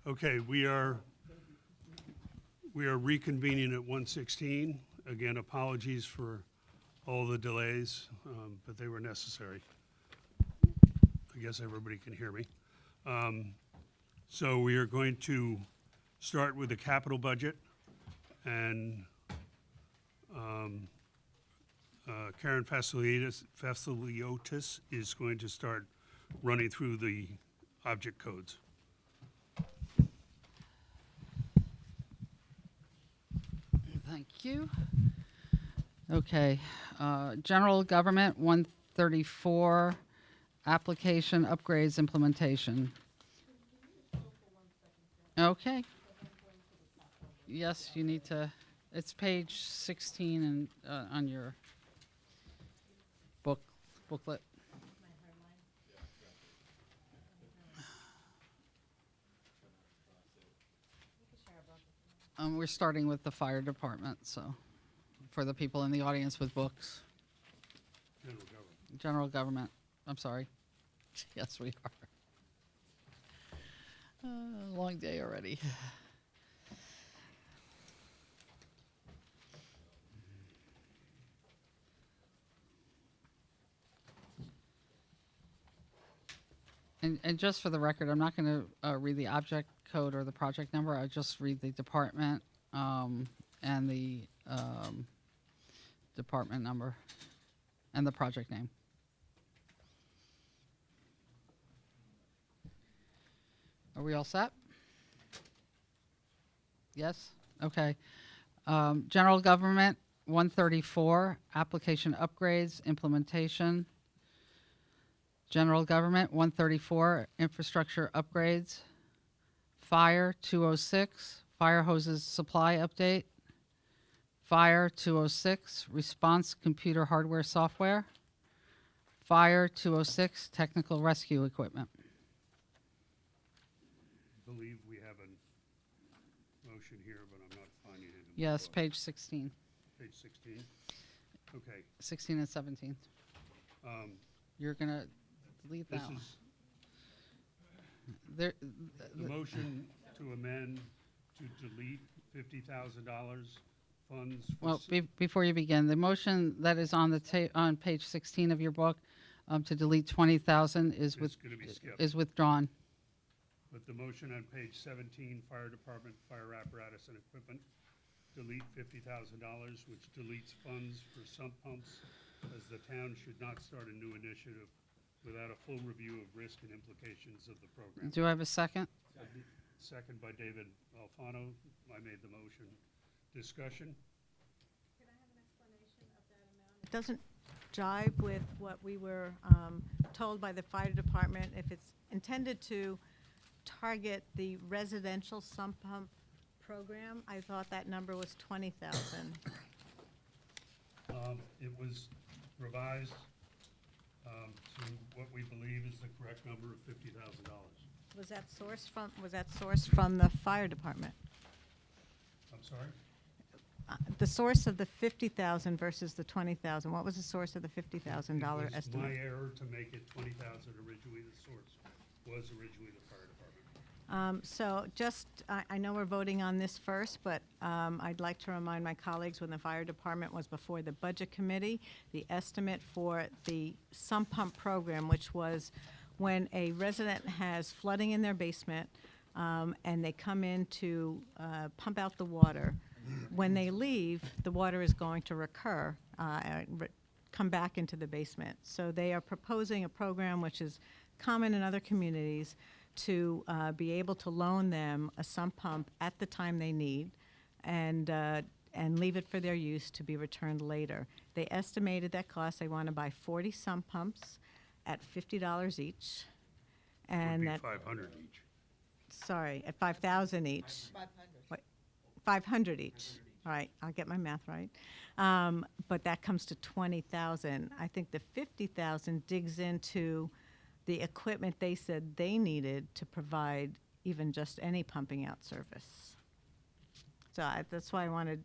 Okay, we are reconvening at 1:16. Again, apologies for all the delays, but they were necessary. I guess everybody can hear me. So we are going to start with the capital budget, and Karen Fasiliotis is going to start running through the object codes. Thank you. Okay, general government, 134, application upgrades implementation. Okay. Yes, you need to, it's page 16 and, on your booklet. We're starting with the fire department, so, for the people in the audience with books. General government. General government, I'm sorry. Yes, we are. Long day already. And just for the record, I'm not going to read the object code or the project number. I'll just read the department and the department number and the project name. Are we all set? Yes? Okay. General government, 134, application upgrades, implementation. General government, 134, infrastructure upgrades. Fire, 206, fire hoses supply update. Fire, 206, response computer hardware software. Fire, 206, technical rescue equipment. I believe we have a motion here, but I'm not finding it. in the Yes, book. page 16. Page 16. Okay. 16 and 17. um, You're going to delete This that one. is There, the motion to amend to delete $50,000 funds. for well, s- before you begin, the motion that is on the on page 16 of your book to delete 20,000 is It's gonna be skipped. is withdrawn. But the motion on page 17, fire department, fire apparatus and equipment, delete $50,000, which deletes funds for sump pumps, as the town should not start a new initiative without a full review of risk and implications of the program. Do I have a second? Second by David Alfano. I made the motion. Discussion? It doesn't jive with what we were told by the fire department. If it's intended to target the residential sump pump program, I thought that number was 20,000. It was revised to what we believe is the correct number of $50,000. Was that sourced from the fire department? I'm sorry? The source of the 50,000 versus the 20,000, what was the source of the $50,000 It was my estimate? error to make it 20,000 originally. The source was originally the fire department. So just, I know we're voting on this first, but I'd like to remind my colleagues, when the fire department was before the budget committee, the estimate for the sump pump program, which was when a resident has flooding in their basement and they come in to pump out the water, when they leave, the water is going to recur, come back into the basement. So they are proposing a program which is common in other communities to be able to loan them a sump pump at the time they need and leave it for their use to be returned later. They estimated that cost. They want to buy 40 sump pumps at $50 each. Would And be that, 500 each. sorry, at 5,000 each. 500 each. All right, I'll get my math right. But that comes to 20,000. I think the 50,000 digs into the equipment they said they needed to provide even just any pumping out service. So that's why I wanted,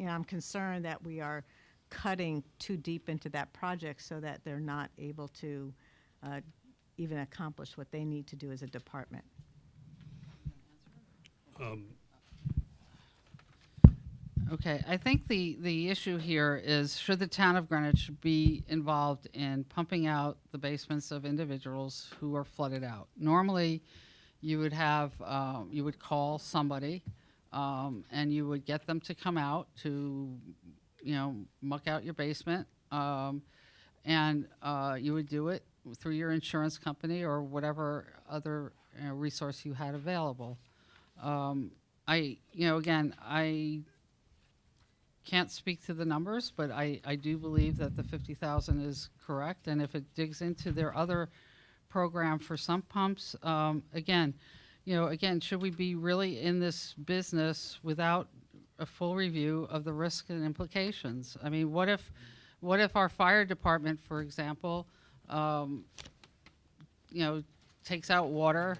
I'm concerned that we are cutting too deep into that project so that they're not able to even accomplish what they need to do as a department. Okay, I think the issue here is, should the town of Greenwich be involved in pumping out the basements of individuals who are flooded out? Normally, you would have, you would call somebody, and you would get them to come out to, muck out your basement. And you would do it through your insurance company or whatever other resource you had available. Again, I can't speak to the numbers, but I do believe that the 50,000 is correct. And if it digs into their other program for sump pumps, again, should we be really in this business without a full review of the risks and implications? I mean, what if our fire department, for example, takes out water,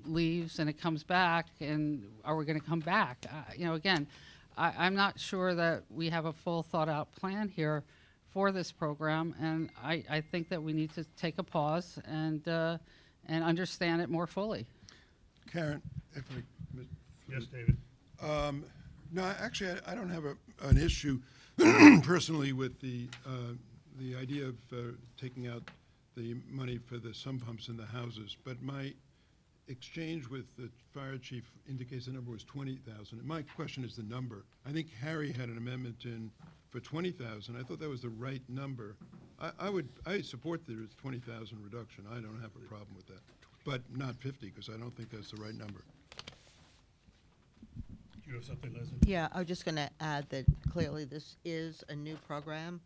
leaves, and it comes back, and are we going to come back? Again, I'm not sure that we have a full thought-out plan here for this program, and I think that we need to take a pause and understand it more fully. Karen, if I, Yes, David? no, actually, I don't have an issue personally with the idea of taking out the money for the sump pumps in the houses, but my exchange with the fire chief indicates the number was 20,000. And my question is the number. I think Harry had an amendment in for 20,000. I thought that was the right number. I support the 20,000 reduction. I don't have a problem with that, but not 50, because I don't think that's the right number. Do you have something, Leslie? Yeah, I was just going to add that clearly this is a new program.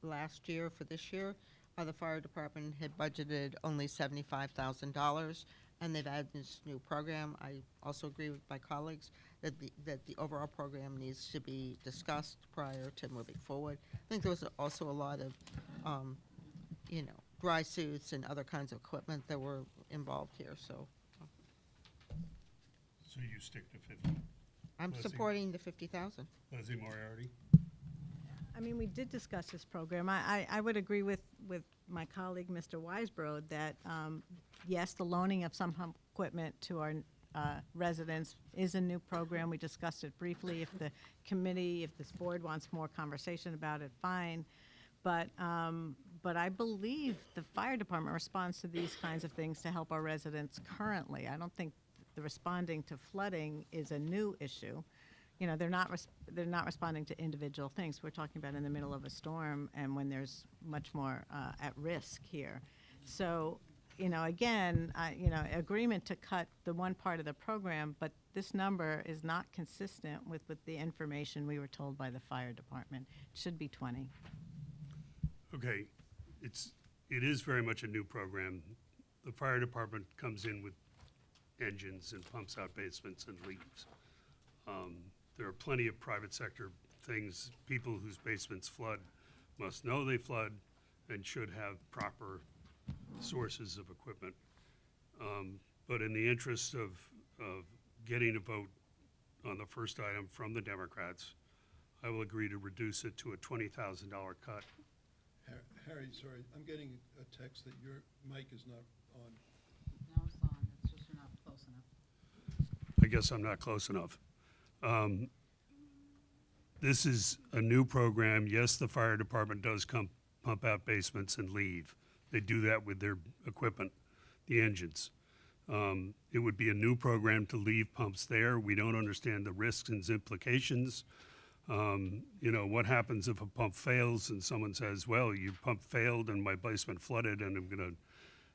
Last year for this year, the fire department had budgeted only $75,000, and they've added this new program. I also agree with my colleagues that the overall program needs to be discussed prior to moving forward. I think there was also a lot of, dry suits and other kinds of equipment that were involved here. So you stick to 50. I'm Leslie? supporting the 50,000. Leslie Moriarty? I mean, we did discuss this program. I would agree with my colleague, Mr. Weisbrod, that yes, the loaning of some pump equipment to our residents is a new program. We discussed it briefly. If the committee, if this board wants more conversation about it, fine. But I believe the fire department responds to these kinds of things to help our residents currently. I don't think the responding to flooding is a new issue. They're not responding to individual things. We're talking about in the middle of a storm and when there's much more at risk here. So, again, agreement to cut the one part of the program, but this number is not consistent with the information we were told by the fire department. It should be 20. Okay, it is very much a new program. The fire department comes in with engines and pumps out basements and leaves. There are plenty of private sector things. People whose basements flood must know they flood and should have proper sources of equipment. But in the interest of getting a vote on the first item from the Democrats, I will agree to reduce it to a $20,000 cut. Harry, sorry, I'm getting a text that your mic is not on. No, it's on. It's just you're not close enough. I guess I'm not close enough. This is a new program. Yes, the fire department does pump out basements and leave. They do that with their equipment, the engines. It would be a new program to leave pumps there. We don't understand the risks and implications. What happens if a pump fails and someone says, well, your pump failed and my basement flooded and I'm going to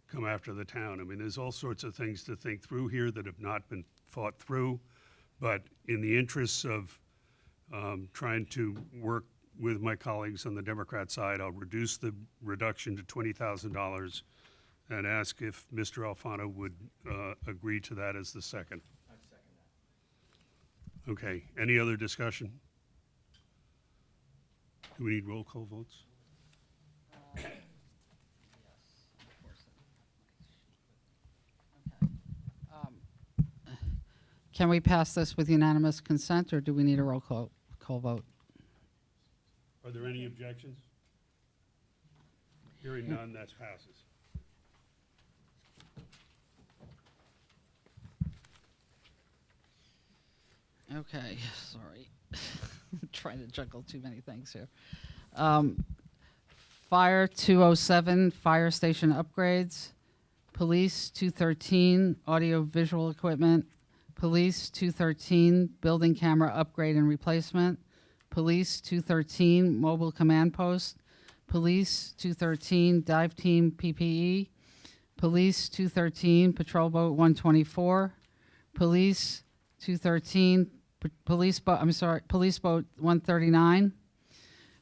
come after the town. I mean, there's all sorts of things to think through here that have not been thought through. But in the interests of trying to work with my colleagues on the Democrat side, I'll reduce the reduction to $20,000 and ask if Mr. Alfano would agree to that as the second. I second that. Okay, any other discussion? Do we need roll call votes? Yes, of course. Okay. Can we pass this with unanimous consent, or do we need a roll call vote? Are there any objections? Hearing none, that passes. Okay, sorry. Trying to juggle too many things here. Fire 207, fire station upgrades. Police 213, audio visual equipment. Police 213, building camera upgrade and replacement. Police 213, mobile command post. Police 213, dive team PPE. Police 213, patrol boat 124. Police 213, police boat 139.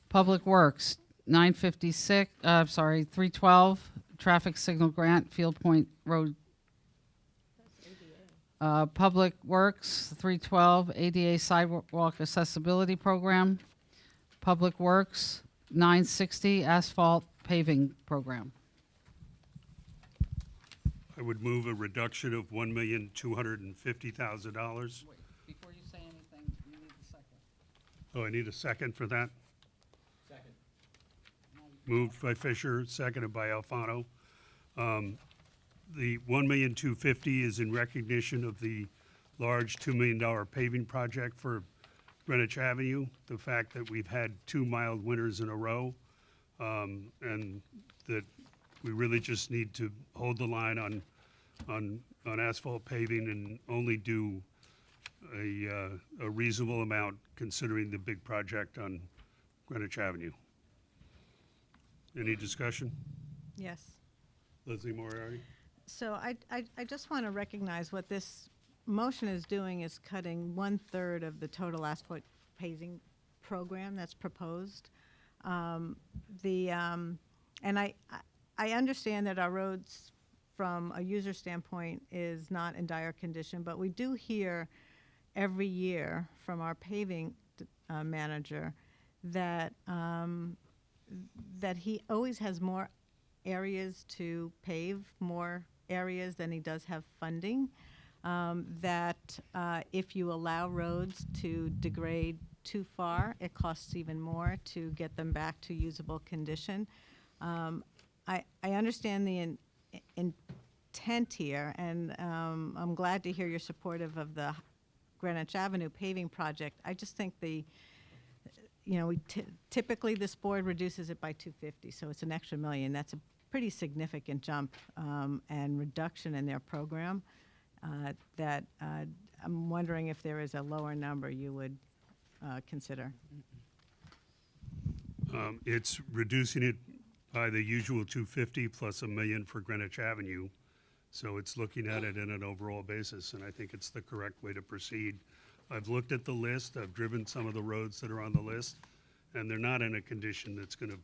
Public Works 956, 312, traffic signal grant, Field Point Road. Public Works 312, ADA sidewalk accessibility program. Public Works 960, asphalt paving program. I would move a reduction of $1,250,000. Wait, before you say anything, you need a second. Oh, I need a second for that? Second. Moved by Fisher, seconded by Alfano. The $1,250,000 is in recognition of the large $2 million paving project for Greenwich Avenue. The fact that we've had 2 mild winters in a row, and that we really just need to hold the line on asphalt paving and only do a reasonable amount considering the big project on Greenwich Avenue. Any discussion? Yes. Leslie Moriarty? So I just want to recognize what this motion is doing is cutting 1/3 of the total asphalt paving program that's proposed. And I understand that our roads, from a user standpoint, is not in dire condition, but we do hear every year from our paving manager that that he always has more areas to pave, more areas than he does have funding. That if you allow roads to degrade too far, it costs even more to get them back to usable condition. I understand the intent here, and I'm glad to hear you're supportive of the Greenwich Avenue paving project. I just think typically this board reduces it by 250, so it's an extra $1 million. That's a pretty significant jump and reduction in their program. That I'm wondering if there is a lower number you would consider. It's reducing it by the usual 250 plus $1 million for Greenwich Avenue. So it's looking at it in an overall basis, and I think it's the correct way to proceed. I've looked at the list, I've driven some of the roads that are on the list, and they're not in a condition that's gonna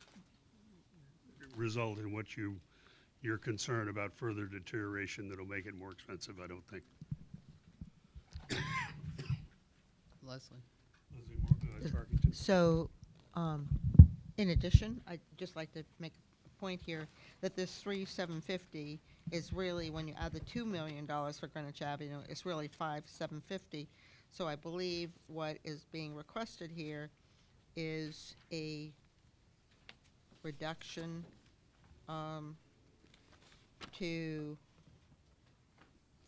result in what you're concerned about, further deterioration that'll make it more expensive, I don't think. Leslie? Tarkington? So, in addition, I'd just like to make a point here that this 3,750 is really, when you add the $2 million for Greenwich Avenue, it's really 5,750. So I believe what is being requested here is a reduction to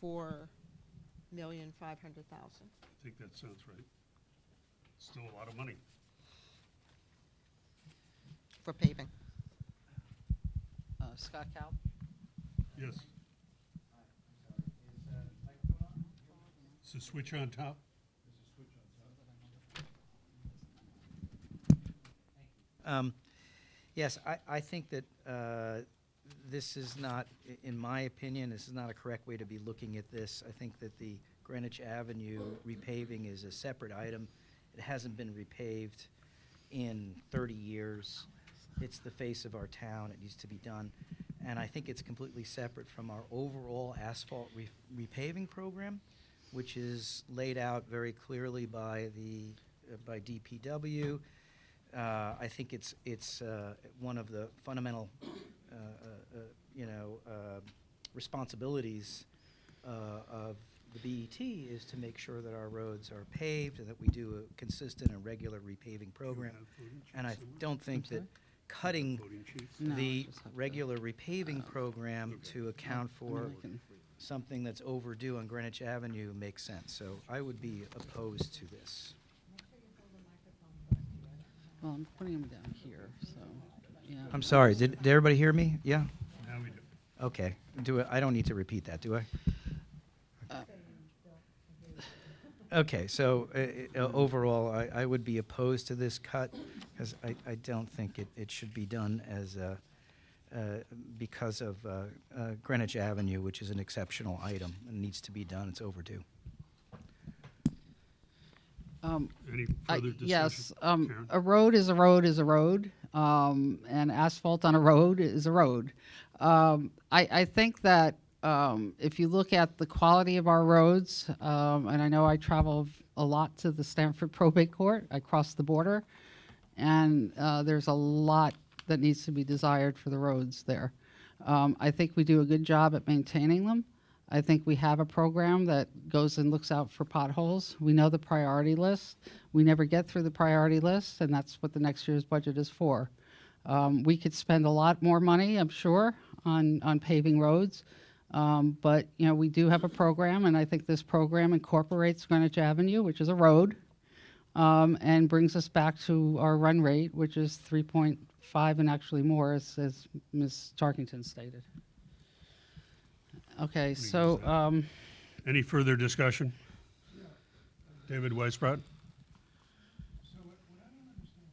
$4,500,000. I think that sounds right. Still a lot of money. For paving. Scott Cal? Yes. Is the switch on top? Yes, I think that this is not, in my opinion, this is not a correct way to be looking at this. I think that the Greenwich Avenue repaving is a separate item. It hasn't been repaved in 30 years. It's the face of our town. It needs to be done. And I think it's completely separate from our overall asphalt repaving program, which is laid out very clearly by by DPW. I think it's one of the fundamental, responsibilities of the BET is to make sure that our roads are paved and that we do a consistent and regular repaving program. And I don't think that cutting Voting chief? No, the just have to- regular repaving program to account for I can- something that's overdue on Greenwich Avenue makes sense. So I would be opposed to this. Well, I'm putting them down here, so, yeah. I'm sorry, did everybody hear me? Yeah? Now we do. Okay. I don't need to repeat that, do I? Okay, so overall, I would be opposed to this cut because I don't think it should be done as because of Greenwich Avenue, which is an exceptional item and needs to be done. It's overdue. Any further discussion? Yes, Karen? a road is a road is a road, and asphalt on a road is a road. I think that if you look at the quality of our roads, and I know I travel a lot to the Stanford Probate Court, I cross the border, and there's a lot that needs to be desired for the roads there. I think we do a good job at maintaining them. I think we have a program that goes and looks out for potholes. We know the priority list. We never get through the priority list, and that's what the next year's budget is for. We could spend a lot more money, I'm sure, on paving roads. But, you know, we do have a program, and I think this program incorporates Greenwich Avenue, which is a road, and brings us back to our run rate, which is 3.5 and actually more, as Ms. Tarkington stated. Okay, so, Any further discussion? David Weisbrot?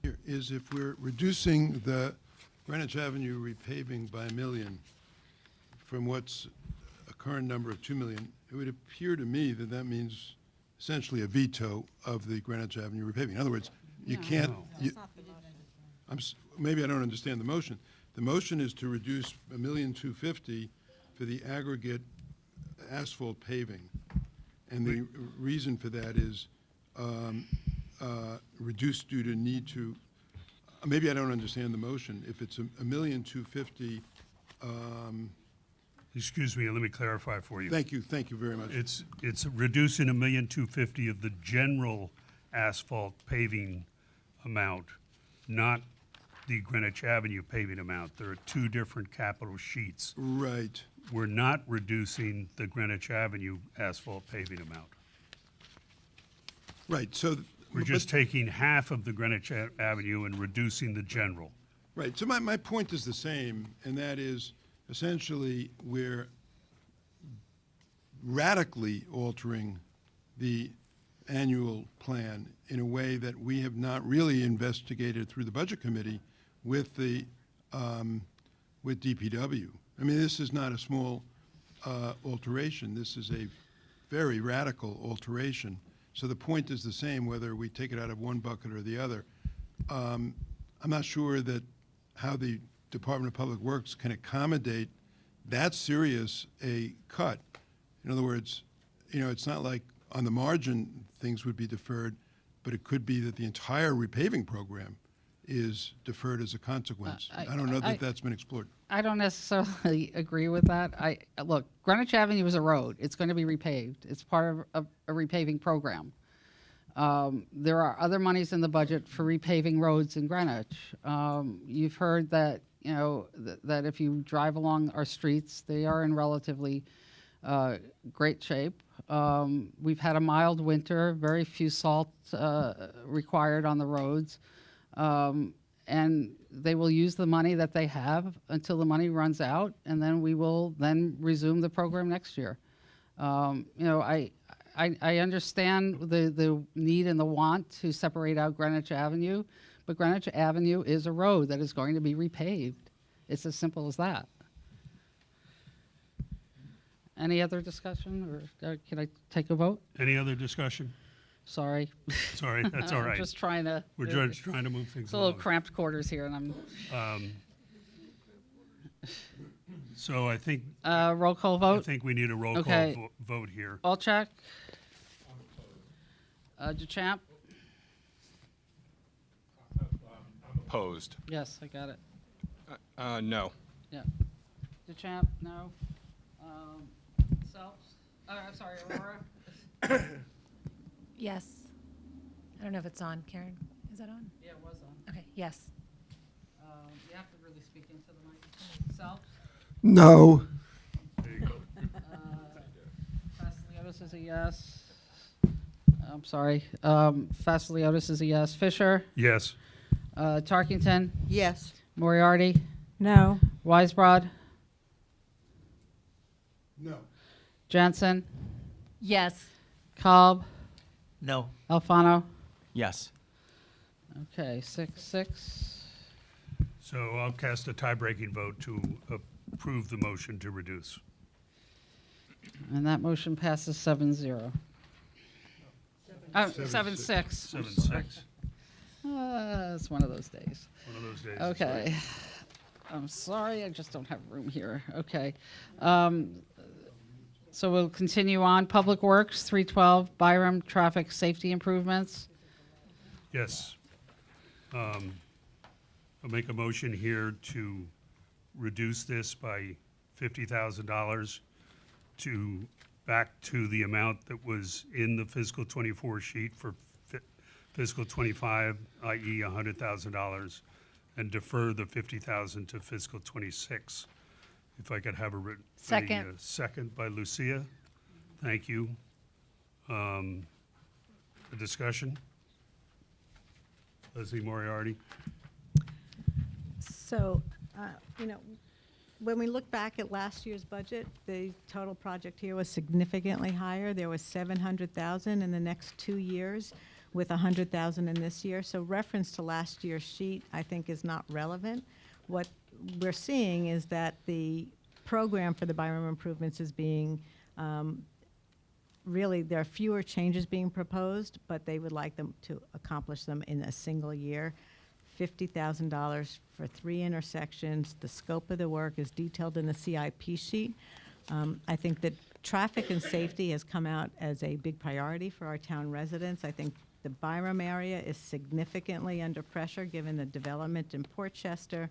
Here is if we're reducing the Greenwich Avenue repaving by $1 million from what's a current number of $2 million, it would appear to me that that means essentially a veto of the Greenwich Avenue repaving. In other words, you can't, you- maybe I don't understand the motion. The motion is to reduce $1,250,000 for the aggregate asphalt paving. And the reason for that is reduced due to need to, maybe I don't understand the motion. If it's $1,250,000, Excuse me, let me clarify for you. thank you very much. It's reducing $1,250,000 of the general asphalt paving amount, not the Greenwich Avenue paving amount. There are two different capital sheets. Right. We're not reducing the Greenwich Avenue asphalt paving amount. Right, so. We're just taking half of the Greenwich Avenue and reducing the general. Right, so my point is the same, and that is essentially we're radically altering the annual plan in a way that we have not really investigated through the Budget Committee with the, with DPW. I mean, this is not a small alteration. This is a very radical alteration. So the point is the same, whether we take it out of one bucket or the other. I'm not sure that how the Department of Public Works can accommodate that serious a cut. In other words, you know, it's not like on the margin things would be deferred, but it could be that the entire repaving program is deferred as a consequence. I don't know that that's been explored. I don't necessarily agree with that. Look, Greenwich Avenue is a road. It's going to be repaved. It's part of a repaving program. There are other monies in the budget for repaving roads in Greenwich. You've heard that, you know, that if you drive along our streets, they are in relatively great shape. We've had a mild winter, very few salt required on the roads. And they will use the money that they have until the money runs out, and then we will then resume the program next year. You know, I understand the need and the want to separate out Greenwich Avenue, but Greenwich Avenue is a road that is going to be repaved. It's as simple as that. Any other discussion, or can I take a vote? Any other discussion? Sorry. Sorry, that's all I'm right. just trying to. We're just trying to move things It's a little along. cramped quarters here, and I'm. So I think, Roll call I vote. think we need a roll call Okay. vote here. Alchek. DeChamp. Opposed. Yes, I got it. No. Yeah. DeChamp, no. Self. I'm sorry, Aurora. Yes. I don't know if it's on, Karen. Is that on? Yeah, it was on. Okay, yes. You have to really speak into the microphone. Self. No. There you go. Jones is a yes. I'm sorry. Fassiliotis is a yes. Fisher, Yes. Tarkington, Yes. Moriarty, No. Weisbrod, No. Jansen, Yes. Cobb, No. Alfano. Yes. Okay, 6-6. So I'll cast a tie-breaking vote to approve the motion to reduce. And that motion passes 7-0. Oh, 7-6. 7-6. It's one of those days. One of those days. is Okay. right. I'm sorry, I just don't have room here. Okay. So we'll continue on. Public Works, 312, Byram Traffic Safety Improvements. Yes. I'll make a motion here to reduce this by $50,000 to back to the amount that was in the fiscal '24 sheet for fiscal '25, i.e. $100,000, and defer the $50,000 to fiscal '26. If I could have a Second. second by Lucia. Thank you. A discussion? Leslie Moriarty? So, you know, when we look back at last year's budget, the total project here was significantly higher. There was 700,000 in the next 2 years with 100,000 in this year. So reference to last year's sheet, I think, is not relevant. What we're seeing is that the program for the Byram improvements is being, really, there are fewer changes being proposed, but they would like them to accomplish them in a single year. $50,000 for 3 intersections. The scope of the work is detailed in the CIP sheet. I think that traffic and safety has come out as a big priority for our town residents. I think the Byram area is significantly under pressure given the development in Portchester,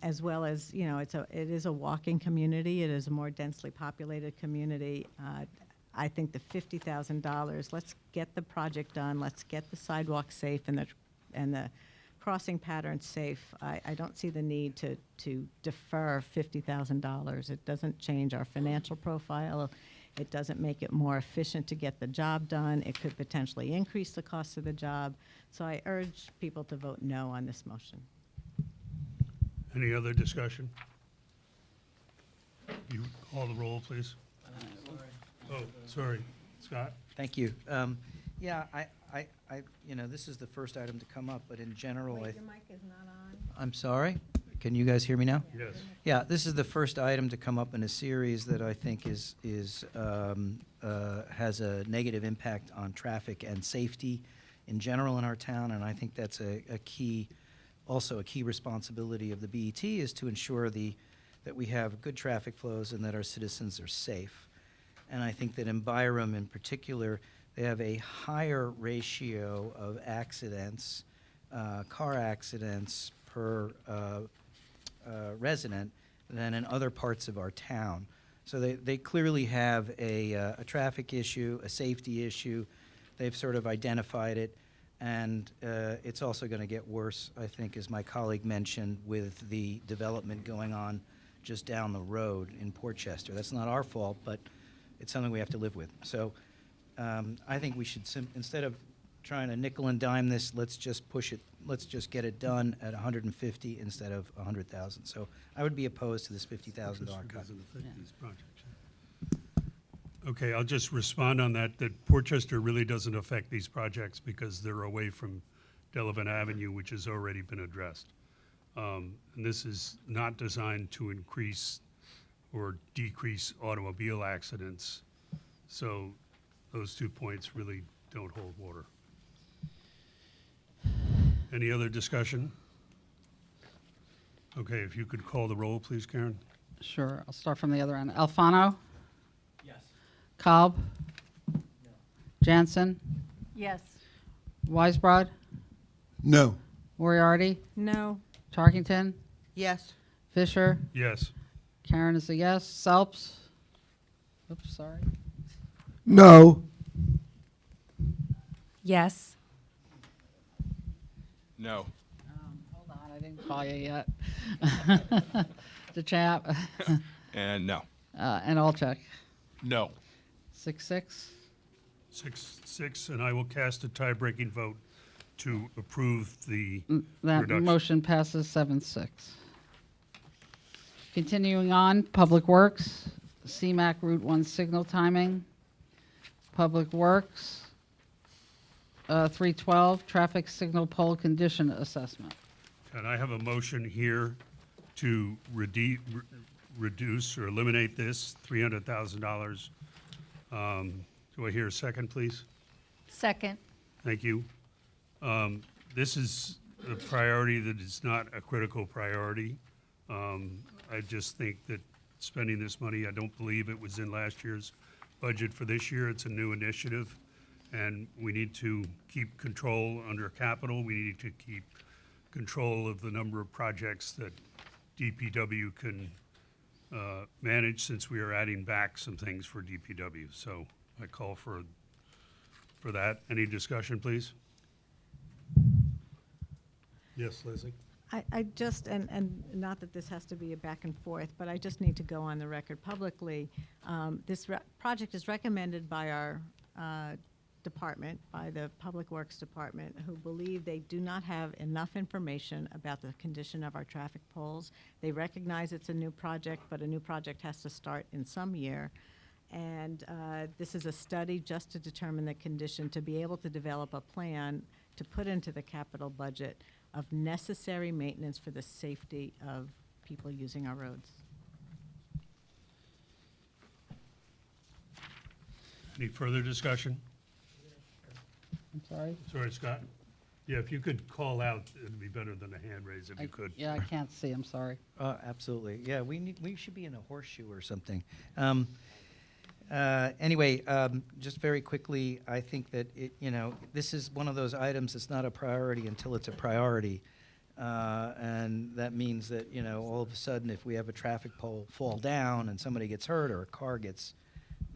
as well as, you know, it is a walking community. It is a more densely populated community. I think the $50,000, let's get the project done. Let's get the sidewalk safe and the crossing pattern safe. I don't see the need to defer $50,000. It doesn't change our financial profile. It doesn't make it more efficient to get the job done. It could potentially increase the cost of the job. So I urge people to vote no on this motion. Any other discussion? You call the roll, please. Oh, sorry. Scott? Thank you. Yeah, you know, this is the first item to come up, but in general, Wait, your mic is not on. I'm sorry. Can you guys hear me now? Yes. Yeah, this is the first item to come up in a series that I think has a negative impact on traffic and safety in general in our town, and I think that's a key, also a key responsibility of the BET is to ensure that we have good traffic flows and that our citizens are safe. And I think that in Byram in particular, they have a higher ratio of accidents, car accidents per resident than in other parts of our town. So they clearly have a traffic issue, a safety issue. They've sort of identified it, and it's also going to get worse, I think, as my colleague mentioned, with the development going on just down the road in Portchester. That's not our fault, but it's something we have to live with. So I think we should, instead of trying to nickel and dime this, let's just push it, let's just get it done at 150 instead of 100,000. So I would be opposed to this $50,000 cut. Doesn't affect these projects. Okay, I'll just respond on that Portchester really doesn't affect these projects because they're away from Delavan Avenue, which has already been addressed. And this is not designed to increase or decrease automobile accidents. So those 2 points really don't hold water. Any other discussion? Okay, if you could call the roll, please, Karen. Sure, I'll start from the other end. Alfano, Yes. Cobb, Jansen, Yes. Weisbrod, No. Moriarty, No. Tarkington, Yes. Fisher, Yes. Karen is a yes. Selps? Oops, sorry. No. Yes. No. Hold on, I didn't call you yet. The chap, And no. and I'll check. No. 6-6. 6-6, and I will cast a tie-breaking vote to approve the That reduction. motion passes 7-6. Continuing on, Public Works, CMAC Route 1 signal timing. Public Works, 312, traffic signal pole condition assessment. And I have a motion here to reduce or eliminate this $300,000. Do I hear a second, please? Second. Thank you. This is a priority that is not a critical priority. I just think that spending this money, I don't believe it was in last year's budget for this year. It's a new initiative, and we need to keep control under capital. We need to keep control of the number of projects that DPW can manage, since we are adding back some things for DPW. So I call for that. Any discussion, please? Yes, Leslie? I just, and not that this has to be a back and forth, but I just need to go on the record publicly. This project is recommended by our department, by the Public Works Department, who believe they do not have enough information about the condition of our traffic poles. They recognize it's a new project, but a new project has to start in some year. And this is a study just to determine the condition, to be able to develop a plan to put into the capital budget of necessary maintenance for the safety of people using our roads. Any further discussion? I'm sorry? Sorry, Scott? Yeah, if you could call out, it'd be better than a hand raise if you could. Yeah, I can't see, I'm sorry. Absolutely. Yeah, we should be in a horseshoe or something. Anyway, just very quickly, I think that this is one of those items that's not a priority until it's a priority. And that means that, all of a sudden, if we have a traffic pole fall down and somebody gets hurt or a car gets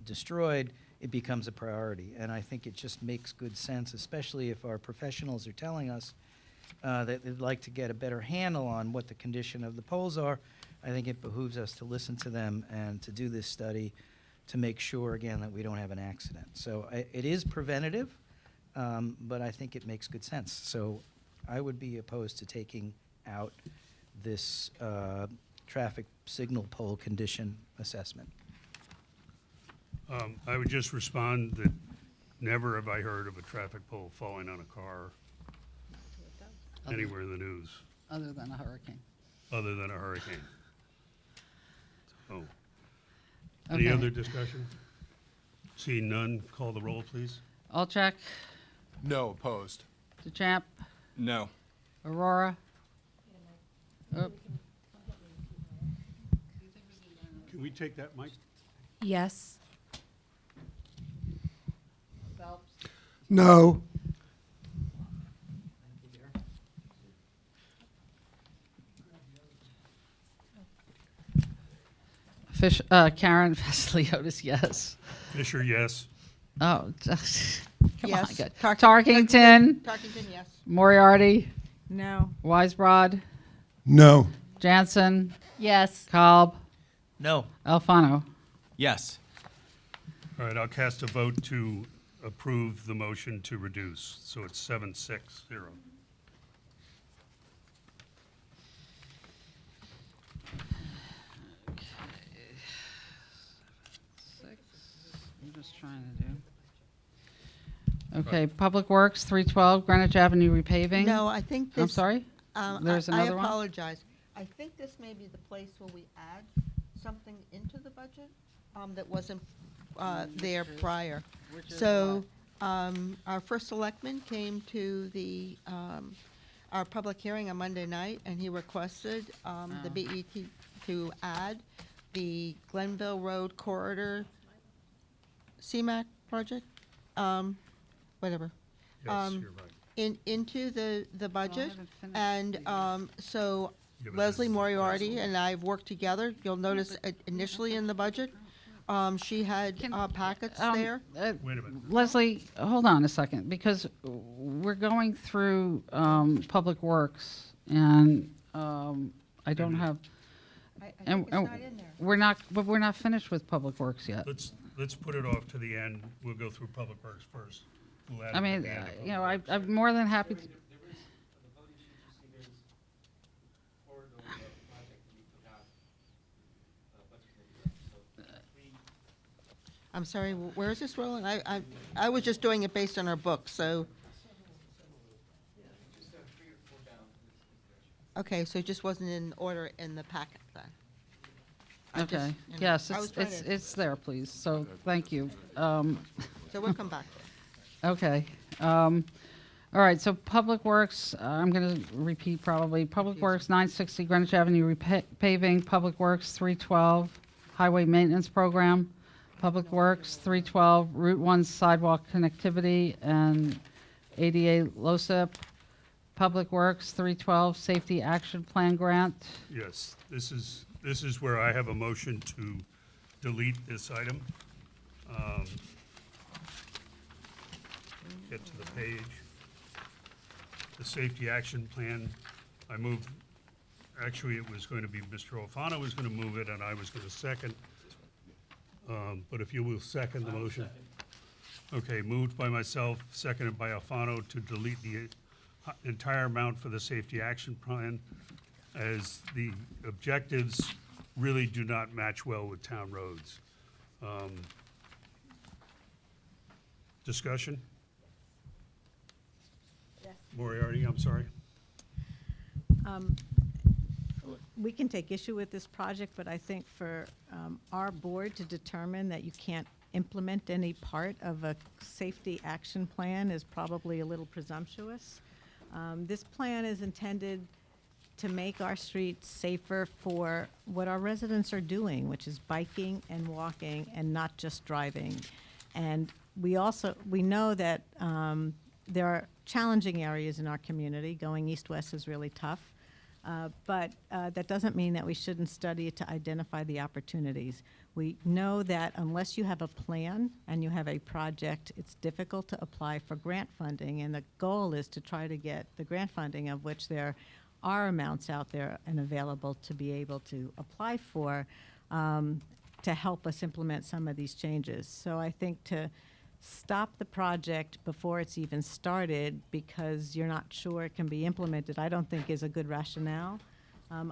destroyed, it becomes a priority. And I think it just makes good sense, especially if our professionals are telling us that they'd like to get a better handle on what the condition of the poles are. I think it behooves us to listen to them and to do this study to make sure, again, that we don't have an accident. So it is preventative, but I think it makes good sense. So I would be opposed to taking out this traffic signal pole condition assessment. I would just respond that never have I heard of a traffic pole falling on a car anywhere in the news, Other than a hurricane. other than a hurricane. So, any Okay. other discussion? Seeing none, call the roll, please. Alcheck, No, opposed. DeChamp, No. Aurora. Oh, Can we take that, Mike? Yes. Phelps, No. Karen Vasiliotis, yes. Fisher, yes. Oh, just, come on, Yes. good. Tarkington, Tarkington, yes. Moriarty, No. Weisbrod, No. Jansen, Yes. Kolb, No. Alfano. Yes. All right, I'll cast a vote to approve the motion to reduce, so it's 7-6-0. I'm just trying to do. Okay, Public Works, 312 Greenwich Avenue repaving. No, I think this. I'm sorry? There's another one? I apologize. I think this may be the place where we add something into the budget that wasn't there prior. So, our first selectman came to our public hearing on Monday night, and he requested the BET to add the Glenville Road Corridor CMAC project, whatever. Yes, you're right. Into the budget, haven't finished and so Yeah, but Leslie this- Moriarty and I have worked together. You'll notice initially in the budget, she had packets there. Wait a minute. Leslie, hold on a second, because we're going through Public Works, and I don't have, I think and it's not in there. we're not finished with Public Works yet. Let's let's put it off to the end. We'll go through Public Works first. We'll add I it mean, at the end of you know, Public Works. I'm more than happy to. I'm sorry, where is this rolling? I was just doing it based on our book, so. Okay, so it just wasn't in order in the packet then? I just, Okay, you know, yes, I was trying to- it's there, please, so, thank you. So we'll come back to it. Okay. All right, so Public Works, I'm going to repeat probably. Public Works, 960 Greenwich Avenue repaving. Public Works, 312 Highway Maintenance Program. Public Works, 312 Route 1 Sidewalk Connectivity and ADA LoSiP. Public Works, 312 Safety Action Plan Grant. Yes, this is where I have a motion to delete this item. Get to the page. The safety action plan, I moved, actually, it was going to be Mr. Alfano was going to move it, and I was going to second. But if you will second the motion. Okay, moved by myself, seconded by Alfano to delete the entire amount for the safety action plan, as the objectives really do not match well with town roads. Discussion? Yes. Moriarty, I'm sorry. We can take issue with this project, but I think for our board to determine that you can't implement any part of a safety action plan is probably a little presumptuous. This plan is intended to make our streets safer for what our residents are doing, which is biking and walking and not just driving. And we know that there are challenging areas in our community. Going east-west is really tough. But that doesn't mean that we shouldn't study it to identify the opportunities. We know that unless you have a plan and you have a project, it's difficult to apply for grant funding. And the goal is to try to get the grant funding, of which there are amounts out there and available to be able to apply for, to help us implement some of these changes. So I think to stop the project before it's even started because you're not sure it can be implemented, I don't think is a good rationale.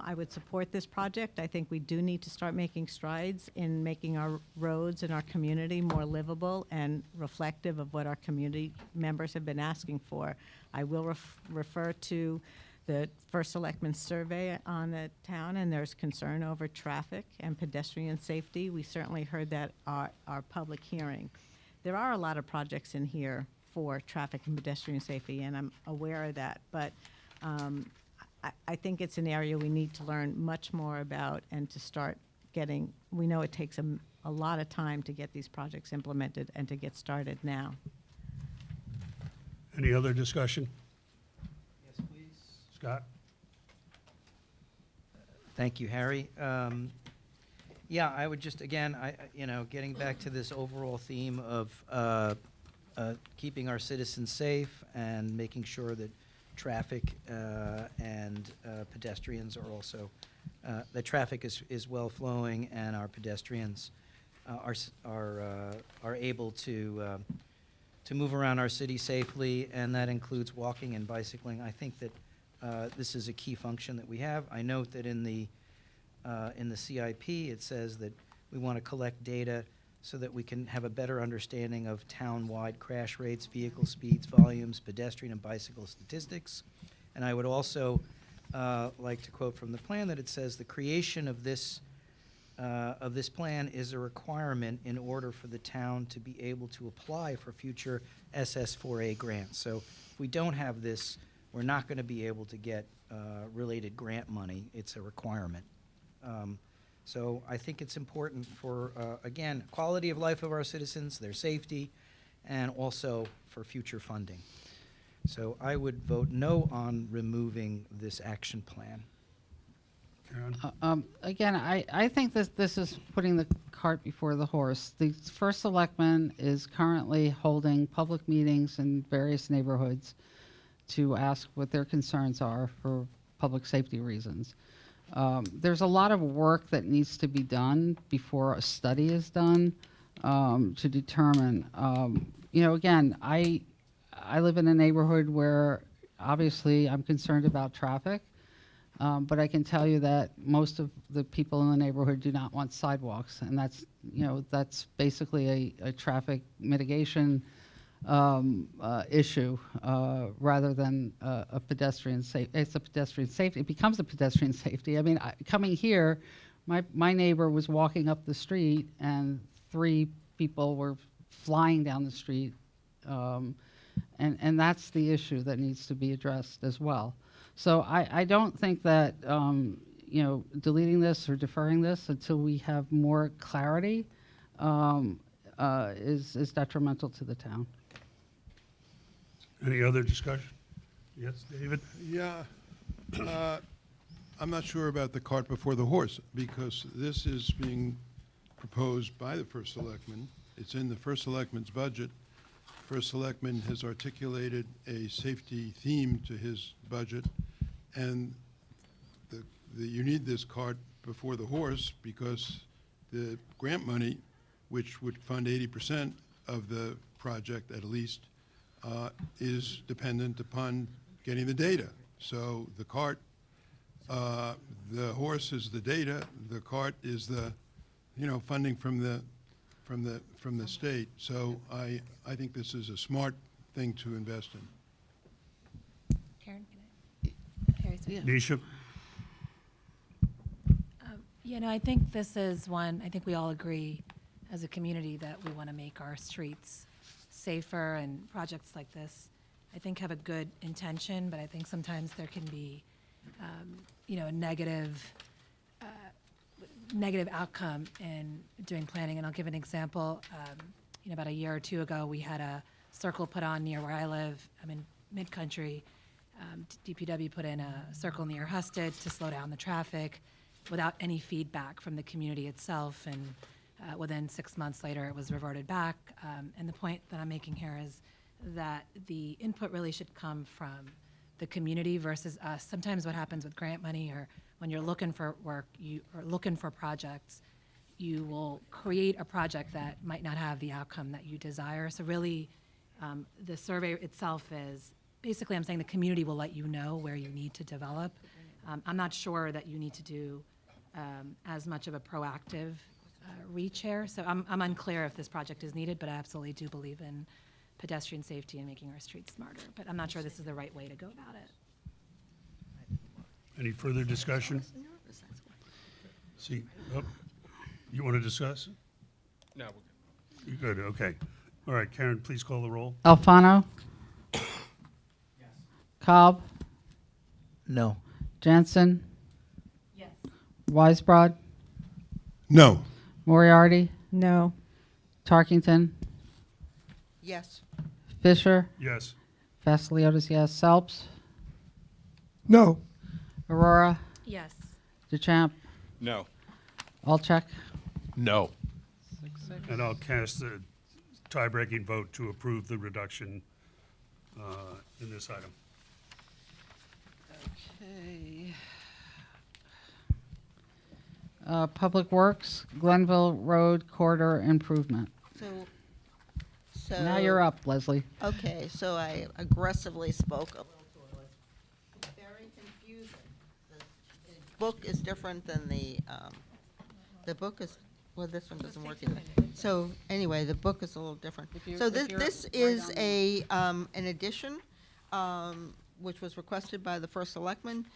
I would support this project. I think we do need to start making strides in making our roads and our community more livable and reflective of what our community members have been asking for. I will refer to the First Selectmen's survey on the town, and there's concern over traffic and pedestrian safety. We certainly heard that at our public hearing. There are a lot of projects in here for traffic and pedestrian safety, and I'm aware of that. But I think it's an area we need to learn much more about and to start getting, we know it takes a lot of time to get these projects implemented and to get started now. Any other discussion? Yes, please. Scott? Thank you, Harry. Yeah, I would just, again, getting back to this overall theme of keeping our citizens safe and making sure that traffic and pedestrians are also, that traffic is well flowing and our pedestrians are able to move around our city safely, and that includes walking and bicycling. I think that this is a key function that we have. I note that in the CIP, it says that we want to collect data so that we can have a better understanding of town-wide crash rates, vehicle speeds, volumes, pedestrian and bicycle statistics. And I would also like to quote from the plan that it says the creation of this plan is a requirement in order for the town to be able to apply for future SS4A grants. So if we don't have this, we're not going to be able to get related grant money. It's a requirement. So I think it's important for, again, quality of life of our citizens, their safety, and also for future funding. So I would vote no on removing this action plan. Karen? Again, I think this is putting the cart before the horse. The First Selectman is currently holding public meetings in various neighborhoods to ask what their concerns are for public safety reasons. There's a lot of work that needs to be done before a study is done. to determine. Again, I live in a neighborhood where obviously I'm concerned about traffic, but I can tell you that most of the people in the neighborhood do not want sidewalks, and that's basically a traffic mitigation issue rather than a pedestrian safety. It's a pedestrian safety. It becomes a pedestrian safety. I mean, coming here, my neighbor was walking up the street and 3 people were flying down the street, and that's the issue that needs to be addressed as well. So I don't think that deleting this or deferring this until we have more clarity is detrimental to the town. Any other discussion? Yes, David? Yeah, I'm not sure about the cart before the horse, because this is being proposed by the First Selectman. It's in the First Selectman's budget. First Selectman has articulated a safety theme to his budget, and you need this cart before the horse, because the grant money, which would fund 80% of the project at least, is dependent upon getting the data. So the cart, the horse is the data, the cart is the, funding from the state. So I think this is a smart thing to invest in. Karen, Carrie, sorry. Nisha? I think this is one, I think we all agree as a community that we want to make our streets safer, and projects like this, I think, have a good intention, but I think sometimes there can be, a negative outcome in doing planning. And I'll give an example. About a year or 2 ago, we had a circle put on near where I live. I'm in mid-country. DPW put in a circle near Husted to slow down the traffic without any feedback from the community itself. And within 6 months later, it was reverted back. And the point that I'm making here is that the input really should come from the community versus us. Sometimes what happens with grant money, or when you're looking for work, or looking for projects, you will create a project that might not have the outcome that you desire. So really, the survey itself is, basically I'm saying the community will let you know where you need to develop. I'm not sure that you need to do as much of a proactive reach here. So I'm unclear if this project is needed, but I absolutely do believe in pedestrian safety and making our streets smarter. But I'm not sure this is the right way to go about it. Any further discussion? See, you want to discuss? No, You good, okay. All right, Karen, please call the roll. Alfano? Cobb? No. Jansen? Yes. Weisbrod? No. Moriarty? No. Tarkington? Yes. Fisher? Yes. Vasiliotis, yes. Selps? No. Aurora? Yes. DeChamp? no. Alcheck? No. And I'll cast the tie-breaking vote to approve the reduction in this item. Okay. Public Works, Glenville Road Corridor Improvement. So. Now you're up, Leslie. Okay, so I aggressively spoke a little too early. It's very confusing. The book is different than the book is, well, this one doesn't work either. So anyway, the book is a little different. So this is an addition, which was requested by the First Selectman.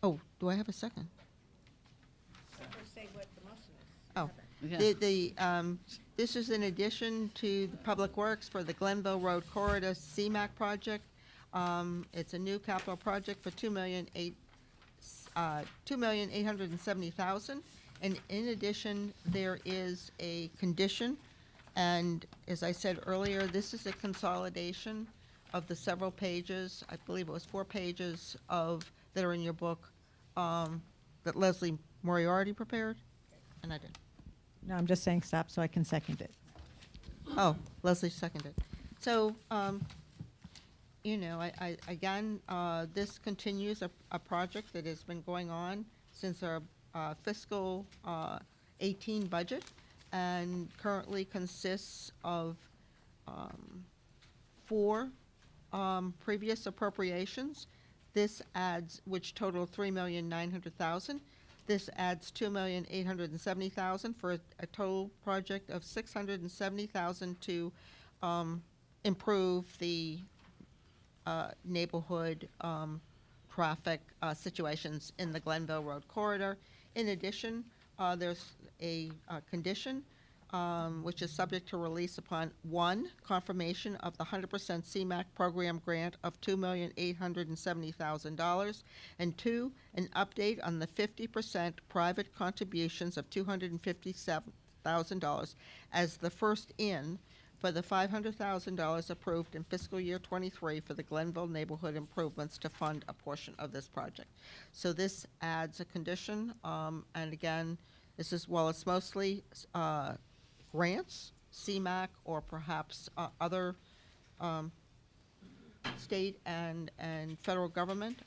Oh, do I have a second? Oh. Yeah. This is in addition to the Public Works for the Glenville Road Corridor CMAC project. It's a new capital project for $2,870,000. And in addition, there is a condition, and as I said earlier, this is a consolidation of the several pages, I believe it was 4 pages that are in your book, that Leslie Moriarty prepared, and I did. No, I'm just saying stop so I can second it. Oh, Leslie seconded. So, again, this continues a project that has been going on since our fiscal 18 budget. and currently consists of 4 previous appropriations. This adds, which total $3,900,000. This adds $2,870,000 for a total project of $670,000 to improve the neighborhood traffic situations in the Glenville Road corridor. In addition, there's a condition which is subject to release upon 1, confirmation of the 100% CMAQ program grant of $2,870,000, and 2, an update on the 50% private contributions of $257,000 as the first in for the $500,000 approved in fiscal year '23 for the Glenville neighborhood improvements to fund a portion of this project. So this adds a condition, and again, this is, well, it's mostly grants, CMAQ, or perhaps other state and federal government,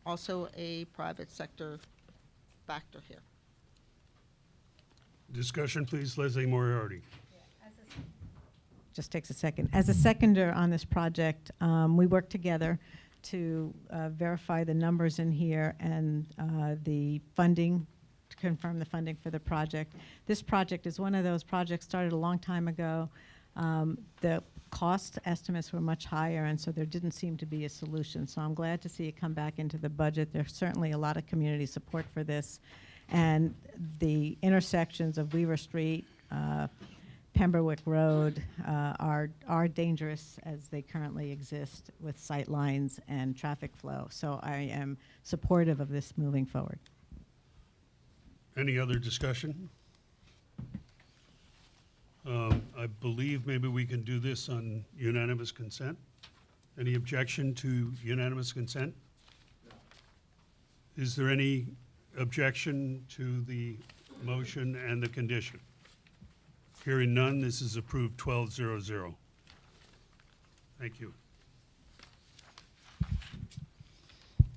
also a private sector factor here. Discussion, please. Leslie Moriarty. Just takes a second. As a seconder on this project, we worked together to verify the numbers in here and the funding, to confirm the funding for the project. This project is one of those projects started a long time ago. The cost estimates were much higher, and so there didn't seem to be a solution. So I'm glad to see it come back into the budget. There's certainly a lot of community support for this. And the intersections of Weaver Street, Pemberwick Road are dangerous as they currently exist with sight lines and traffic flow. So I am supportive of this moving forward. Any other discussion? I believe maybe we can do this on unanimous consent. Any objection to unanimous consent? Is there any objection to the motion and the condition? Hearing none, this is approved 12-0-0. Thank you.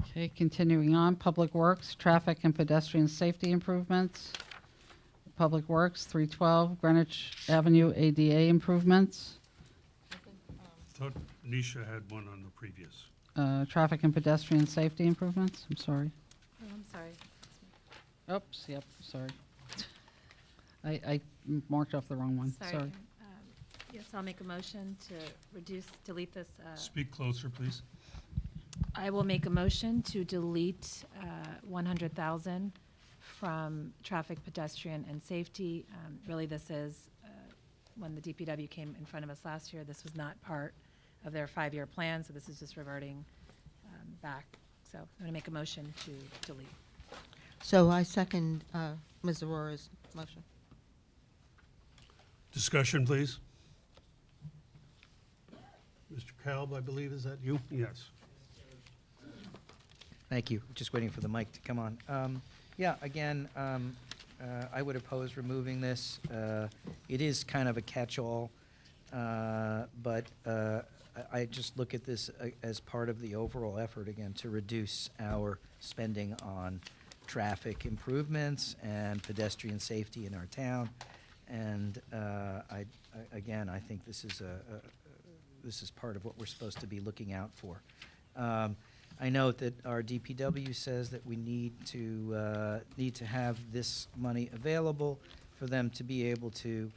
Okay, continuing on, Public Works, traffic and pedestrian safety improvements. Public Works, 312 Greenwich Avenue ADA improvements. Thought Nisha had one on the previous. Traffic and pedestrian safety improvements, I'm sorry. Oh, I'm sorry. Oops, yep, sorry. I marked off the wrong one, sorry. Yes, I'll make a motion to delete this. Speak closer, please. I will make a motion to delete 100,000 from traffic, pedestrian, and safety. Really, this is, when the DPW came in front of us last year, this was not part of their 5-year plan, so this is just reverting back. So I'm going to make a motion to delete. So I second Ms. Aurora's motion. Discussion, please. Mr. Kalb, I believe, is that you? Yes. Thank you. Just waiting for the mic to come on. Yeah, again, I would oppose removing this. It is kind of a catch-all, but I just look at this as part of the overall effort, again, to reduce our spending on traffic improvements and pedestrian safety in our town. And again, I think this is this is part of what we're supposed to be looking out for. I note that our DPW says that we need to have this money available for them to be able to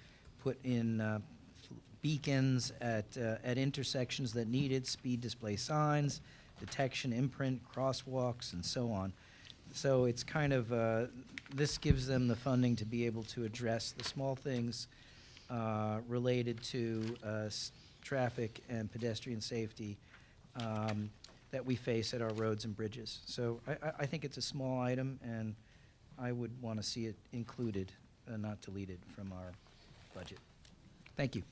put in beacons at intersections that need it, speed display signs, detection, imprint, crosswalks, and so on. So it's kind of, this gives them the funding to be able to address the small things related to traffic and pedestrian safety that we face at our roads and bridges. So I think it's a small item, and I would want to see it included, not deleted from our budget. Thank you.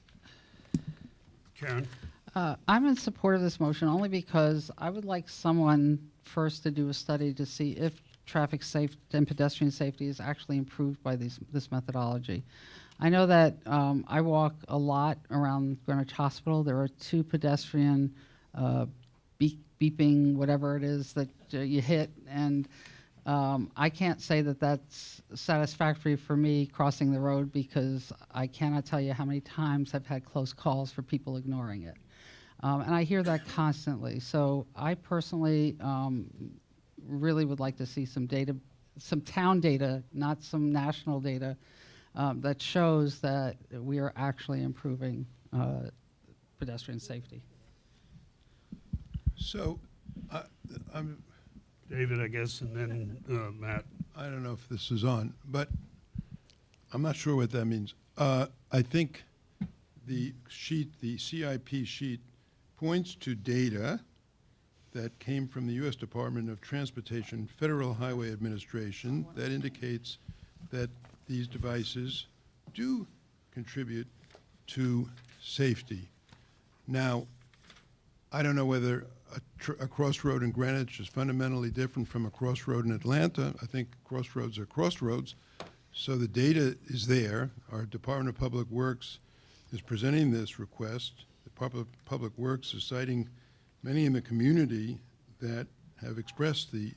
Karen? I'm in support of this motion only because I would like someone first to do a study to see if traffic safety and pedestrian safety is actually improved by this methodology. I know that I walk a lot around Greenwich Hospital. There are 2 pedestrian beeping, whatever it is that you hit, and I can't say that that's satisfactory for me crossing the road because I cannot tell you how many times I've had close calls for people ignoring it. And I hear that constantly. So I personally really would like to see some data, some town data, not some national data, that shows that we are actually improving pedestrian safety. So, I'm, David, I guess, and then Matt. I don't know if this is on, but I'm not sure what that means. I think the sheet, the CIP sheet, points to data that came from the U.S. Department of Transportation, Federal Highway Administration, that indicates that these devices do contribute to safety. Now, I don't know whether a crossroad in Greenwich is fundamentally different from a crossroad in Atlanta. I think crossroads are crossroads. So the data is there. Our Department of Public Works is presenting this request. The Public Works is citing many in the community that have expressed the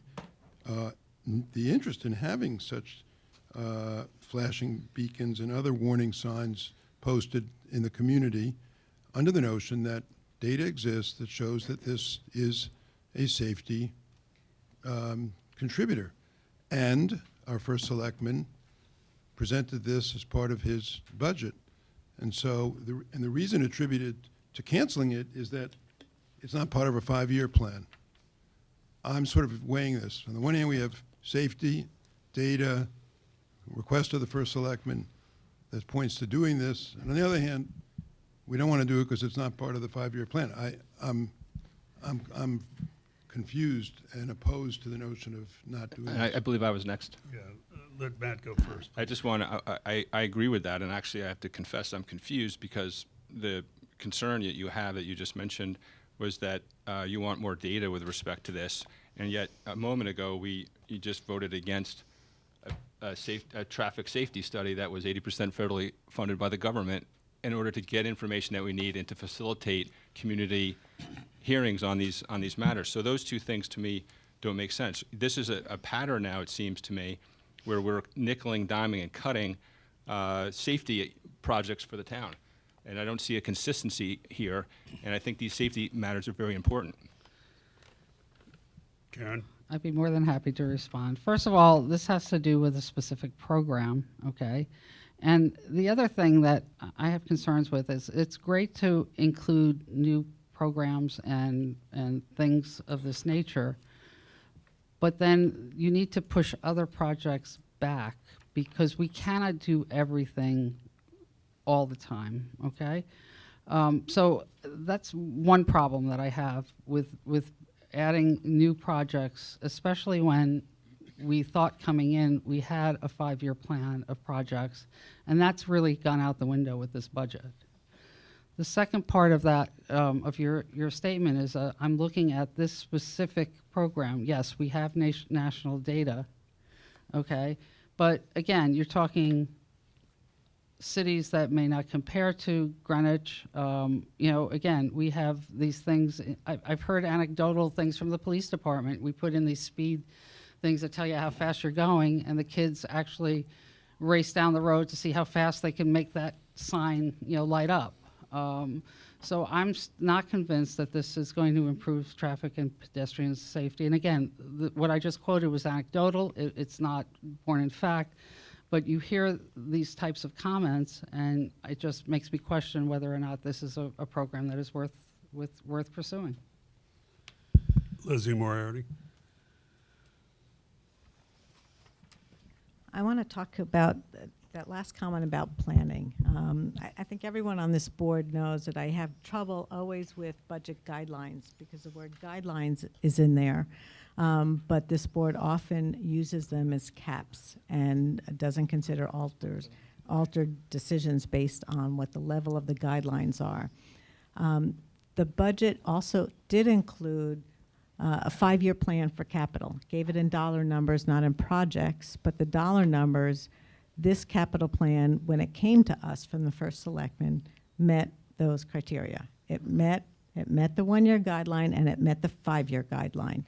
interest in having such flashing beacons and other warning signs posted in the community under the notion that data exists that shows that this is a safety contributor. And our first selectman presented this as part of his budget. And so, the reason attributed to canceling it is that it's not part of a 5-year plan. I'm sort of weighing this. On the one hand, we have safety, data, request of the first selectman that points to doing this. And on the other hand, we don't want to do it because it's not part of the 5-year plan. I'm confused and opposed to the notion of not doing I this. believe I was next. Yeah, let Matt go first. I just want to, I agree with that, and actually I have to confess I'm confused because the concern that you have that you just mentioned was that you want more data with respect to this, and yet a moment ago you just voted against a traffic safety study that was 80% federally funded by the government in order to get information that we need and to facilitate community hearings on these matters. So those two things to me don't make sense. This is a pattern now, it seems to me, where we're nickeling, diming, and cutting safety projects for the town. And I don't see a consistency here, and I think these safety matters are very important. Karen? I'd be more than happy to respond. First of all, this has to do with a specific program, okay? And the other thing that I have concerns with is it's great to include new programs and things of this nature, but then you need to push other projects back because we cannot do everything all the time, okay? So that's one problem that I have with adding new projects, especially when we thought coming in we had a 5-year plan of projects, and that's really gone out the window with this budget. The second part of that, of your statement is I'm looking at this specific program. Yes, we have national data, okay? But again, you're talking cities that may not compare to Greenwich. Again, we have these things. I've heard anecdotal things from the police department. We put in these speed things that tell you how fast you're going, and the kids actually race down the road to see how fast they can make that sign, light up. So I'm not convinced that this is going to improve traffic and pedestrian safety. And again, what I just quoted was anecdotal. It's not borne in fact. But you hear these types of comments, and it just makes me question whether or not this is a program that is worth pursuing. Leslie Moriarty? I want to talk about that last comment about planning. I think everyone on this board knows that I have trouble always with budget guidelines because the word guidelines is in there. But this board often uses them as caps and doesn't consider altered decisions based on what the level of the guidelines are. The budget also did include a 5-year plan for capital. Gave it in dollar numbers, not in projects, but the dollar numbers, this capital plan, when it came to us from the first selectman, met those criteria. It met the 1-year guideline and it met the 5-year guideline.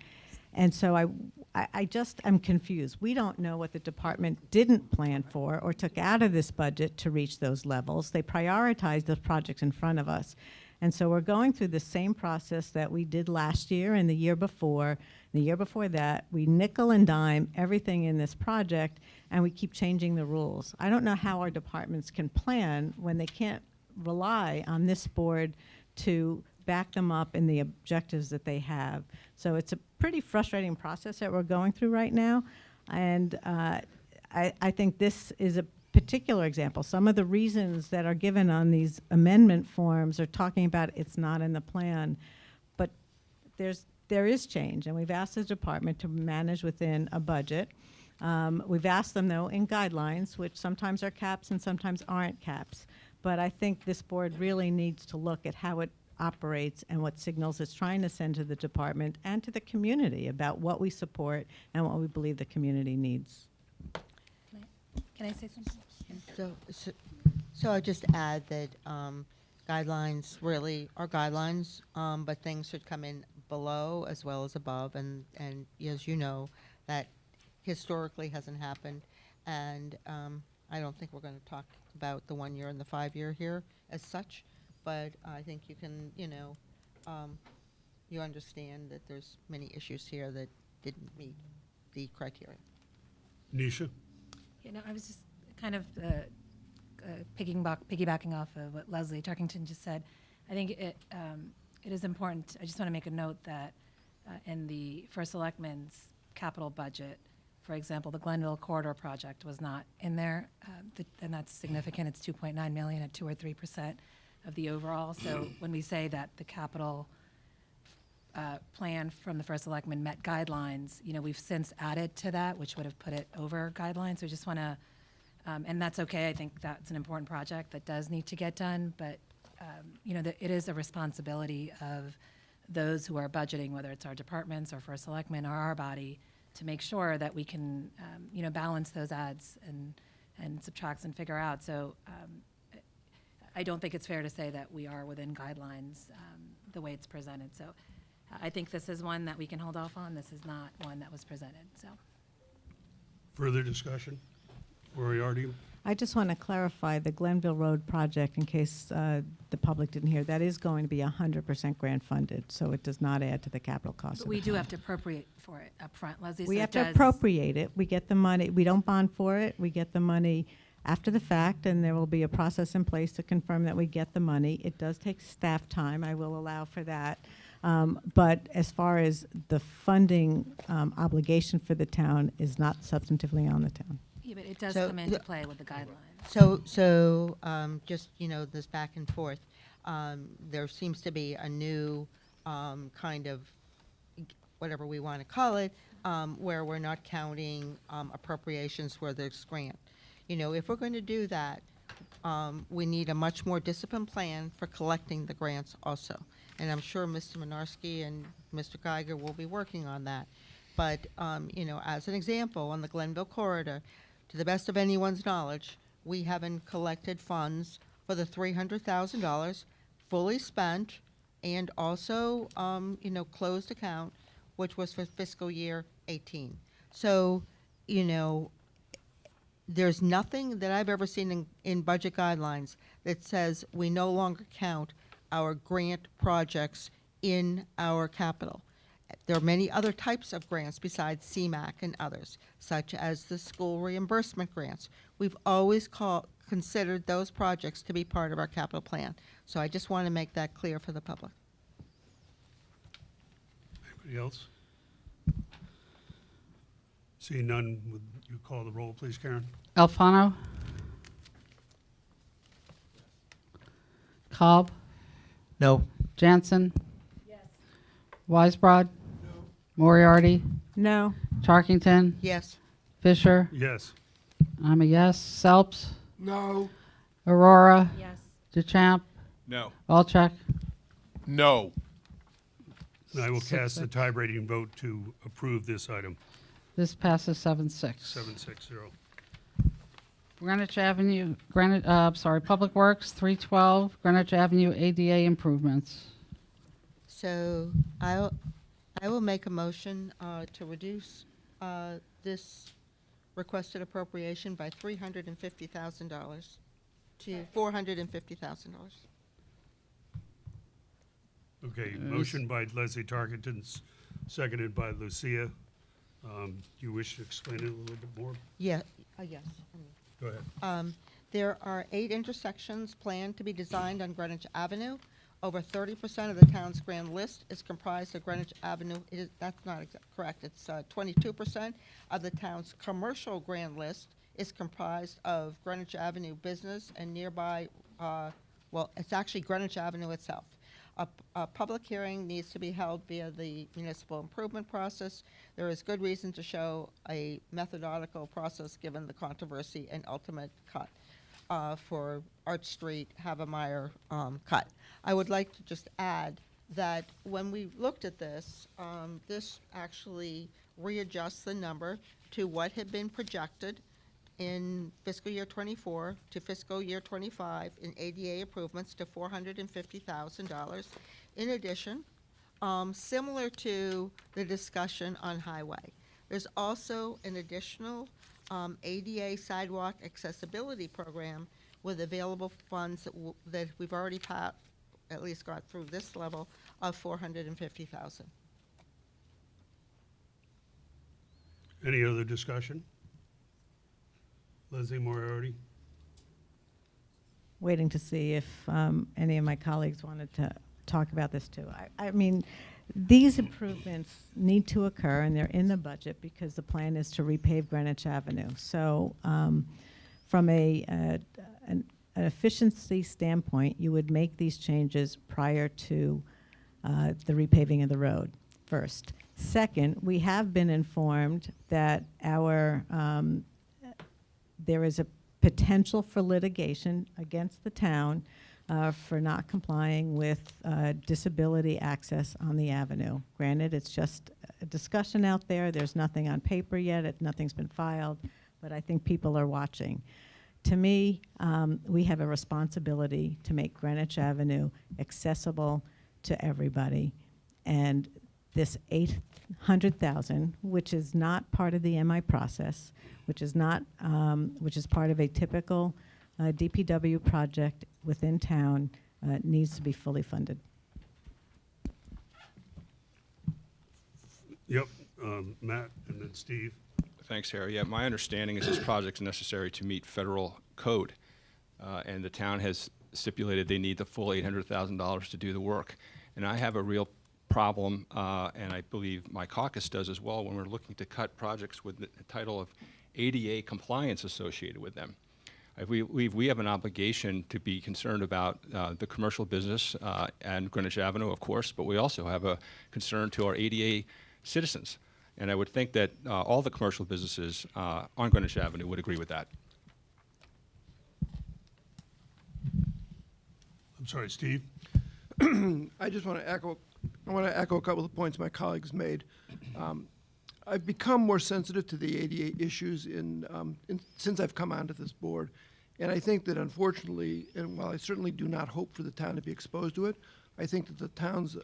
And so I just am confused. We don't know what the department didn't plan for or took out of this budget to reach those levels. They prioritized the projects in front of us. And so we're going through the same process that we did last year and the year before that. We nickel and dime everything in this project, and we keep changing the rules. I don't know how our departments can plan when they can't rely on this board to back them up in the objectives that they have. So it's a pretty frustrating process that we're going through right now. And I think this is a particular example. Some of the reasons that are given on these amendment forms are talking about it's not in the plan, but there is change, and we've asked the department to manage within a budget. We've asked them, though, in guidelines, which sometimes are caps and sometimes aren't caps. But I think this board really needs to look at how it operates and what signals it's trying to send to the department and to the community about what we support and what we believe the community needs. Can I say something? So I just add that guidelines really are guidelines, but things should come in below as well as above, and as you know, that historically hasn't happened, and I don't think we're going to talk about the 1 year and the 5 year here as such, but I think you can, you understand that there's many issues here that didn't meet the criteria. Nisha? I was just kind of piggybacking off of what Leslie Turkington just said. I think it is important. I just want to make a note that in the First Selectmen's capital budget, for example, the Glenville Corridor project was not in there, and that's significant. It's 2.9 million at 2 or 3% of the overall. So when we say that the capital plan from the First Selectmen met guidelines, we've since added to that, which would have put it over guidelines. So just want to, and that's okay. I think that's an important project that does need to get done, but it is a responsibility of those who are budgeting, whether it's our departments or First Selectmen or our body, to make sure that we can, balance those adds and subtracts and figure out. So I don't think it's fair to say that we are within guidelines the way it's presented. So I think this is one that we can hold off on. This is not one that was presented. So Further discussion? Moriarty? I just want to clarify the Glenville Road project, in case the public didn't hear, that is going to be 100% grant funded, so it does not add to the capital cost but of we the do town. have to appropriate for it up front, Leslie. We so have it to does- appropriate it. We get the money. We don't bond for it. We get the money after the fact, and there will be a process in place to confirm that we get the money. It does take staff time. I will allow for that. But as far as the funding obligation for the town is not substantively on the town. Yeah, but it does So come into play with the guidelines. So just, this back and forth, there seems to be a new kind of, whatever we want to call it, where we're not counting appropriations where there's grant. If we're going to do that, we need a much more disciplined plan for collecting the grants also. And I'm sure Mr. Minarski and Mr. Geiger will be working on that. But, as an example, on the Glenville Corridor, to the best of anyone's knowledge, we haven't collected funds for the $300,000 fully spent and also, closed account, which was for fiscal year 18. So, there's nothing that I've ever seen in budget guidelines that says we no longer count our grant projects in our capital. There are many other types of grants besides CMAQ and others, such as the school reimbursement grants. We've always considered those projects to be part of our capital plan. So I just want to make that clear for the public. Anybody else? Seeing none, would you call the roll, please, Karen? Alfano? Cobb? No. Jansen? Yes. Weisbrod? No. Moriarty? No. Tarkington? Yes. Fisher? Yes. I'm a yes. Selps? No. Aurora? Yes. DeChamp? No. Walchuk? No. And I will Six, cast the tie-breaking vote to approve this item, This passes 7-6. 760. Greenwich Avenue, Public Works, 312, Greenwich Avenue ADA improvements. So I will make a motion to reduce this requested appropriation by $350,000 to $450,000. Okay, motion by Leslie Tarkenton, seconded by Lucia. Do you wish to explain it a little bit more? Yeah, yes. Go ahead. There are 8 intersections planned to be designed on Greenwich Avenue. Over 30% of the town's grand list is comprised of Greenwich Avenue. That's not correct. It's 22% of the town's commercial grand list is comprised of Greenwich Avenue business and nearby, well, it's actually Greenwich Avenue itself. A public hearing needs to be held via the municipal improvement process. There is good reason to show a methodological process given the controversy and ultimate cut for Arch Street, Havemeyer cut. I would like to just add that when we looked at this, this actually readjusts the number to what had been projected in fiscal year '24 to fiscal year '25 in ADA improvements to $450,000. In addition, similar to the discussion on highway, there's also an additional ADA sidewalk accessibility program with available funds that we've already at least got through this level of $450,000. Any other discussion? Leslie Moriarty? Waiting to see if any of my colleagues wanted to talk about this too. I mean, these improvements need to occur, and they're in the budget because the plan is to repave Greenwich Avenue. So from an efficiency standpoint, you would make these changes prior to the repaving of the road first. Second, we have been informed that there is a potential for litigation against the town for not complying with disability access on the avenue. Granted, it's just a discussion out there. There's nothing on paper yet. Nothing's been filed, but I think people are watching. To me, we have a responsibility to make Greenwich Avenue accessible to everybody. And this $800,000, which is not part of the MI process, which is part of a typical DPW project within town, needs to be fully funded. Yep, Matt, and then Steve. Thanks, Harry. Yeah, my understanding is this project's necessary to meet federal code, and the town has stipulated they need the full $800,000 to do the work. And I have a real problem, and I believe my caucus does as well, when we're looking to cut projects with the title of ADA compliance associated with them. We have an obligation to be concerned about the commercial business and Greenwich Avenue, of course, but we also have a concern to our ADA citizens. And I would think that all the commercial businesses on Greenwich Avenue would agree with that. I'm sorry, Steve? I just want to echo a couple of points my colleagues made. I've become more sensitive to the ADA issues since I've come onto this board. And I think that unfortunately, and while I certainly do not hope for the town to be exposed to it, I think that the town's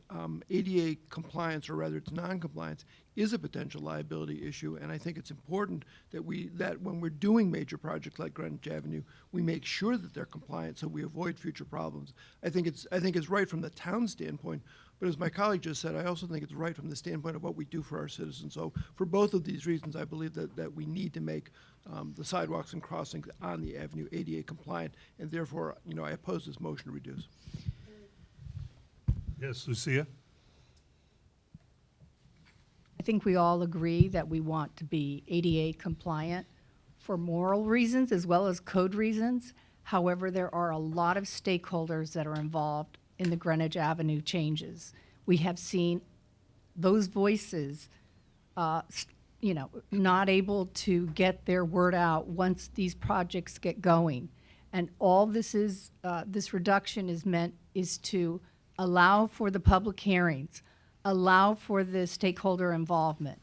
ADA compliance, or rather its non-compliance, is a potential liability issue. And I think it's important that when we're doing major projects like Greenwich Avenue, we make sure that they're compliant so we avoid future problems. I think it's right from the town standpoint, but as my colleague just said, I also think it's right from the standpoint of what we do for our citizens. So for both of these reasons, I believe that we need to make the sidewalks and crossings on the avenue ADA compliant, and therefore, I oppose this motion to reduce. Yes, Lucia? I think we all agree that we want to be ADA compliant for moral reasons as well as code reasons. However, there are a lot of stakeholders that are involved in the Greenwich Avenue changes. We have seen those voices, not able to get their word out once these projects get going. And all this reduction is to allow for the public hearings, allow for the stakeholder involvement,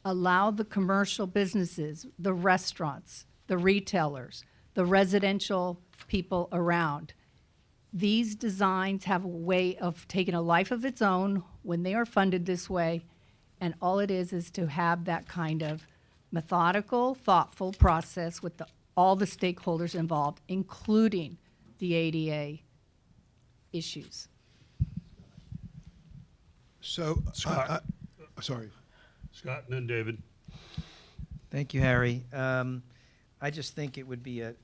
allow the commercial businesses, the restaurants, the retailers, the residential people around. These designs have a way of taking a life of its own when they are funded this way, and all it is to have that kind of methodical, thoughtful process with all the stakeholders involved, including the ADA issues. So, Scott. sorry. Scott and then David. Thank you, Harry. I just think it would be it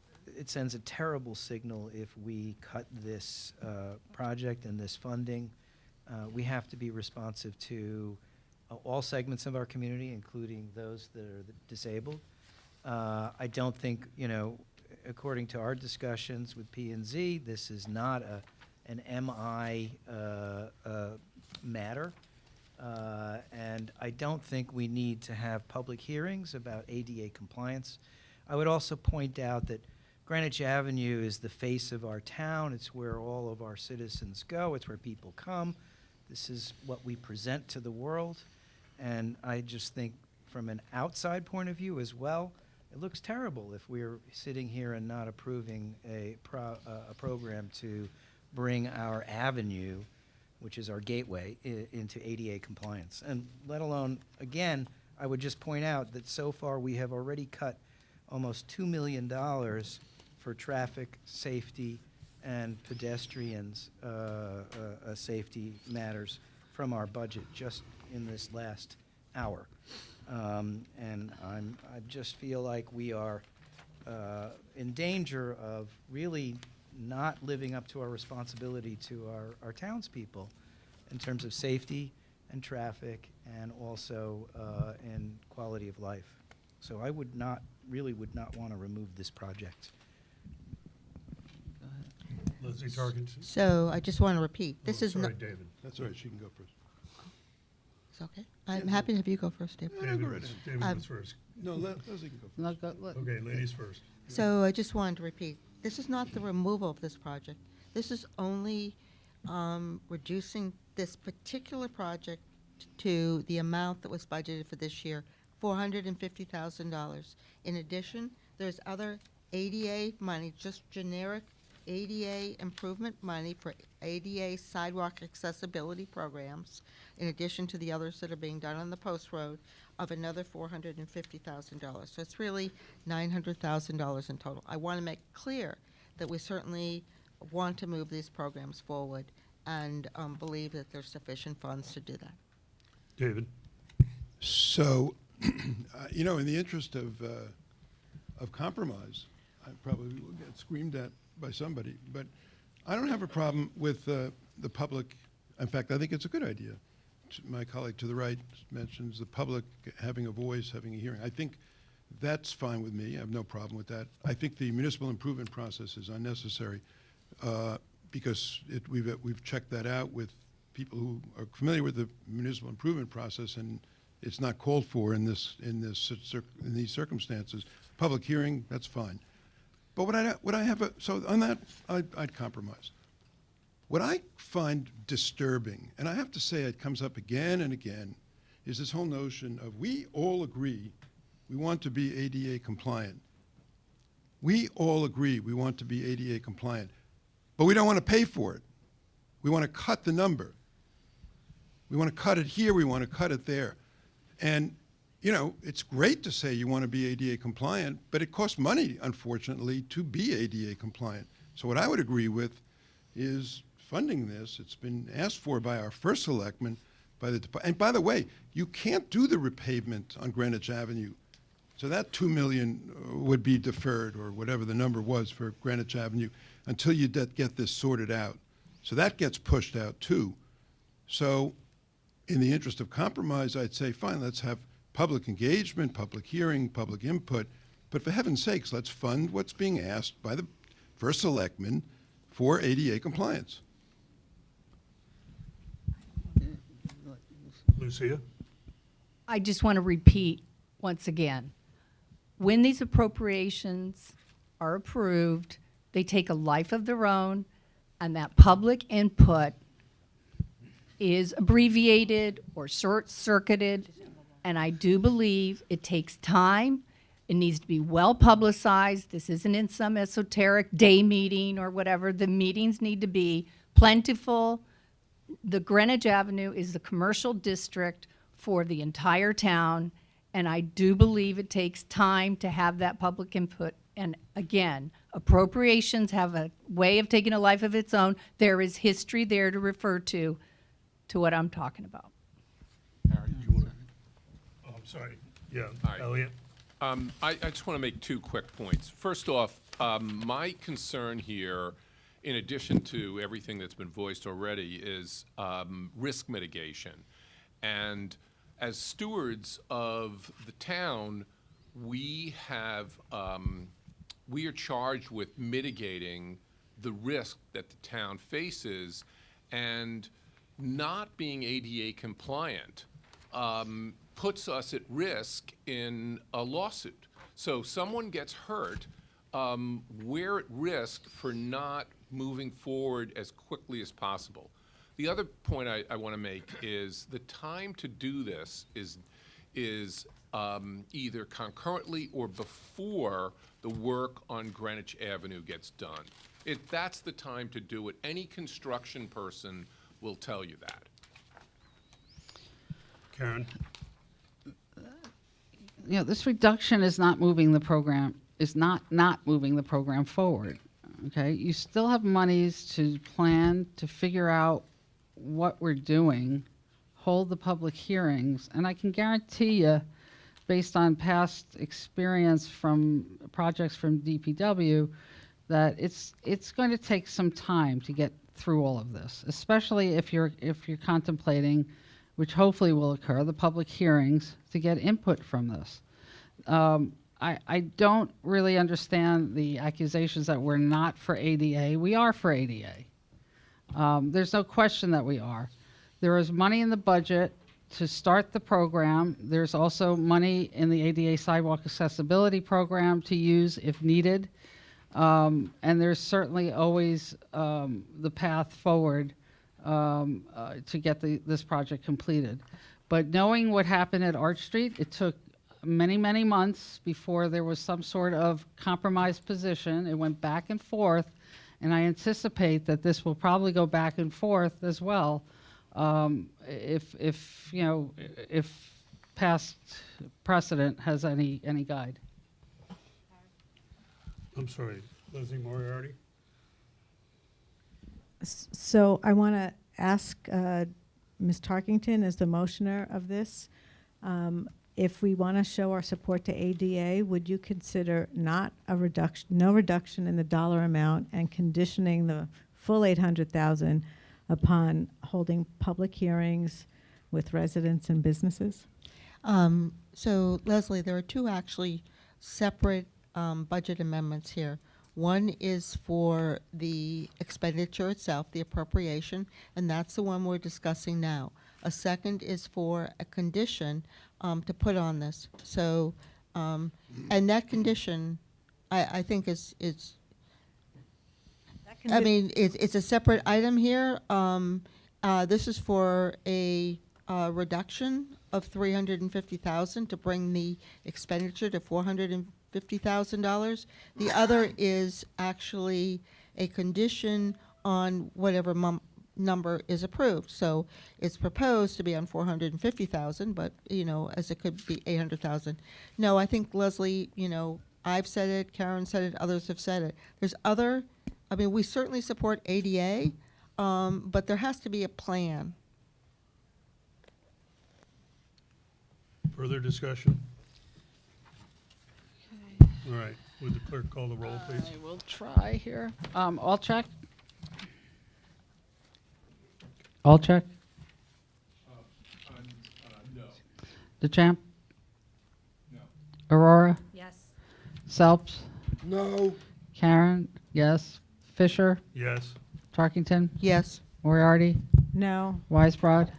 sends a terrible signal if we cut this project and this funding. We have to be responsive to all segments of our community, including those that are disabled. I don't think, according to our discussions with P&Z, this is not an MI matter. And I don't think we need to have public hearings about ADA compliance. I would also point out that Greenwich Avenue is the face of our town. It's where all of our citizens go. It's where people come. This is what we present to the world. And I just think from an outside point of view as well, it looks terrible if we're sitting here and not approving a program to bring our avenue, which is our gateway, into ADA compliance. And let alone, again, I would just point out that so far we have already cut almost $2 million for traffic safety and pedestrians safety matters from our budget just in this last hour. And I just feel like we are in danger of really not living up to our responsibility to our townspeople in terms of safety and traffic and also in quality of life. So I really would not want to remove this project. Leslie Tarkenton. So I just want to repeat, this Oh, is sorry, not, David. That's all right, she can go first. it's okay? I'm happy to have you go first, Dave. David was first. No, Leslie can go first. No, go- Okay, ladies first. So I just wanted to repeat, this is not the removal of this project. This is only reducing this particular project to the amount that was budgeted for this year, $450,000. In addition, there's other ADA money, just generic ADA improvement money for ADA sidewalk accessibility programs, in addition to the others that are being done on the post road, of another $450,000. So it's really $900,000 in total. I want to make clear that we certainly want to move these programs forward and believe that there's sufficient funds to do that. David. So, in the interest of compromise, I probably will get screamed at by somebody, but I don't have a problem with the public. In fact, I think it's a good idea. My colleague to the right mentions the public having a voice, having a hearing. I think that's fine with me. I have no problem with that. I think the municipal improvement process is unnecessary because we've checked that out with people who are familiar with the municipal improvement process, and it's not called for in these circumstances. Public hearing, that's fine. But so on that, I'd compromise. What I find disturbing, and I have to say it comes up again and again, is this whole notion of we all agree we want to be ADA compliant. We all agree we want to be ADA compliant, but we don't want to pay for it. We want to cut the number. We want to cut it here, we want to cut it there. And it's great to say you want to be ADA compliant, but it costs money, unfortunately, to be ADA compliant. So what I would agree with is funding this. It's been asked for by our first selectman, and by the way, you can't do the repavement on Greenwich Avenue. So that $2 million would be deferred, or whatever the number was for Greenwich Avenue, until you get this sorted out. So that gets pushed out too. So in the interest of compromise, I'd say, fine, let's have public engagement, public hearing, public input, but for heaven's sakes, let's fund what's being asked by the first selectman for ADA compliance. Lucia. I just want to repeat once again, when these appropriations are approved, they take a life of their own, and that public input is abbreviated or short-circuited, and I do believe it takes time. It needs to be well publicized. This isn't in some esoteric day meeting or whatever. The meetings need to be plentiful. The Greenwich Avenue is the commercial district for the entire town, And I do believe it takes time to have that public input. And again, appropriations have a way of taking a life of its own. There is history there to refer to what I'm talking about. Oh, I'm sorry. Yeah, right. Elliot? I just want to make 2 quick points. First off, my concern here, in addition to everything that's been voiced already, is risk mitigation. And as stewards of the town, we are charged with mitigating the risk that the town faces, and not being ADA compliant puts us at risk in a lawsuit. So someone gets hurt, we're at risk for not moving forward as quickly as possible. The other point I want to make is the time to do this is either concurrently or before the work on Greenwich Avenue gets done. That's the time to do it. Any construction person will tell you that. Karen? You know, this reduction is not moving the program, is not moving the program forward, okay? You still have monies to plan, to figure out what we're doing, hold the public hearings, and I can guarantee you, based on past experience from projects from DPW, that it's going to take some time to get through all of this, especially if you're contemplating, which hopefully will occur, the public hearings to get input from this. I don't really understand the accusations that we're not for ADA. We are for ADA. There's no question that we are. There is money in the budget to start the program. There's also money in the ADA Sidewalk Accessibility Program to use if needed. And there's certainly always the path forward to get this project completed. But knowing what happened at Arch Street, it took many, many months before there was some sort of compromised position. It went back and forth, and I anticipate that this will probably go back and forth as well, if past precedent has any guide. I'm sorry, Leslie Moriarty? So I want to ask Ms. Tarkington, as the motioner of this, if we want to show our support to ADA, would you consider no reduction in the dollar amount and conditioning the full 800,000 upon holding public hearings with residents and businesses? So Leslie, there are 2 actually separate budget amendments here. One is for the expenditure itself, the appropriation, and that's the one we're discussing now. A second is for a condition to put on this. So, and that condition, I think it's a separate item here. This is for a reduction of $350,000 to bring the expenditure to $450,000. The other is actually a condition on whatever number is approved. So it's proposed to be on $450,000, but as it could be $800,000. No, I think Leslie, I've said it, Karen said it, others have said it. There's other. We certainly support ADA, but there has to be a plan. Further discussion? All right, would the clerk call the roll, please? I will try here. Alcheck? Alcheck? No. DeChamp? No. Aurora? Yes. Selps? No. Karen? Yes. Fisher? Yes. Tarkington? Yes. Moriarty? No. Weisbrod?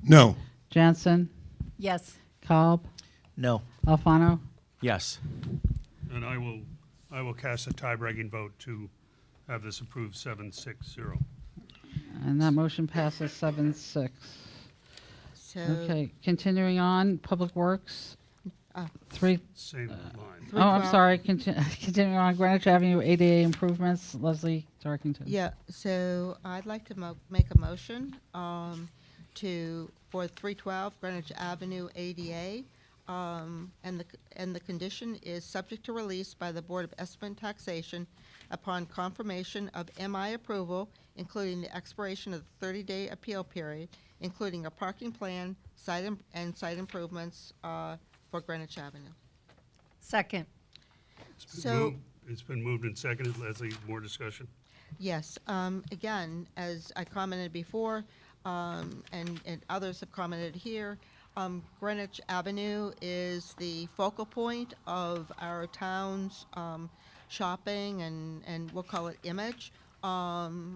No. Jansen? Yes. Kolb? No. Alfano? Yes. And I will cast a tie-breaking vote to have this approved 7-6-0. And that motion passes 7-6. So Okay, continuing on, Public Works, three, Same line. oh, I'm 312. sorry, continuing on, Greenwich Avenue ADA improvements, Leslie Tarkington. Yeah, so I'd like to make a motion for 312 Greenwich Avenue ADA and the condition is subject to release by the Board of Estimate and Taxation upon confirmation of MI approval, including the expiration of the 30-day appeal period, including a parking plan, and site improvements for Greenwich Avenue. Second. So, It's been moved and seconded. Leslie, more discussion? yes, again, as I commented before, and others have commented here, Greenwich Avenue is the focal point of our town's shopping and we'll call it image.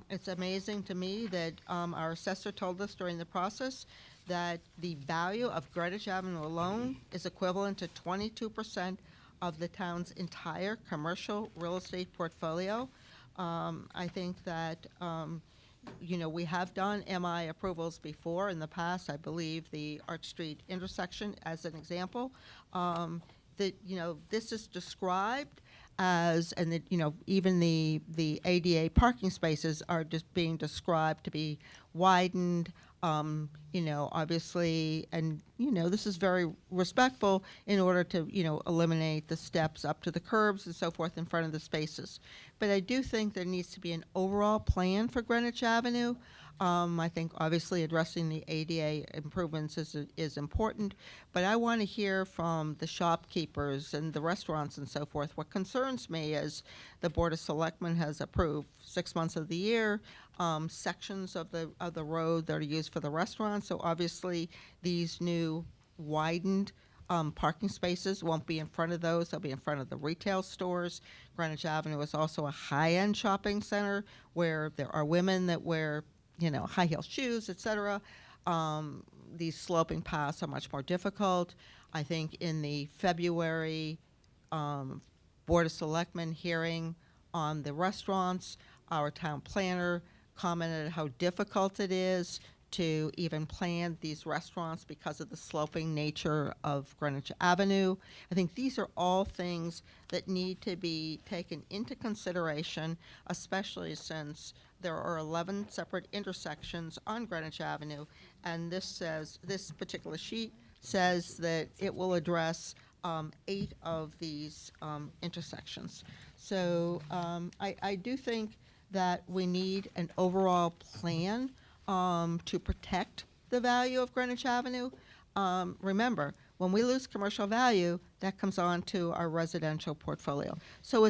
It's amazing to me that our assessor told us during the process that the value of Greenwich Avenue alone is equivalent to 22% of the town's entire commercial real estate portfolio. I think that, we have done MI approvals before in the past. I believe the Arch Street intersection as an example. This is described as, and even the ADA parking spaces are just being described to be widened, obviously, and, this is very respectful in order to, eliminate the steps up to the curbs and so forth in front of the spaces. But I do think there needs to be an overall plan for Greenwich Avenue. I think obviously addressing the ADA improvements is important, but I want to hear from the shopkeepers and the restaurants and so forth. What concerns me is the Board of Selectmen has approved 6 months of the year, sections of the road that are used for the restaurants. So obviously these new widened parking spaces won't be in front of those. They'll be in front of the retail stores. Greenwich Avenue is also a high-end shopping center where there are women that wear high heel shoes, et cetera. These sloping paths are much more difficult. I think in the February Board of Selectmen hearing on the restaurants, our town planner commented how difficult it is to even plan these restaurants because of the sloping nature of Greenwich Avenue. I think these are all things that need to be taken into consideration, especially since there are 11 separate intersections on Greenwich Avenue, and this particular sheet says that it will address 8 of these intersections. So I do think that we need an overall plan to protect the value of Greenwich Avenue. Remember, when we lose commercial value, that comes on to our residential portfolio. So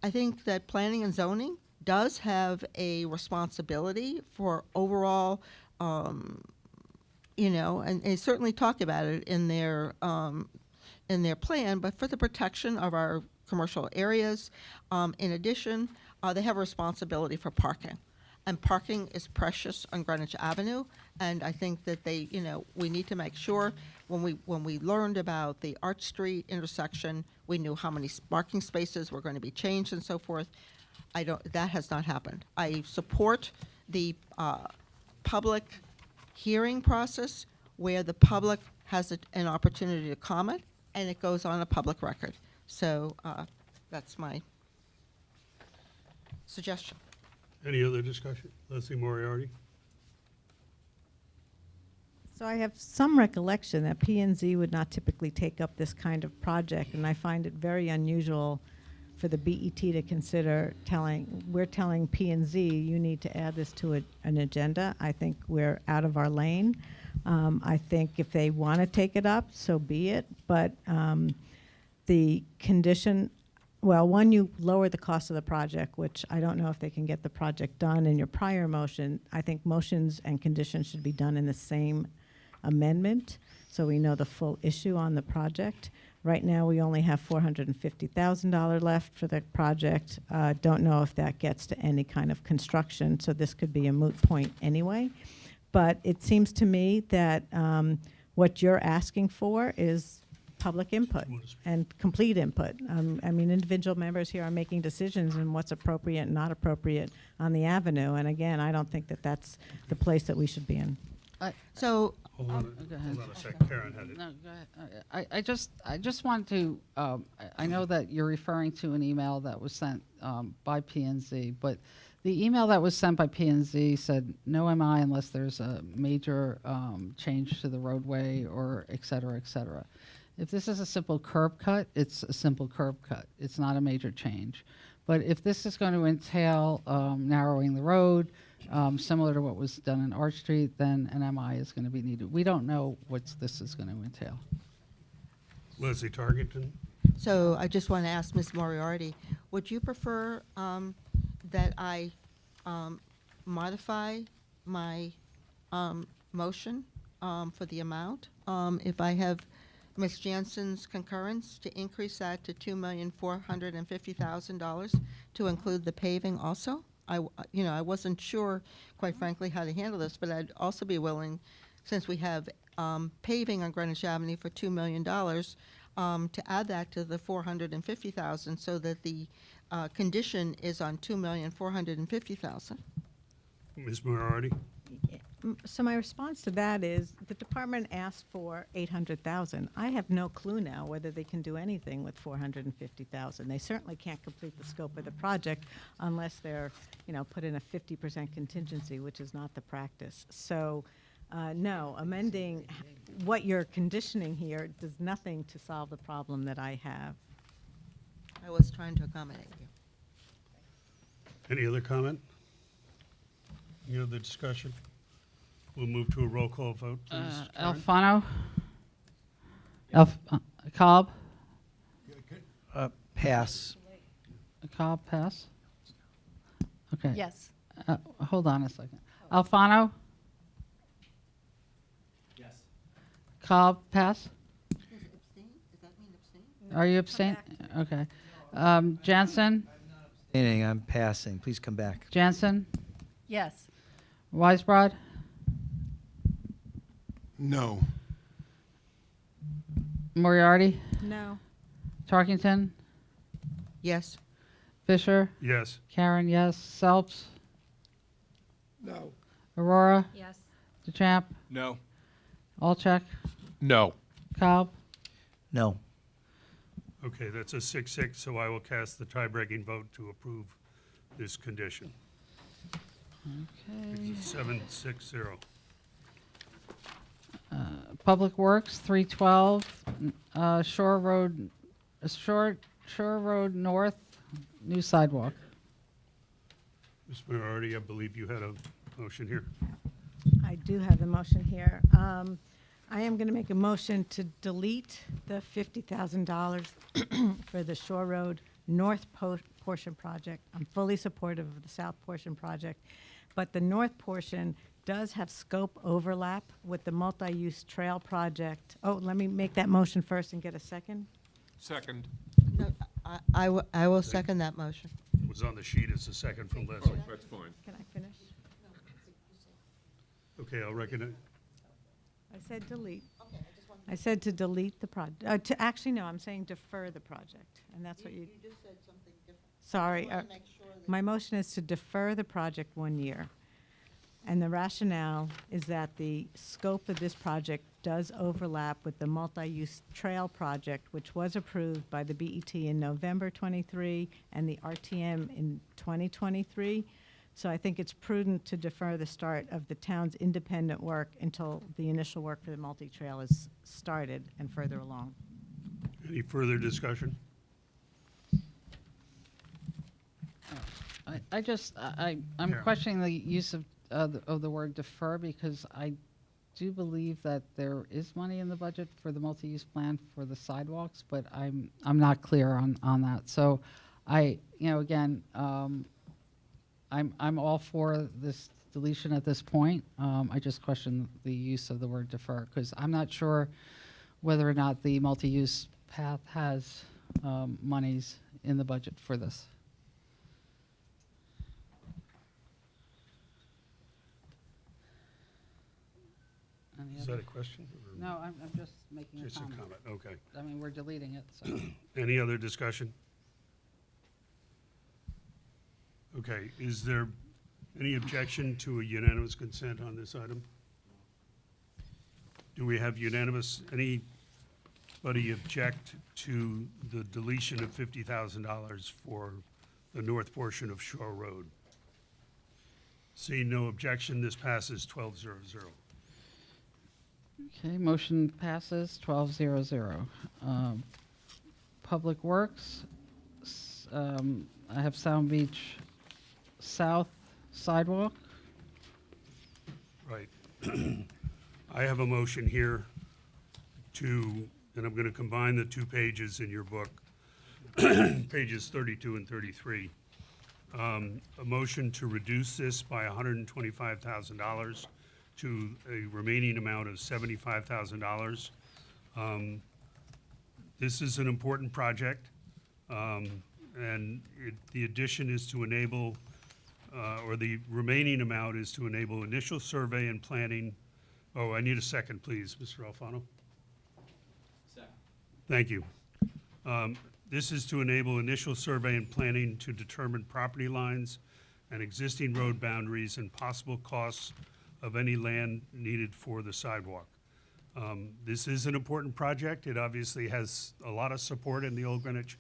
I think that planning and zoning does have a responsibility for overall, and they certainly talk about it in their plan, but for the protection of our commercial areas. In addition, they have a responsibility for parking. And parking is precious on Greenwich Avenue, and I think that we need to make sure when we learned about the Arch Street intersection, we knew how many parking spaces were going to be changed and so forth. That has not happened. I support the public hearing process where the public has an opportunity to comment, and it goes on a public record. So that's my suggestion. Any other discussion? Leslie Moriarty? So I have some recollection that P&Z would not typically take up this kind of project, and I find it very unusual for the BET to consider we're telling P&Z, you need to add this to an agenda. I think we're out of our lane. I think if they want to take it up, so be it, but the condition, well, one, you lower the cost of the project, which I don't know if they can get the project done in your prior motion. I think motions and conditions should be done in the same amendment, so we know the full issue on the project. Right now, we only have $450,000 left for the project. Don't know if that gets to any kind of construction, so this could be a moot point anyway. But it seems to me that what you're asking for is public input and complete input. Individual members here are making decisions on what's appropriate and not appropriate on the avenue. And again, I don't think that that's the place that we should be in. So Hold on go ahead. a sec. Karen had it. No, go ahead. I just want to, I know that you're referring to an email that was sent by P&Z, but the email that was sent by P&Z said no MI unless there's a major change to the roadway or et cetera, et cetera. If this is a simple curb cut, it's a simple curb cut. It's not a major change. But if this is going to entail narrowing the road, similar to what was done in Arch Street, then an MI is going to be needed. We don't know what this is going to entail. Leslie Tarkenton? So I just want to ask Ms. Moriarty, would you prefer that I modify my motion for the amount? If I have Ms. Jansen's concurrence to increase that to $2,450,000 to include the paving also? I wasn't sure, quite frankly, how to handle this, but I'd also be willing, since we have paving on Greenwich Avenue for $2 million, to add that to the $450,000 so that the condition is on $2,450,000. Ms. Moriarty? So my response to that is, the department asked for 800,000. I have no clue now whether they can do anything with 450,000. They certainly can't complete the scope of the project unless they're, put in a 50% contingency, which is not the practice. So, no, amending what you're conditioning here does nothing to solve the problem that I have. I was trying to accommodate you. Any other comment? Any other discussion? We'll move to a roll call vote, please. Karen? Alfano? Cobb? Pass. Cobb, pass? Okay. Yes. Hold on a second. Alfano? Yes. Cobb, pass? Abstain? Does that mean abstain? Are you abstain? Okay. Jansen? I'm passing. Please come back. Jansen? Yes. Weisbrod? No. Moriarty? No. Tarkington? Yes. Fisher? Yes. Karen, yes. Selps? No. Aurora? Yes. DeChamp? No. Alcheck? No. Cobb? No. Okay, that's a 6-6, so I will cast the tie-breaking vote to approve this condition. Okay. It's a 7-6-0. Public Works, 312, Shore Road North, new sidewalk. Ms. Moriarty, I believe you had a motion here. I do have the motion here. I am going to make a motion to delete the $50,000 for the Shore Road North portion project. I'm fully supportive of the South portion project, but the north portion does have scope overlap with the multi-use trail project. Oh, let me make that motion first and get a second. Second. No, I will second that motion. It was on the sheet as a second from Leslie. That's fine. Can I finish? Okay, I'll recognize. I said delete. I said to delete the project. Actually, no, I'm saying defer the project, and that's what you. just said something different. Sorry. wanna make sure that- My motion is to defer the project 1 year. And the rationale is that the scope of this project does overlap with the multi-use trail project, which was approved by the BET in November 23 and the RTM in 2023. So I think it's prudent to defer the start of the town's independent work until the initial work for the multi-trail is started and further along. Any further discussion? I'm Karen. questioning the use of the word defer because I do believe that there is money in the budget for the multi-use plan for the sidewalks, but I'm not clear on that. So again, I'm all for this deletion at this point. I just question the use of the word defer because I'm not sure whether or not the multi-use path has monies in the budget for this. Any Is other- that a question? or No, I'm just making a Just a comment. comment, okay. I mean, we're deleting it, so. Any other discussion? Okay, is there any objection to a unanimous consent on this item? Do we have anybody object to the deletion of $50,000 for the north portion of Shore Road? Seeing no objection, this passes 12-0-0. Okay, motion passes 12-0-0. Public Works, I have Sound Beach South sidewalk. Right. I have a motion here to, and I'm going to combine the two pages in your book, pages 32 and 33. A motion to reduce this by $125,000 to a remaining amount of $75,000. This is an important project, and the addition is to enable, or the remaining amount is to enable initial survey and planning. Oh, I need a second, please, Mr. Alfano. Second. Thank you. This is to enable initial survey and planning to determine property lines and existing road boundaries and possible costs of any land needed for the sidewalk. This is an important project. It obviously has a lot of support in the Old Greenwich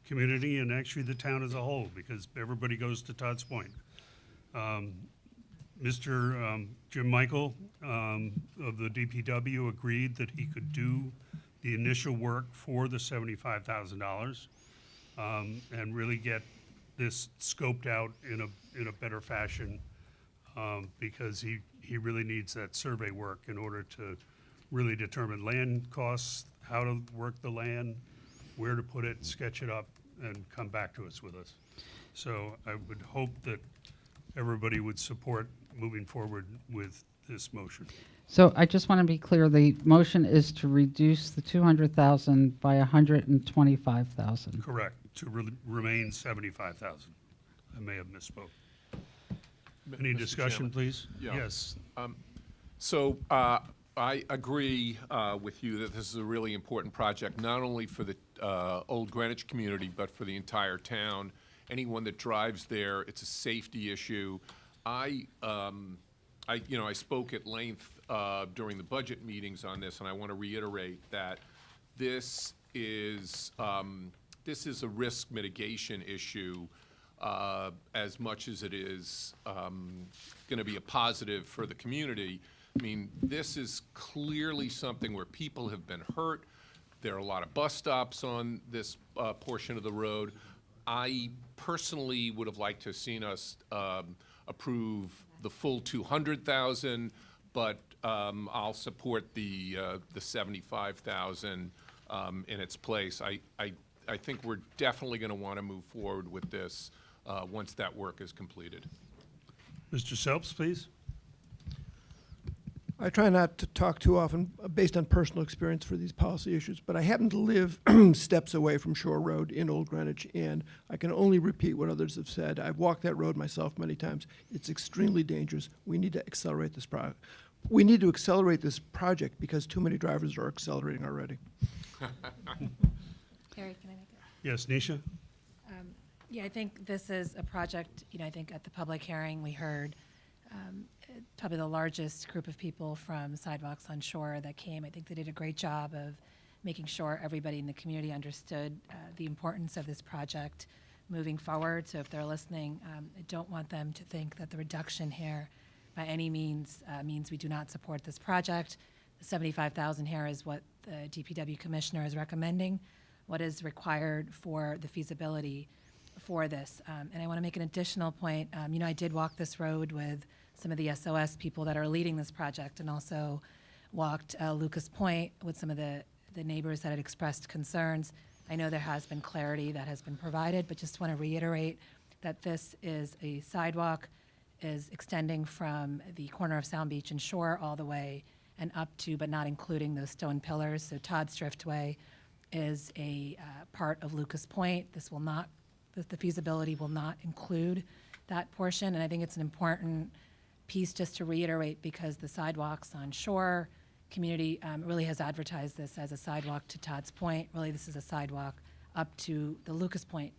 community and actually the town as a whole, because everybody goes to Todd's Point. Mr. Jim Michael of the DPW agreed that he could do the initial work for the $75,000 and really get this scoped out in a better fashion, because he really needs that survey work in order to really determine land costs, how to work the land, where to put it, sketch it up, and come back to us with us. So I would hope that everybody would support moving forward with this motion. So I just want to be clear, the motion is to reduce the 200,000 by 125,000. Correct, to remain 75,000. I may have misspoke. Any Mr. discussion, Chairman? please? Yeah. Yes. So I agree with you that this is a really important project, not only for the Old Greenwich community, but for the entire town. Anyone that drives there, it's a safety issue. I spoke at length during the budget meetings on this, and I want to reiterate that this is a risk mitigation issue as much as it is going to be a positive for the community. I mean, this is clearly something where people have been hurt. There are a lot of bus stops on this portion of the road. I personally would have liked to have seen us approve the full 200,000, but I'll support the 75,000 in its place. I think we're definitely going to want to move forward with this once that work is completed. Mr. Selps, please. I try not to talk too often based on personal experience for these policy issues, but I happen to live steps away from Shore Road in Old Greenwich, and I can only repeat what others have said. I've walked that road myself many times. It's extremely dangerous. We need to accelerate this project. We need to accelerate this project because too many drivers are accelerating already. Harry, can I make it? Yes, Nisha? Yeah, I think this is a project, I think at the public hearing, we heard probably the largest group of people from Sidewalks on Shore that came. I think they did a great job of making sure everybody in the community understood the importance of this project moving forward. So if they're listening, I don't want them to think that the reduction here by any means means we do not support this project. The 75,000 here is what the DPW commissioner is recommending, what is required for the feasibility for this. And I want to make an additional point. I did walk this road with some of the SOS people that are leading this project, and also walked Lucas Point with some of the neighbors that had expressed concerns. I know there has been clarity that has been provided, but just want to reiterate that this is a sidewalk, is extending from the corner of Sound Beach and Shore all the way and up to, but not including those stone pillars. So Todd's Driftway is a part of Lucas Point. This will not, the feasibility will not include that portion, and I think it's an important piece just to reiterate, because the Sidewalks on Shore community really has advertised this as a sidewalk to Todd's Point. Really, this is a sidewalk up to the Lucas Point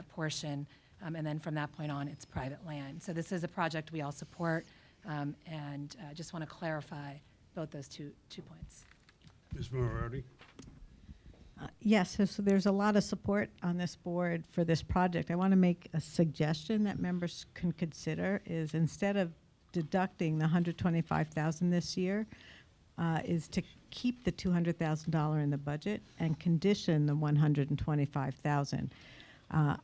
portion, and then from that point on, it's private land. So this is a project we all support, and just want to clarify both those two points. Ms. Moriarty? Yes, so there's a lot of support on this board for this project. I want to make a suggestion that members can consider is, instead of deducting the 125,000 this year, is to keep the $200,000 in the budget and condition the $125,000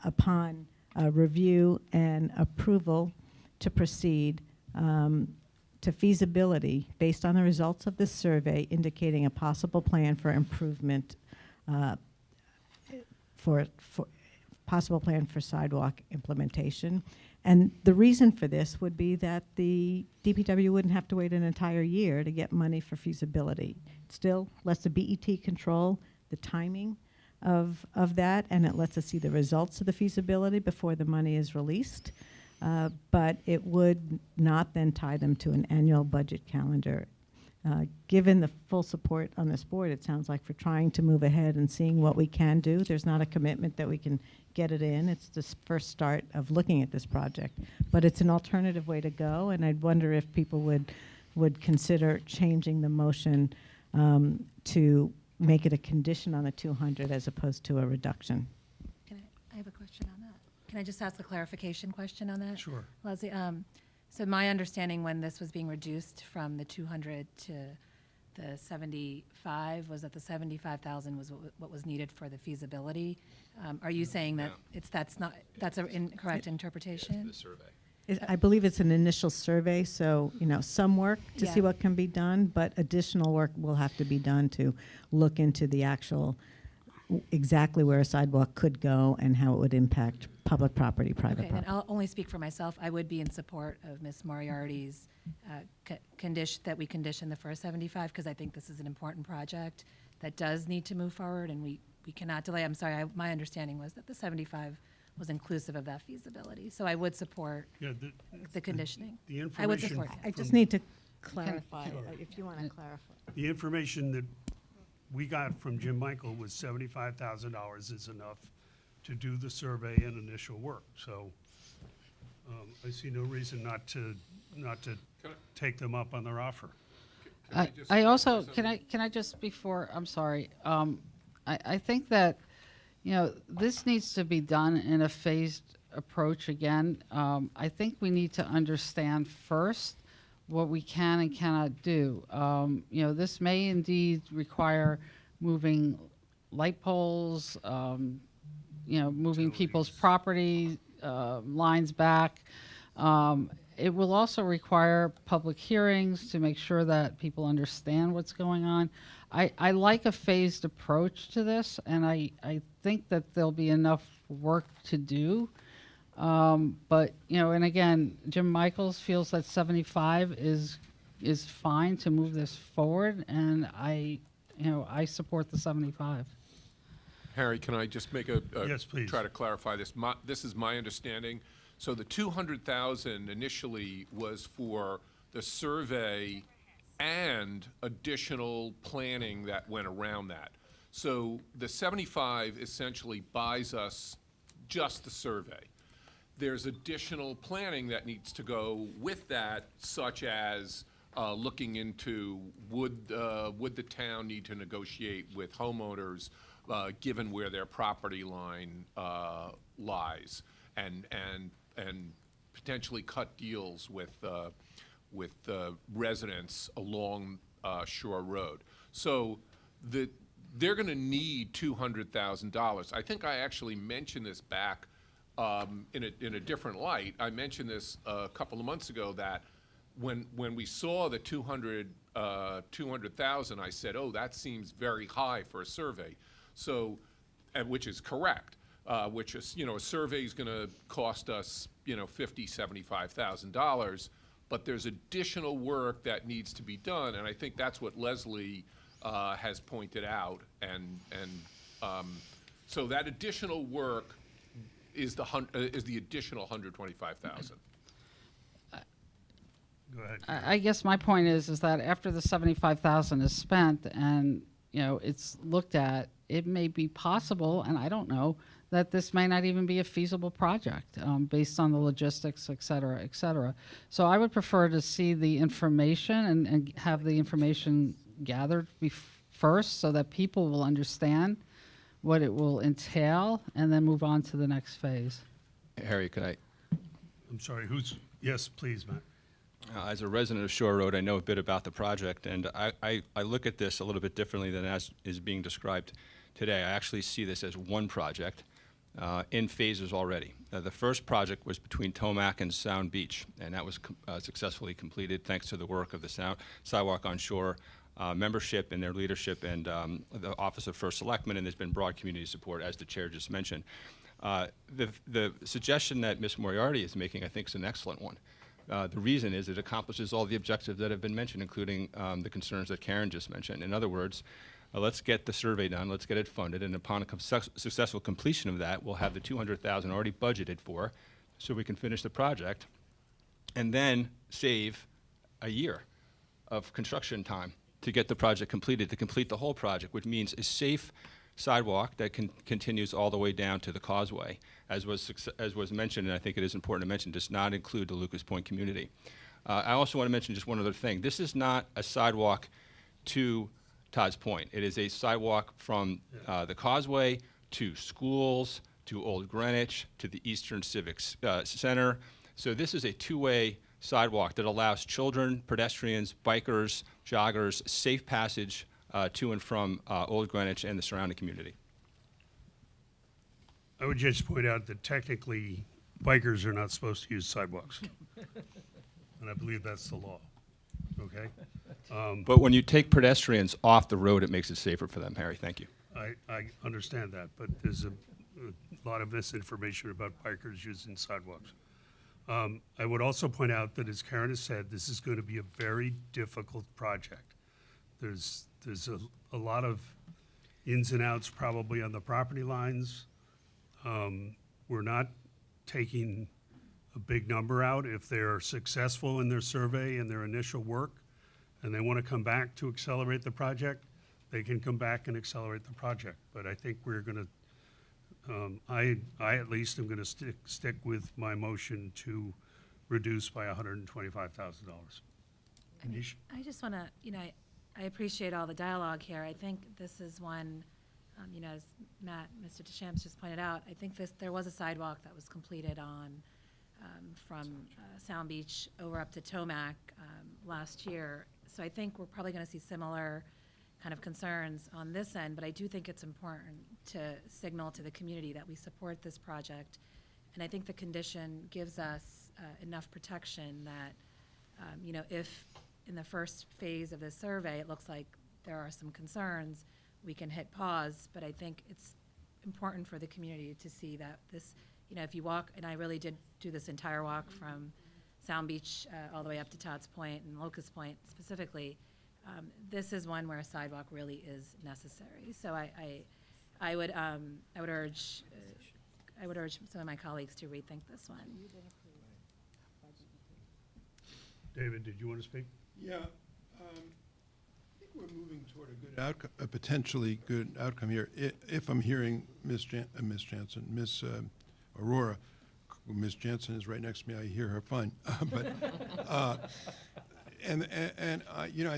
upon review and approval to proceed to feasibility based on the results of this survey indicating a possible plan for improvement for possible plan for sidewalk implementation. And the reason for this would be that the DPW wouldn't have to wait an entire year to get money for feasibility. It still lets the BET control the timing of that, and it lets us see the results of the feasibility before the money is released. But it would not then tie them to an annual budget calendar. Given the full support on this board, it sounds like for trying to move ahead and seeing what we can do. There's not a commitment that we can get it in. It's the first start of looking at this project. But it's an alternative way to go, and I'd wonder if people would consider changing the motion to make it a condition on the 200 as opposed to a reduction. I have a question on that. Can I just ask a clarification question on that? Sure. Leslie, so my understanding when this was being reduced from the 200 to the 75 was that the 75,000 was what was needed for the feasibility. Are you saying that that's an incorrect interpretation? The survey. I believe it's an initial survey, so, some work to see Yeah. what can be done, but additional work will have to be done to look into the actual, exactly where a sidewalk could go and how it would impact public property, private Okay, then property. I'll only speak for myself. I would be in support of Ms. Moriarty's condition, that we condition the first 75, because I think this is an important project that does need to move forward, and we cannot delay. I'm sorry, my understanding was that the 75 was inclusive of that feasibility. So I would support Yeah, the conditioning. the I would information. support I that. just need to clarify, if you want to clarify. The information that we got from Jim Michael was $75,000 is enough to do the survey and initial work. So I see no reason not to take them up on their offer. I also, can I just, before, I'm sorry, I think that, this needs to be done in a phased approach again. I think we need to understand first what we can and cannot do. This may indeed require moving light poles, moving people's property lines back. It will also require public hearings to make sure that people understand what's going on. I like a phased approach to this, and I think that there'll be enough work to do. But, and again, Jim Michaels feels that 75 is fine to move this forward, and I support the 75. Harry, can I just make Yes, please. try to clarify this? This is my understanding. So the 200,000 initially was for the survey and additional planning that went around that. So the 75 essentially buys us just the survey. There's additional planning that needs to go with that, such as looking into would the town need to negotiate with homeowners given where their property line lies, and potentially cut deals with residents along Shore Road. So they're going to need $200,000. I think I actually mentioned this back in a different light. I mentioned this a couple of months ago that when we saw the 200,000, I said, oh, that seems very high for a survey. So, which is correct. Which is, a survey is going to cost us, $50,000, $75,000, but there's additional work that needs to be done, and I think that's what Leslie has pointed out, and so that additional work is the additional $125,000. Go ahead. I guess my point is that after the 75,000 is spent and, it's looked at, it may be possible, and I don't know, that this may not even be a feasible project based on the logistics, et cetera, et cetera. So I would prefer to see the information and have the information gathered first so that people will understand what it will entail and then move on to the next phase. Harry, could I? I'm sorry, yes, please, Matt. As a resident of Shore Road, I know a bit about the project, and I look at this a little bit differently than as is being described today. I actually see this as one project in phases already. The first project was between Tomac and Sound Beach, and that was successfully completed thanks to the work of the Sidewalk on Shore membership and their leadership and the Office of First Selectman, and there's been broad community support, as the chair just mentioned. The suggestion that Ms. Moriarty is making, I think, is an excellent one. The reason is it accomplishes all the objectives that have been mentioned, including the concerns that Karen just mentioned. In other words, let's get the survey done, let's get it funded, and upon a successful completion of that, we'll have the $200,000 already budgeted for, so we can finish the project, and then save a year of construction time to get the project completed, to complete the whole project, which means a safe sidewalk that continues all the way down to the causeway. As was mentioned, and I think it is important to mention, does not include the Lucas Point community. I also want to mention just one other thing. This is not a sidewalk to Todd's Point. It is a sidewalk from the causeway to schools, to Old Greenwich, to the Eastern Civic Center. So this is a two-way sidewalk that allows children, pedestrians, bikers, joggers, safe passage to and from Old Greenwich and the surrounding community. I would just point out that technically, bikers are not supposed to use sidewalks. And I believe that's the law, okay? But when you take pedestrians off the road, it makes it safer for them, Harry. Thank you. I understand that, but there's a lot of misinformation about bikers using sidewalks. I would also point out that, as Karen has said, this is going to be a very difficult project. There's a lot of ins and outs probably on the property lines. We're not taking a big number out. If they're successful in their survey and their initial work, and they want to come back to accelerate the project, they can come back and accelerate the project. But I think we're going to, I at least am going to stick with my motion to reduce by $125,000. Anish? I just want to, I appreciate all the dialogue here. I think this is one, as Mr. Deschamps just pointed out, I think there was a sidewalk that was completed from Sound Beach over up to Tomac last year. So I think we're probably going to see similar kind of concerns on this end, but I do think it's important to signal to the community that we support this project. And I think the condition gives us enough protection that, if in the first phase of this survey, it looks like there are some concerns, we can hit pause. But I think it's important for the community to see that this, if you walk, and I really did do this entire walk from Sound Beach all the way up to Todd's Point and Locust Point specifically, this is one where a sidewalk really is necessary. So I would urge some of my colleagues to rethink this one. David, did you want to speak? Yeah, I think we're moving toward a good outcome, a potentially good outcome here. If I'm hearing Ms. Aurora, Ms. Jansen is right next to me. I hear her fine. I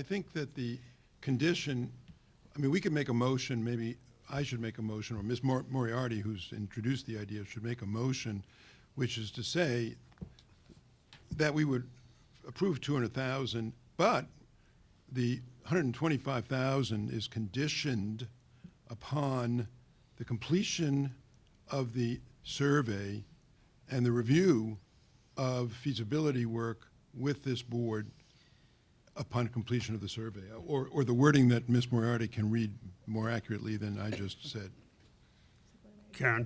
think that the condition, we could make a motion, maybe I should make a motion, or Ms. Moriarty, who's introduced the idea, should make a motion, which is to say that we would approve 200,000, but the 125,000 is conditioned upon the completion of the survey and the review of feasibility work with this board upon completion of the survey, or the wording that Ms. Moriarty can read more accurately than I just said. Karen?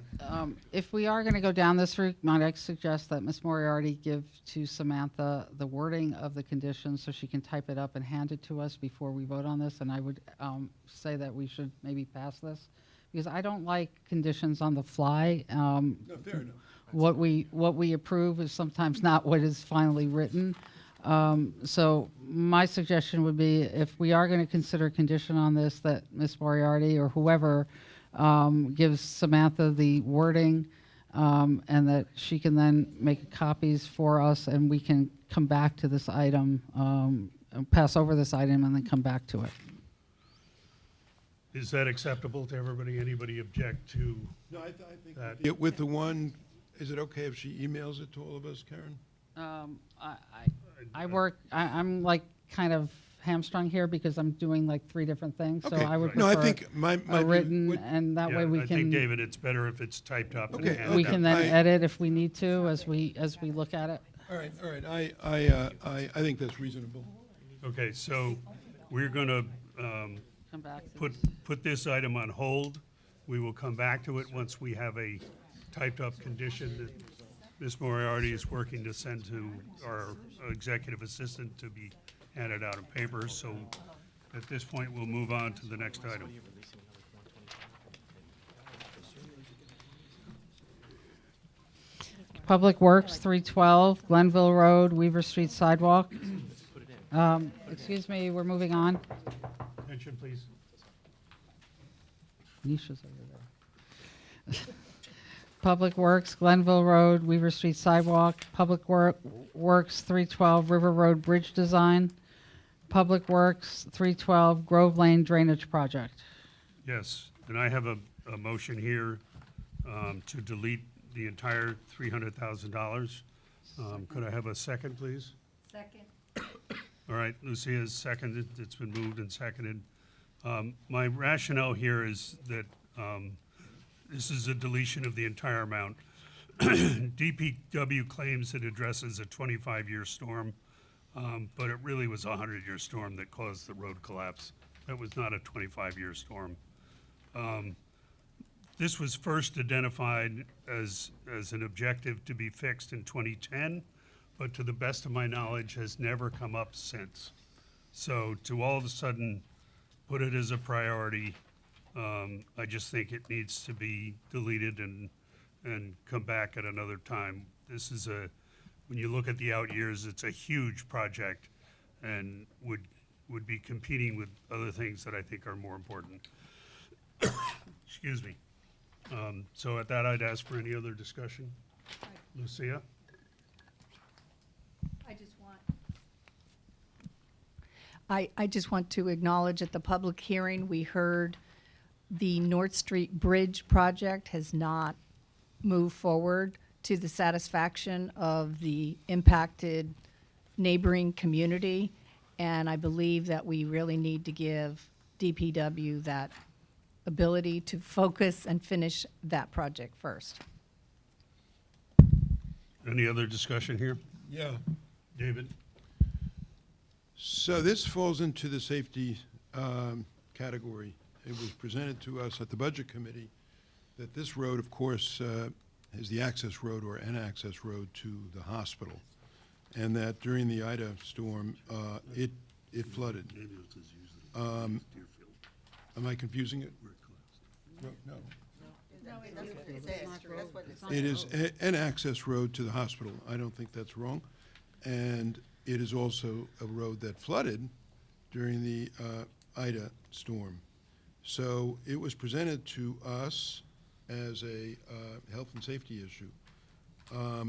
If we are going to go down this route, might I suggest that Ms. Moriarty give to Samantha the wording of the conditions so she can type it up and hand it to us before we vote on this? And I would say that we should maybe pass this, because I don't like conditions on the fly. No, fair enough. What we approve is sometimes not what is finally written. So my suggestion would be, if we are going to consider a condition on this, that Ms. Moriarty or whoever gives Samantha the wording, and that she can then make copies for us, and we can come back to this item, pass over this item, and then come back to it. Is that acceptable to everybody? Anybody object to No, I think that? with the one, is it okay if she emails it to all of us, Karen? I'm like kind of hamstrung here because I'm doing like 3 different things, so Okay. I would No, I prefer think my a written, would- and that Yeah, way we I think, can, David, it's better if it's typed up and Okay, handed we out. can then I- edit if we need to as we look at it. All right, all right. I think that's reasonable. Okay, so we're going to Come back to put this item on hold. We will come back to it once we have a typed-up condition that Ms. Moriarty is working to send to our executive assistant to be handed out in papers. So at this point, we'll move on to the next item. Public Works, 312 Glenville Road, Weaver Street sidewalk. Excuse me, we're moving on. Attention, please. Nisha's over there. Public Works, Glenville Road, Weaver Street sidewalk. Public Works, 312 River Road Bridge design. Public Works, 312 Grove Lane drainage project. Yes, and I have a motion here to delete the entire $300,000. Could I have a second, please? Second. All right, Lucia has seconded, it's been moved and seconded. My rationale here is that this is a deletion of the entire amount. DPW claims it addresses a 25-year storm, but it really was a 100-year storm that caused the road collapse. That was not a 25-year storm. This was first identified as an objective to be fixed in 2010, but to the best of my knowledge, has never come up since. So to all of a sudden put it as a priority, I just think it needs to be deleted and come back at another time. This is when you look at the out years, it's a huge project and would be competing with other things that I think are more important. Excuse me. So at that, I'd ask for any other discussion. Lucia? I just want to acknowledge at the public hearing, we heard the North Street Bridge project has not moved forward to the satisfaction of the impacted neighboring community. And I believe that we really need to give DPW that ability to focus and finish that project first. Any other discussion here? Yeah. David? So this falls into the safety category. It was presented to us at the Budget Committee that this road, of course, is the access road or an access road to the hospital, and that during the Ida storm, it flooded. Am I confusing it? No. It is an access road to the hospital. I don't think that's wrong. And it is also a road that flooded during the Ida storm. So it was presented to us as a health and safety issue. I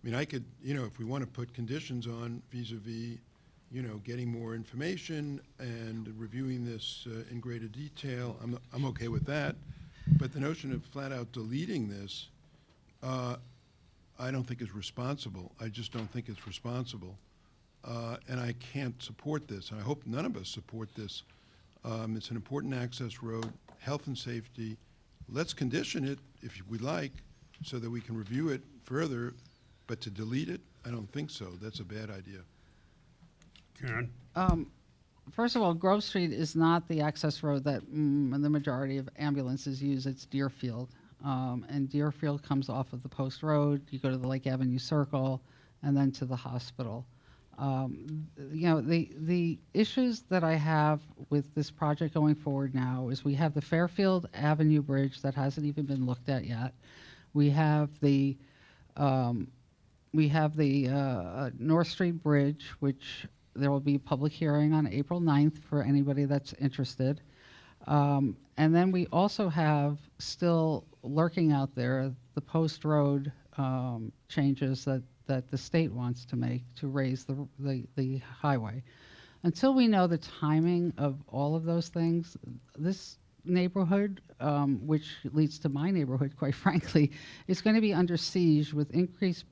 mean, I could, if we want to put conditions on vis-a-vis, getting more information and reviewing this in greater detail, I'm okay with that. But the notion of flat out deleting this, I don't think is responsible. I just don't think it's responsible. And I can't support this. And I hope none of us support this. It's an important access road, health and safety. Let's condition it, if we like, so that we can review it further. But to delete it, I don't think so. That's a bad idea. Karen? First of all, Grove Street is not the access road that the majority of ambulances use. It's Deerfield. And Deerfield comes off of the Post Road. You go to the Lake Avenue Circle and then to the hospital. The issues that I have with this project going forward now is we have the Fairfield Avenue Bridge that hasn't even been looked at yet. We have the North Street Bridge, which there will be a public hearing on April 9th for anybody that's interested. And then we also have still lurking out there the Post Road changes that the state wants to make to raise the highway. Until we know the timing of all of those things, this neighborhood, which leads to my neighborhood, quite frankly, is going to be under siege with increased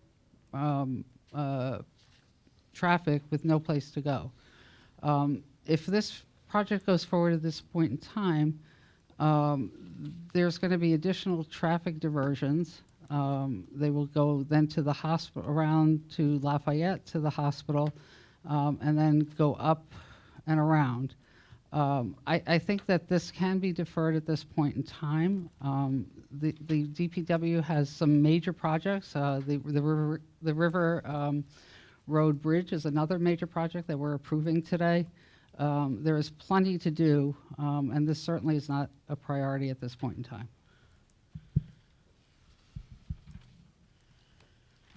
traffic with no place to go. If this project goes forward at this point in time, there's going to be additional traffic diversions. They will go then to the hospital, around to Lafayette, to the hospital, and then go up and around. I think that this can be deferred at this point in time. The DPW has some major projects. The River Road Bridge is another major project that we're approving today. There is plenty to do, and this certainly is not a priority at this point in time.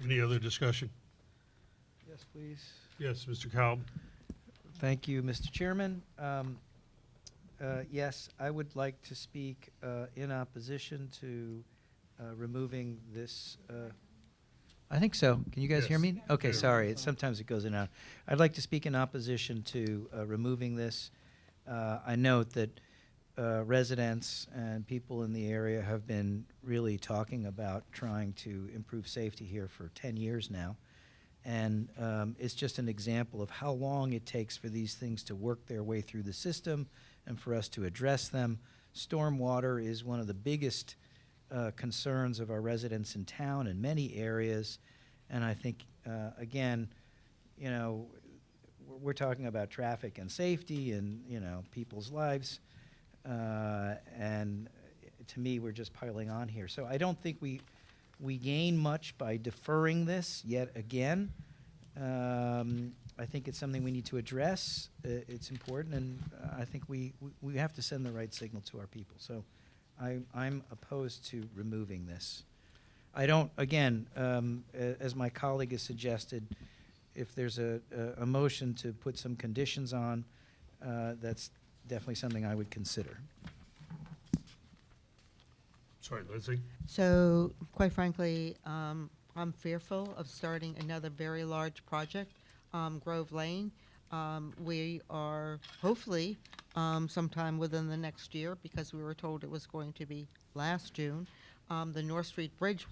Any other discussion? Yes, please. Yes, Mr. Kalb? Thank you, Mr. Chairman. Yes, I would like to speak in opposition to removing this. I think so. Can you guys hear Yes. me? Okay, Yeah. sorry. Sometimes it goes in and out. I'd like to speak in opposition to removing this. I note that residents and people in the area have been really talking about trying to improve safety here for 10 years now. And it's just an example of how long it takes for these things to work their way through the system and for us to address them. Stormwater is one of the biggest concerns of our residents in town in many areas. And I think, again, you know, we're talking about traffic and safety and, you know, people's lives. And to me, we're just piling on here. So I don't think we gain much by deferring this yet again. I think it's something we need to address. It's important, and I think we have to send the right signal to our people. So I'm opposed to removing this. I don't, again, as my colleague has suggested, if there's a motion to put some conditions on, that's definitely something I would consider. Sorry, Leslie? So, quite frankly, I'm fearful of starting another very large project, Grove Lane. We are hopefully sometime within the next year, because we were told it was going to be last June. The North Street Bridge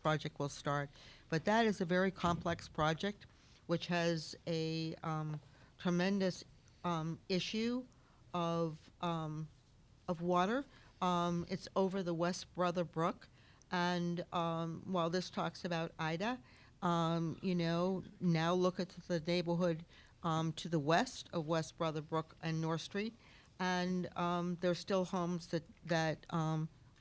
project will start, but that is a very complex project, which has a tremendous issue of water. It's over the West Brother Brook, and while this talks about Ida, you know, now look at the neighborhood to the west of West Brother Brook and North Street, and there's still homes that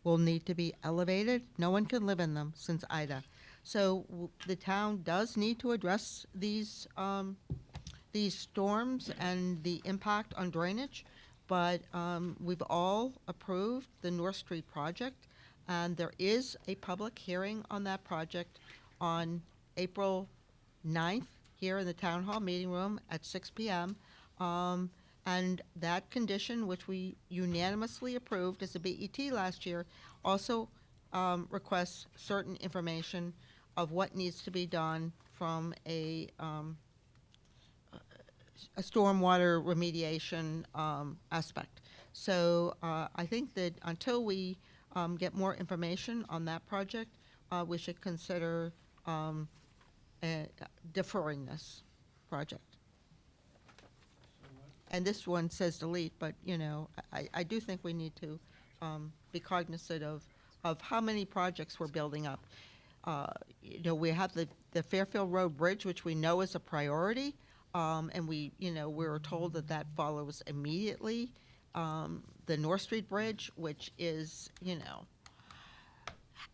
will need to be elevated. No one can live in them since Ida. So the town does need to address these storms and the impact on drainage. But we've all approved the North Street project, and there is a public hearing on that project on April 9th here in the Town Hall meeting room at 6 p.m. And that condition, which we unanimously approved as a BET last year, also requests certain information of what needs to be done from a stormwater remediation aspect. So I think that until we get more information on that project, we should consider deferring this project. And this one says delete, but you know, I do think we need to be cognizant of how many projects we're building up. You know, we have the Fairfield Road Bridge, which we know is a priority. And we're told that follows immediately. The North Street Bridge, which is, you know,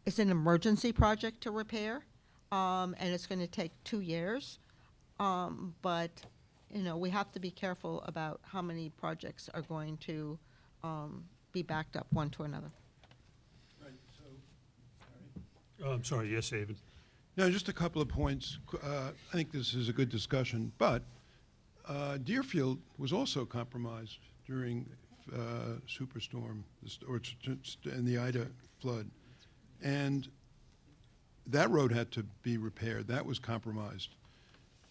it's an emergency project to repair, and it's going to take 2 years. But, you know, we have to be careful about how many projects are going to be backed up one to another. I'm sorry, yes, David? No, just a couple of points. I think this is a good discussion, but Deerfield was also compromised during Superstorm and the Ida flood. And that road had to be repaired. That was compromised.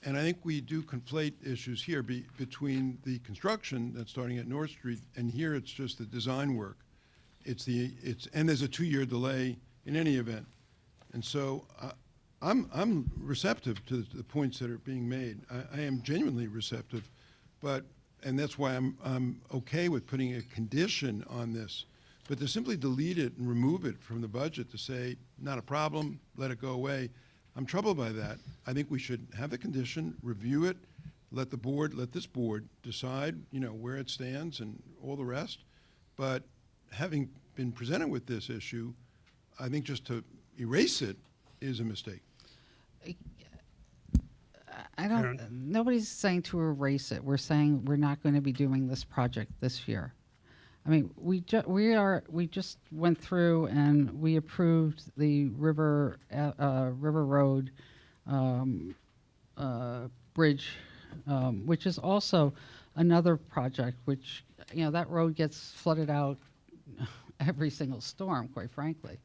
And I think we do conflate issues here between the construction that's starting at North Street, and here it's just the design work. And there's a 2-year delay in any event. And so I'm receptive to the points that are being made. I am genuinely receptive, but, and that's why I'm okay with putting a condition on this. But to simply delete it and remove it from the budget to say, not a problem, let it go away, I'm troubled by that. I think we should have the condition, review it, let this board decide, where it stands and all the rest. But having been presented with this issue, I think just to erase it is a mistake. Karen? Nobody's saying to erase it. We're saying we're not going to be doing this project this year. I mean, we just went through and we approved the River Road bridge, which is also another project which, that road gets flooded out every single storm, quite frankly.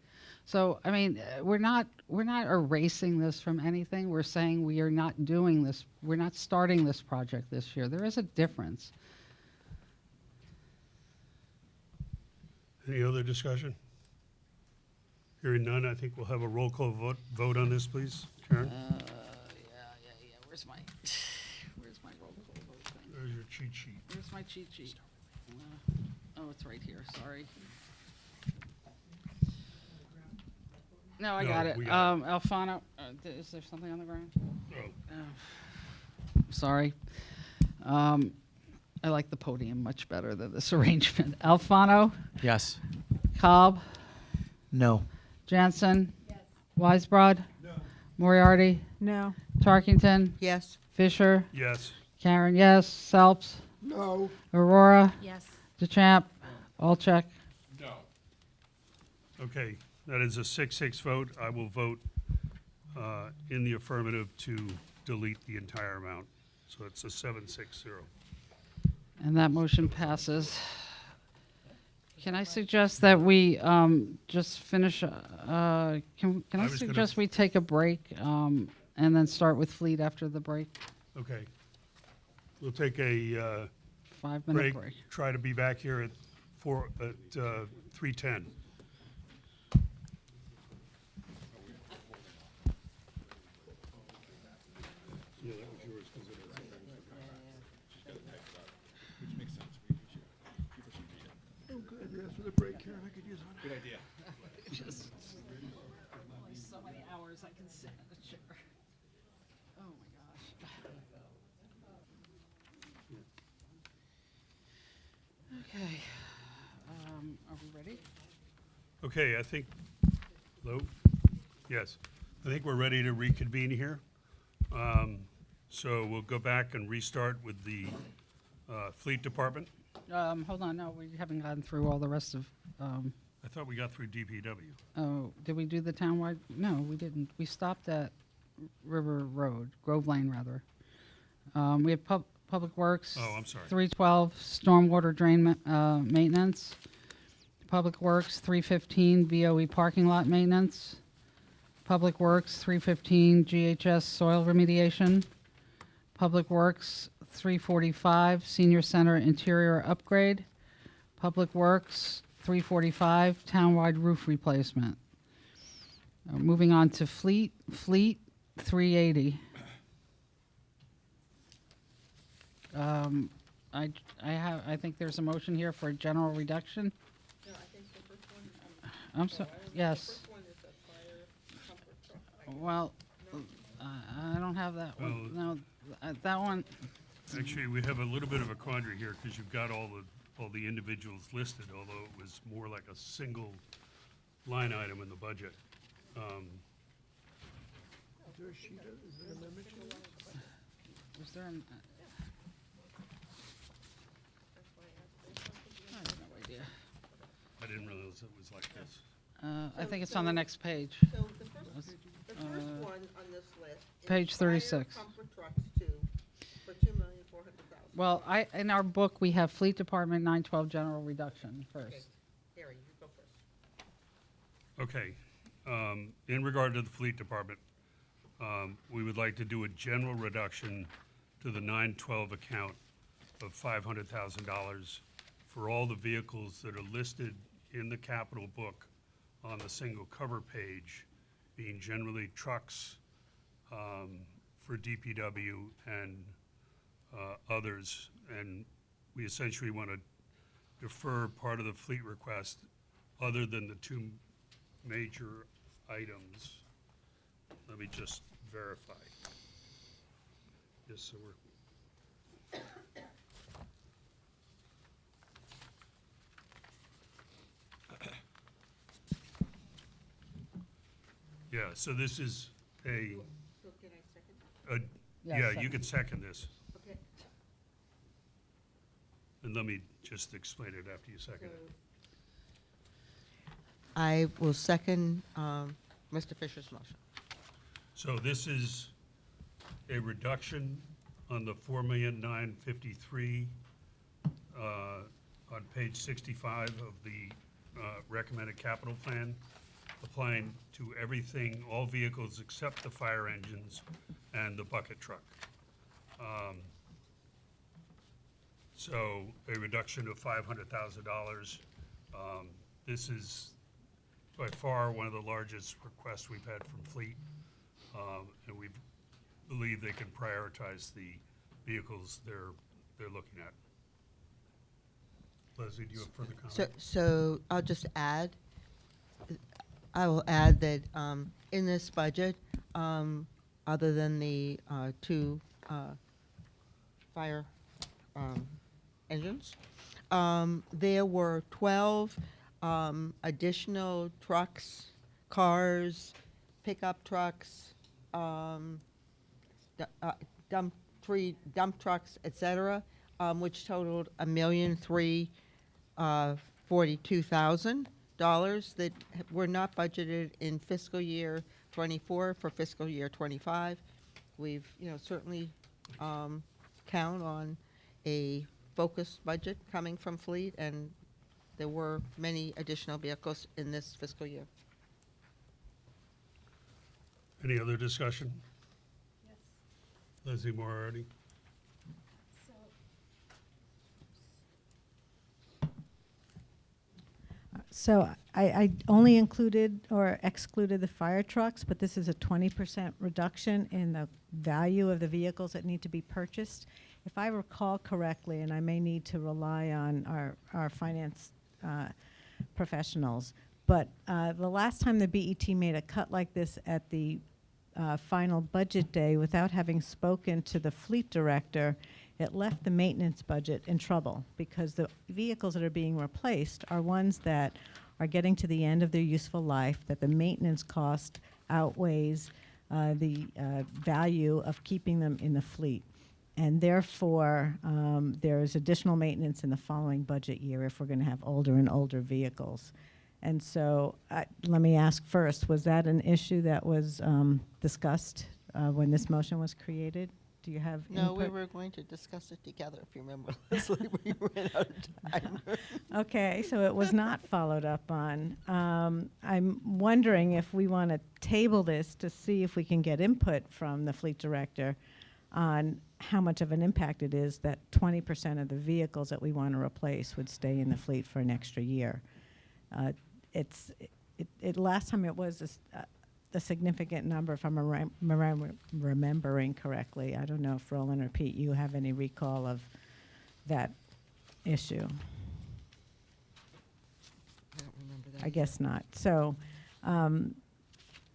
So, I mean, we're not erasing this from anything. We're saying we are not doing this. We're not starting this project this year. There is a difference. Any other discussion? Hearing none, I think we'll have a roll call vote on this, please. Karen? Yeah. Where's my roll call vote thing? There's your cheat sheet. Where's my cheat sheet? Oh, it's right here, sorry. No, I No, got it. we got Alfano, is there something on the ground? Oh, Sorry. I like the podium much better than this arrangement. Alfano, Yes. Cobb, No. Jansen. Yes. Weisbrod. No. Moriarty, No. Tarkington, Yes. Fisher, yes. Karen, yes. Selps, No. Aurora, Yes. DeChamp, Alcheck. No. Okay, that is a 6-6 vote. I will vote in the affirmative to delete the entire amount. So it's a 7-6-0. And that motion passes. Can I suggest that we just finish, can I was gonna- suggest we take a break and then start with Fleet after the break? Okay. We'll take a 5-minute break, break. try to be back here at 3:10. Yeah, that was yours, 'cause it was- Oh, good. Yes, for the break, Karen, I could use one. Good idea. Just only so many hours I can sit in the chair. Oh, my gosh. Okay. Are we ready? Okay, I think, hello? Yes, I think we're ready to reconvene here. So we'll go back and restart with the Fleet Department. Hold on, no, we haven't gotten through all the rest of, I thought we got through DPW. oh, did we do the townwide? No, we didn't. We stopped at River Road, Grove Lane, rather. We have Public Works. Oh, I'm sorry. 312, stormwater drain maintenance. Public Works, 315, BOE parking lot maintenance. Public Works, 315, GHS soil remediation. Public Works, 345, Senior Center interior upgrade. Public Works, 345, townwide roof replacement. Moving on to Fleet, 380. I think there's a motion here for a general reduction. No, I think the first one. I'm sorry, yes. First one is a fire comfort truck. Well, I don't have that one. No, that one, Actually, we have a little bit of a quandary here because you've got all the individuals listed, although it was more like a single line item in the budget. Is there a sheet, is there an amendment to that? was there an? I have no idea. I didn't realize it was like this. I think it's on the next page. So the first one on this list. is Page 36. Fire comfort trucks for $2,400,000. Well, in our book, we have Fleet Department 912 general reduction first. Harry, you go first. Okay, in regard to the Fleet Department, we would like to do a general reduction to the 912 account of $500,000 for all the vehicles that are listed in the capital book on the single cover page, being generally trucks for DPW and others, and we essentially want to defer part of the fleet request other than the two major items. Let me just verify. Just so we're. Yeah, so this is a, yeah, you can second this. And let me just explain it after you second it. I will second Mr. Fisher's motion. So this is a reduction on the 4,953,000 on page 65 of the recommended capital plan, applying to everything, all vehicles except the fire engines and the bucket truck. So a reduction of $500,000. This is by far one of the largest requests we've had from Fleet, and we believe they can prioritize the vehicles they're looking at. Leslie, do you have further comments? So I'll just add, I will add that in this budget, other than the two fire engines, there were 12 additional trucks, cars, pickup trucks, dump trucks, et cetera, which totaled $1,342,000 that were not budgeted in fiscal year 24 for fiscal year 25. We've, certainly count on a focused budget coming from Fleet, and there were many additional vehicles in this fiscal year. Any other discussion? Yes. Leslie Moriarty? So I only included or excluded the fire trucks, but this is a 20% reduction in the value of the vehicles that need to be purchased. If I recall correctly, and I may need to rely on our finance professionals, but the last time the BET made a cut like this at the final budget day without having spoken to the fleet director, it left the maintenance budget in trouble because the vehicles that are being replaced are ones that are getting to the end of their useful life, that the maintenance cost outweighs the value of keeping them in the fleet. And therefore, there is additional maintenance in the following budget year if we're going to have older and older vehicles. And so let me ask first, was that an issue that was discussed when this motion was created? Do you have No, we input? were going to discuss it together, if you remember, Leslie, we ran out of time. Okay, so it was not followed up on. I'm wondering if we want to table this to see if we can get input from the fleet director on how much of an impact it is that 20% of the vehicles that we want to replace would stay in the fleet for an extra year. Last time it was a significant number, if I'm remembering correctly. I don't know if Roland or Pete, you have any recall of that issue. I don't remember that. I guess not. So,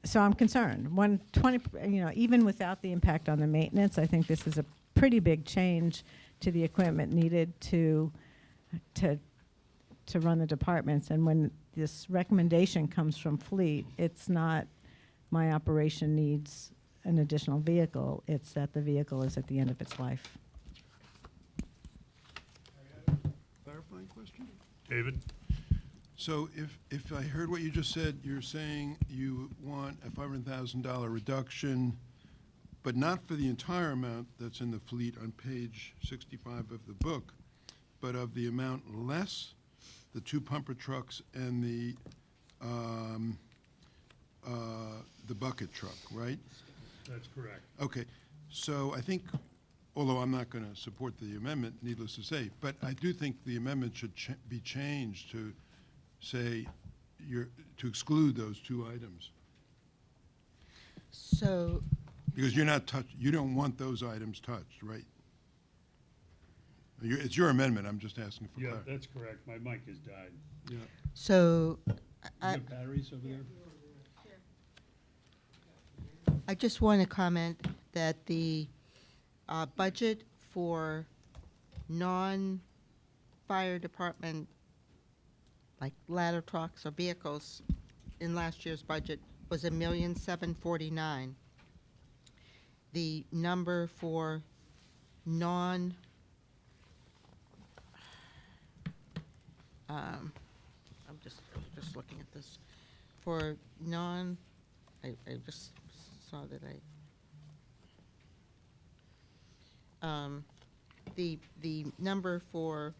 so I'm concerned. 20, even without the impact on the maintenance, I think this is a pretty big change to the equipment needed to run the departments. And when this recommendation comes from Fleet, it's not my operation needs an additional vehicle. It's that the vehicle is at the end of its life. Clarifying question? David? So if I heard what you just said, you're saying you want a $500,000 reduction, but not for the entire amount that's in the fleet on page 65 of the book, but of the amount less the two pumper trucks and the bucket truck, right? That's correct. Okay, so I think, although I'm not going to support the amendment, needless to say, but I do think the amendment should be changed to say, to exclude those two items. So Because you're not you don't want those items touched, right? It's your amendment, I'm just asking for Yeah, clarity. that's correct. My mic has died. Yeah. So You I, got batteries over there? I just want to comment that the budget for non-fire department, like ladder trucks or vehicles, in last year's budget was $1,749,000. The number for non, I'm just looking at this. For non, I just saw that the number for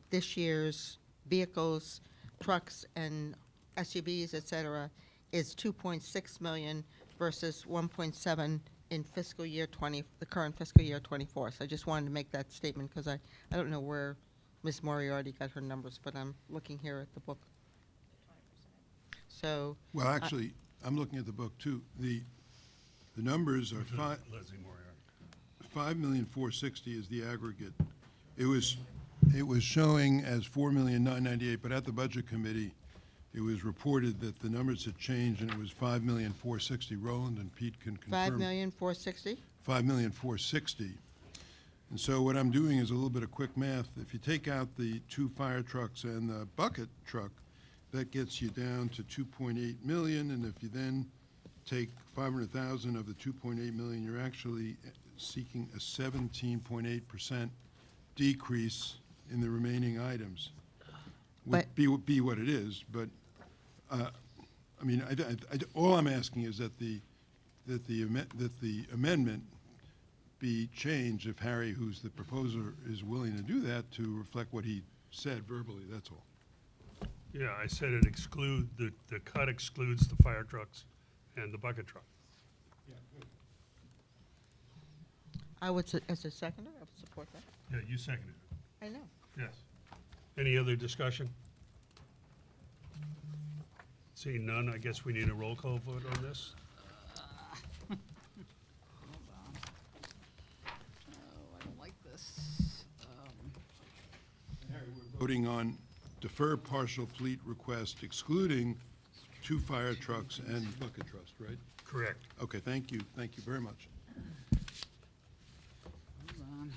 this year's vehicles, trucks, and SUVs, et cetera, is 2.6 million versus 1.7 in fiscal year 20, the current fiscal year 24. So I just wanted to make that statement because I don't know where Ms. Moriarty got her numbers, but I'm looking here at the book. So, Well, actually, I'm looking at the book too. The numbers are Leslie Moriarty. 5,460,000 is the aggregate. It was showing as 4,998,000, but at the budget committee, it was reported that the numbers had changed and it was 5,460,000. Roland and Pete can confirm. 5,460,000? 5,460,000. And so what I'm doing is a little bit of quick math. If you take out the 2 fire trucks and the bucket truck, that gets you down to 2.8 million. And if you then take 500,000 of the 2.8 million, you're actually seeking a 17.8% decrease in the remaining items. Would be what it is, but I mean, all I'm asking is that the amendment be changed if Harry, who's the proposer, is willing to do that to reflect what he said verbally. That's all. Yeah, I said it the cut excludes the fire trucks and the bucket truck. I would, as a seconder, I would support that. Yeah, you seconded it. I know. Yes. Any other discussion? Seeing none, I guess we need a roll call vote on this. Hold on. Oh, I don't like this. Voting on defer partial fleet request excluding 2 fire trucks and bucket trucks, right? Correct. Okay, thank you. Thank you very much. Hold on.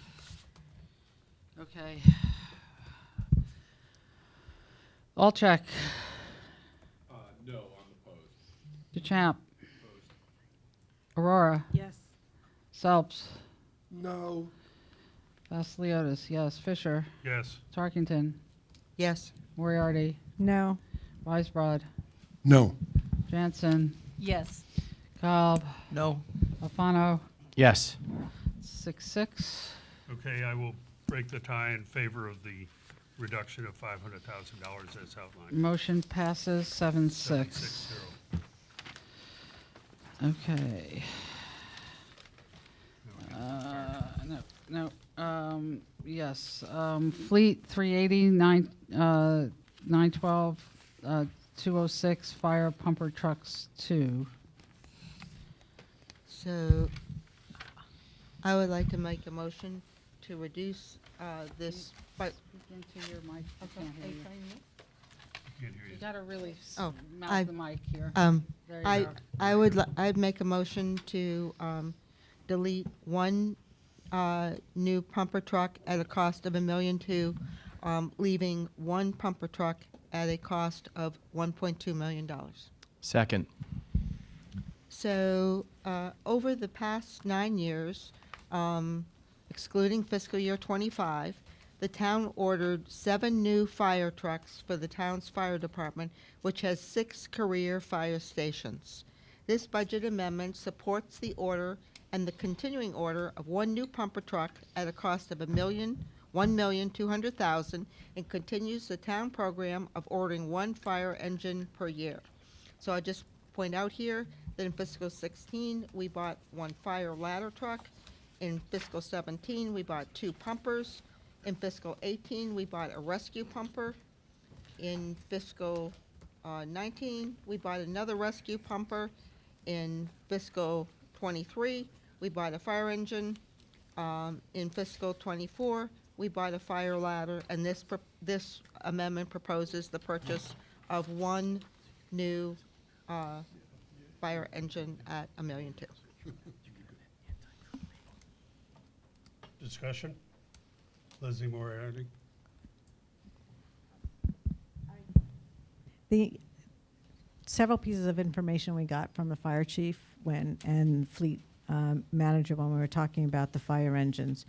Okay. All check. No, I'm opposed. DeChamp. Aurora. Yes. Phelps. No. Vasiliotis, yes. Fisher. Yes. Tarkington. Yes. Moriarty. No. Weisbrod. No. Jansen. Yes. Cobb. No. Alfano. Yes. 6-6. Okay, I will break the tie in favor of the reduction of $500,000 as outlined. Motion passes 7-6. 760. Okay. Yes, Fleet 380, 912, 206, fire pumper trucks 2. So I would like to make a motion to reduce this, but. Into your mic. I Okay, can't hear are you you. trying to mute? Can't hear You you. gotta really Oh, mouth I- the mic here. There you I, go. I'd make a motion to delete 1 new pumper truck at a cost of $1.2 million, leaving 1 pumper truck at a cost of $1.2 million. Second. So over the past 9 years, excluding fiscal year '25, the town ordered 7 new fire trucks for the town's fire department, which has 6 career fire stations. This budget amendment supports the order and the continuing order of 1 new pumper truck at a cost of $1,200,000 and continues the town program of ordering 1 fire engine per year. So I just point out here that in fiscal 16, we bought 1 fire ladder truck. In fiscal 17, we bought 2 pumpers. In fiscal 18, we bought a rescue pumper. In fiscal 19, we bought another rescue pumper. In fiscal '23, we bought a fire engine. In fiscal '24, we bought a fire ladder, and this amendment proposes the purchase of one new fire engine at $1.2 million. Discussion? Leslie Moriarty? The several pieces of information we got from the fire chief and fleet manager when we were talking about the fire engines.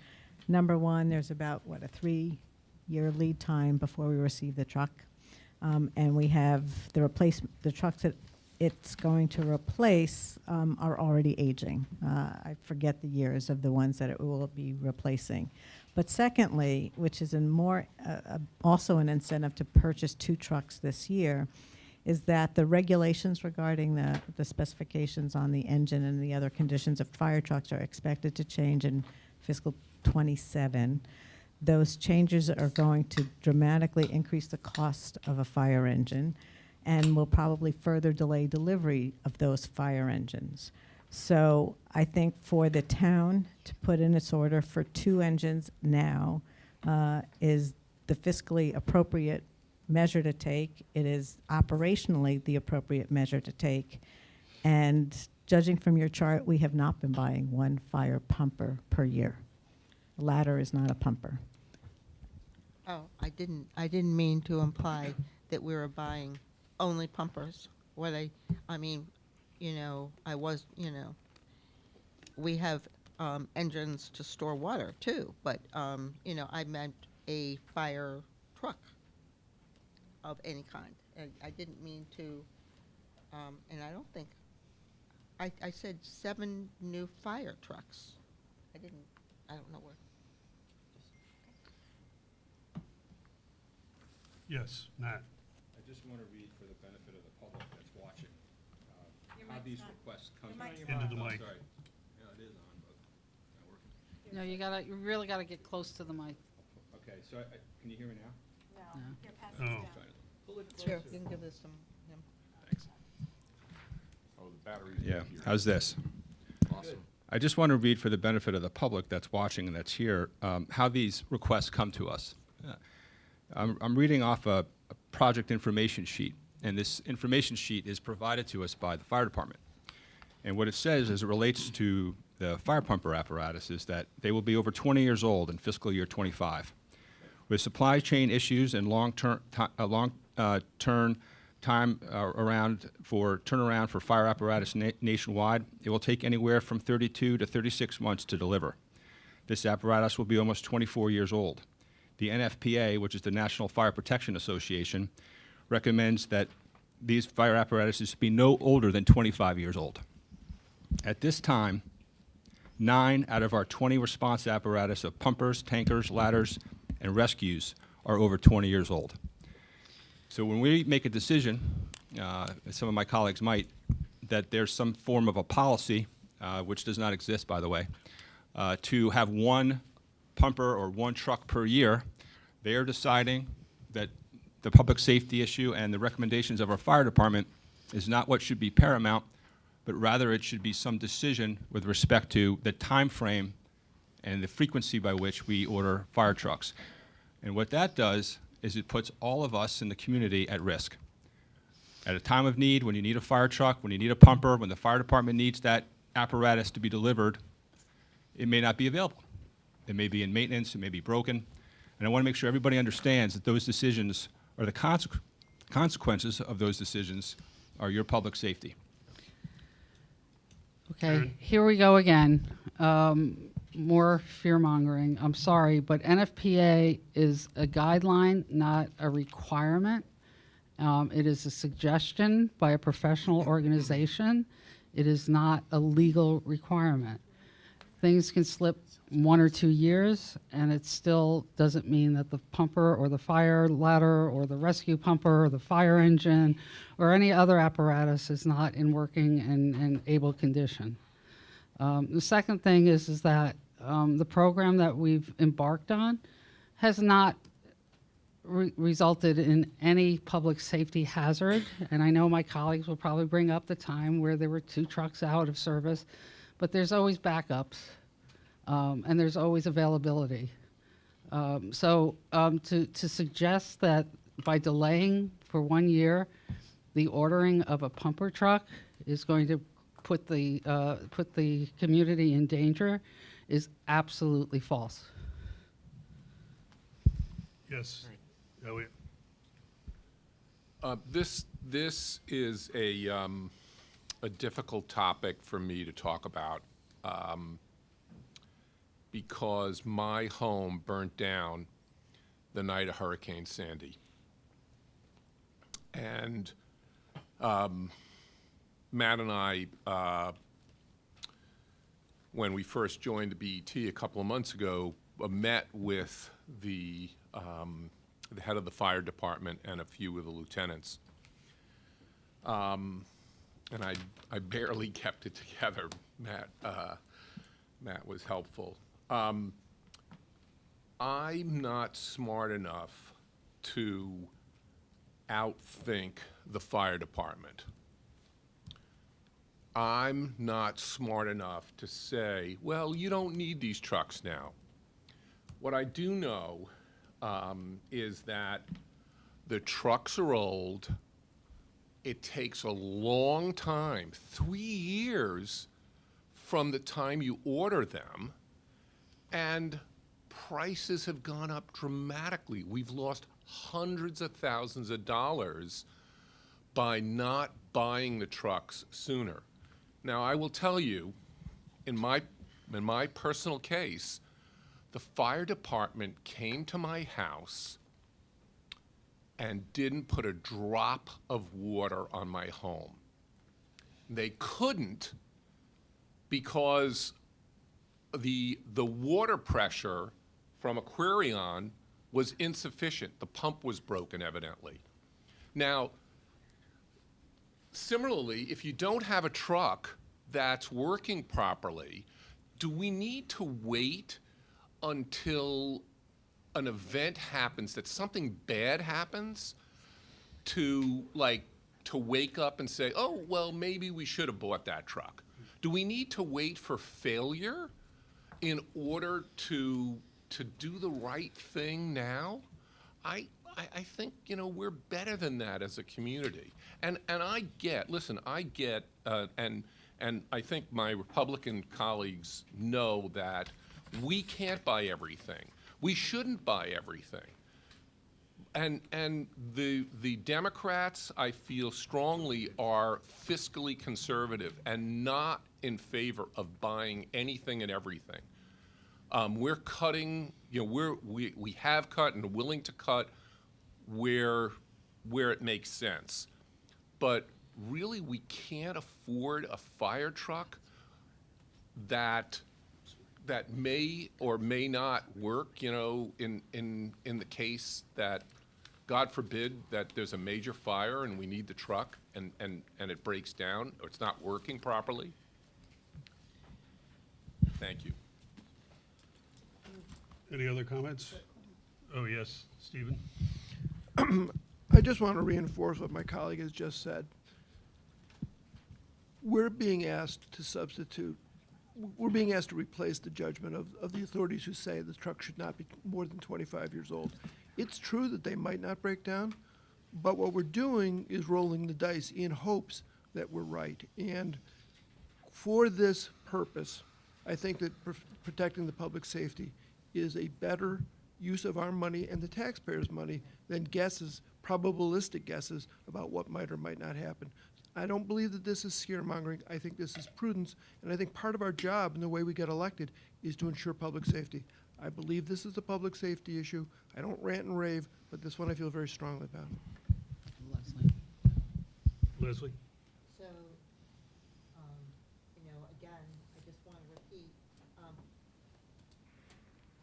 Number one, there's about, a 3-year lead time before we receive the truck. And we have the trucks that it's going to replace are already aging. I forget the years of the ones that it will be replacing. But secondly, which is also an incentive to purchase 2 trucks this year, is that the regulations regarding the specifications on the engine and the other conditions of fire trucks are expected to change in fiscal '27. Those changes are going to dramatically increase the cost of a fire engine and will probably further delay delivery of those fire engines. So I think for the town to put in its order for 2 engines now is the fiscally appropriate measure to take. It is operationally the appropriate measure to take. And judging from your chart, we have not been buying 1 fire pumper per year. A ladder is not a pumper. Oh, I didn't mean to imply that we were buying only pumpers. We have engines to store water too, but, I meant a fire truck of any kind. And I didn't mean to, and I don't think, I said 7 new fire trucks. I don't know where. Yes, Matt? I just want to read for the benefit of the public that's watching, how these requests come. Into the mic. Sorry. Yeah, it is on, but it's not working. No, you really gotta get close to the mic. Okay, so can you hear me now? Oh, Sure, you can give this some, him. Thanks. Oh, the batteries. Yeah, how's this? Awesome. I just want to read for the benefit of the public that's watching and that's here, how these requests come to us. I'm reading off a project information sheet, and this information sheet is provided to us by the fire department. And what it says as it relates to the fire pumper apparatus is that they will be over 20 years old in fiscal year '25. With supply chain issues and long-term time turnaround for fire apparatus nationwide, it will take anywhere from 32 to 36 months to deliver. This apparatus will be almost 24 years old. The NFPA, which is the National Fire Protection Association, recommends that these fire apparatuses be no older than 25 years old. At this time, 9 out of our 20 response apparatus of pumpers, tankers, ladders, and rescues are over 20 years old. So when we make a decision, as some of my colleagues might, that there's some form of a policy, which does not exist, by the way, to have 1 pumper or 1 truck per year, they are deciding that the public safety issue and the recommendations of our fire department is not what should be paramount, but rather it should be some decision with respect to the time frame and the frequency by which we order fire trucks. And what that does is it puts all of us in the community at risk. At a time of need, when you need a fire truck, when you need a pumper, when the fire department needs that apparatus to be delivered, it may not be available. It may be in maintenance, it may be broken. And I want to make sure everybody understands that those decisions, or the consequences of those decisions, are your public safety. Okay, Karen? here we go again. More fear-mongering. I'm sorry, but NFPA is a guideline, not a requirement. It is a suggestion by a professional organization. It is not a legal requirement. Things can slip 1 or 2 years, and it still doesn't mean that the pumper or the fire ladder or the rescue pumper or the fire engine or any other apparatus is not in working and able condition. The second thing is that the program that we've embarked on has not resulted in any public safety hazard. And I know my colleagues will probably bring up the time where there were 2 trucks out of service. but there's always backups, and there's always availability. To suggest that by delaying for 1 year, the ordering of a pumper truck is going to put the community in danger is absolutely false. Yes. Elliot? This is a difficult topic for me to talk about because my home burnt down the night of Hurricane Sandy. And Matt and I, when we first joined the BET a couple of months ago, met with the head of the fire department and a few of the lieutenants. And I barely kept it together. Matt was helpful. I'm not smart enough to outthink the fire department. I'm not smart enough to say, well, you don't need these trucks now. What I do know is that the trucks are old. It takes a long time, 3 years from the time you order them, and prices have gone up dramatically. We've lost hundreds of thousands of dollars by not buying the trucks sooner. Now, I will tell you, in my personal case, the fire department came to my house and didn't put a drop of water on my home. They couldn't because the water pressure from Aquarion was insufficient. The pump was broken, evidently. Now, similarly, if you don't have a truck that's working properly, do we need to wait until an event happens, that something bad happens, to wake up and say, oh, well, maybe we should have bought that truck? Do we need to wait for failure in order to do the right thing now? I think, we're better than that as a community. And I get, and I think my Republican colleagues know that we can't buy everything. We shouldn't buy everything. And the Democrats, I feel strongly, are fiscally conservative and not in favor of buying anything and everything. We're cutting, we have cut and are willing to cut where it makes sense. But really, we can't afford a fire truck that may or may not work, in the case that, God forbid, that there's a major fire and we need the truck and it breaks down or it's not working properly. Thank you. Any other comments? Oh, yes, Stephen? I just want to reinforce what my colleague has just said. We're being asked to replace the judgment of the authorities who say the truck should not be more than 25 years old. It's true that they might not break down, but what we're doing is rolling the dice in hopes that we're right. And for this purpose, I think that protecting the public safety is a better use of our money and the taxpayers' money than probabilistic guesses about what might or might not happen. I don't believe that this is scaremongering. I think this is prudence, and I think part of our job and the way we get elected is to ensure public safety. I believe this is a public safety issue. I don't rant and rave, but this one I feel very strongly about. Leslie? Leslie? So, again, I just want to repeat,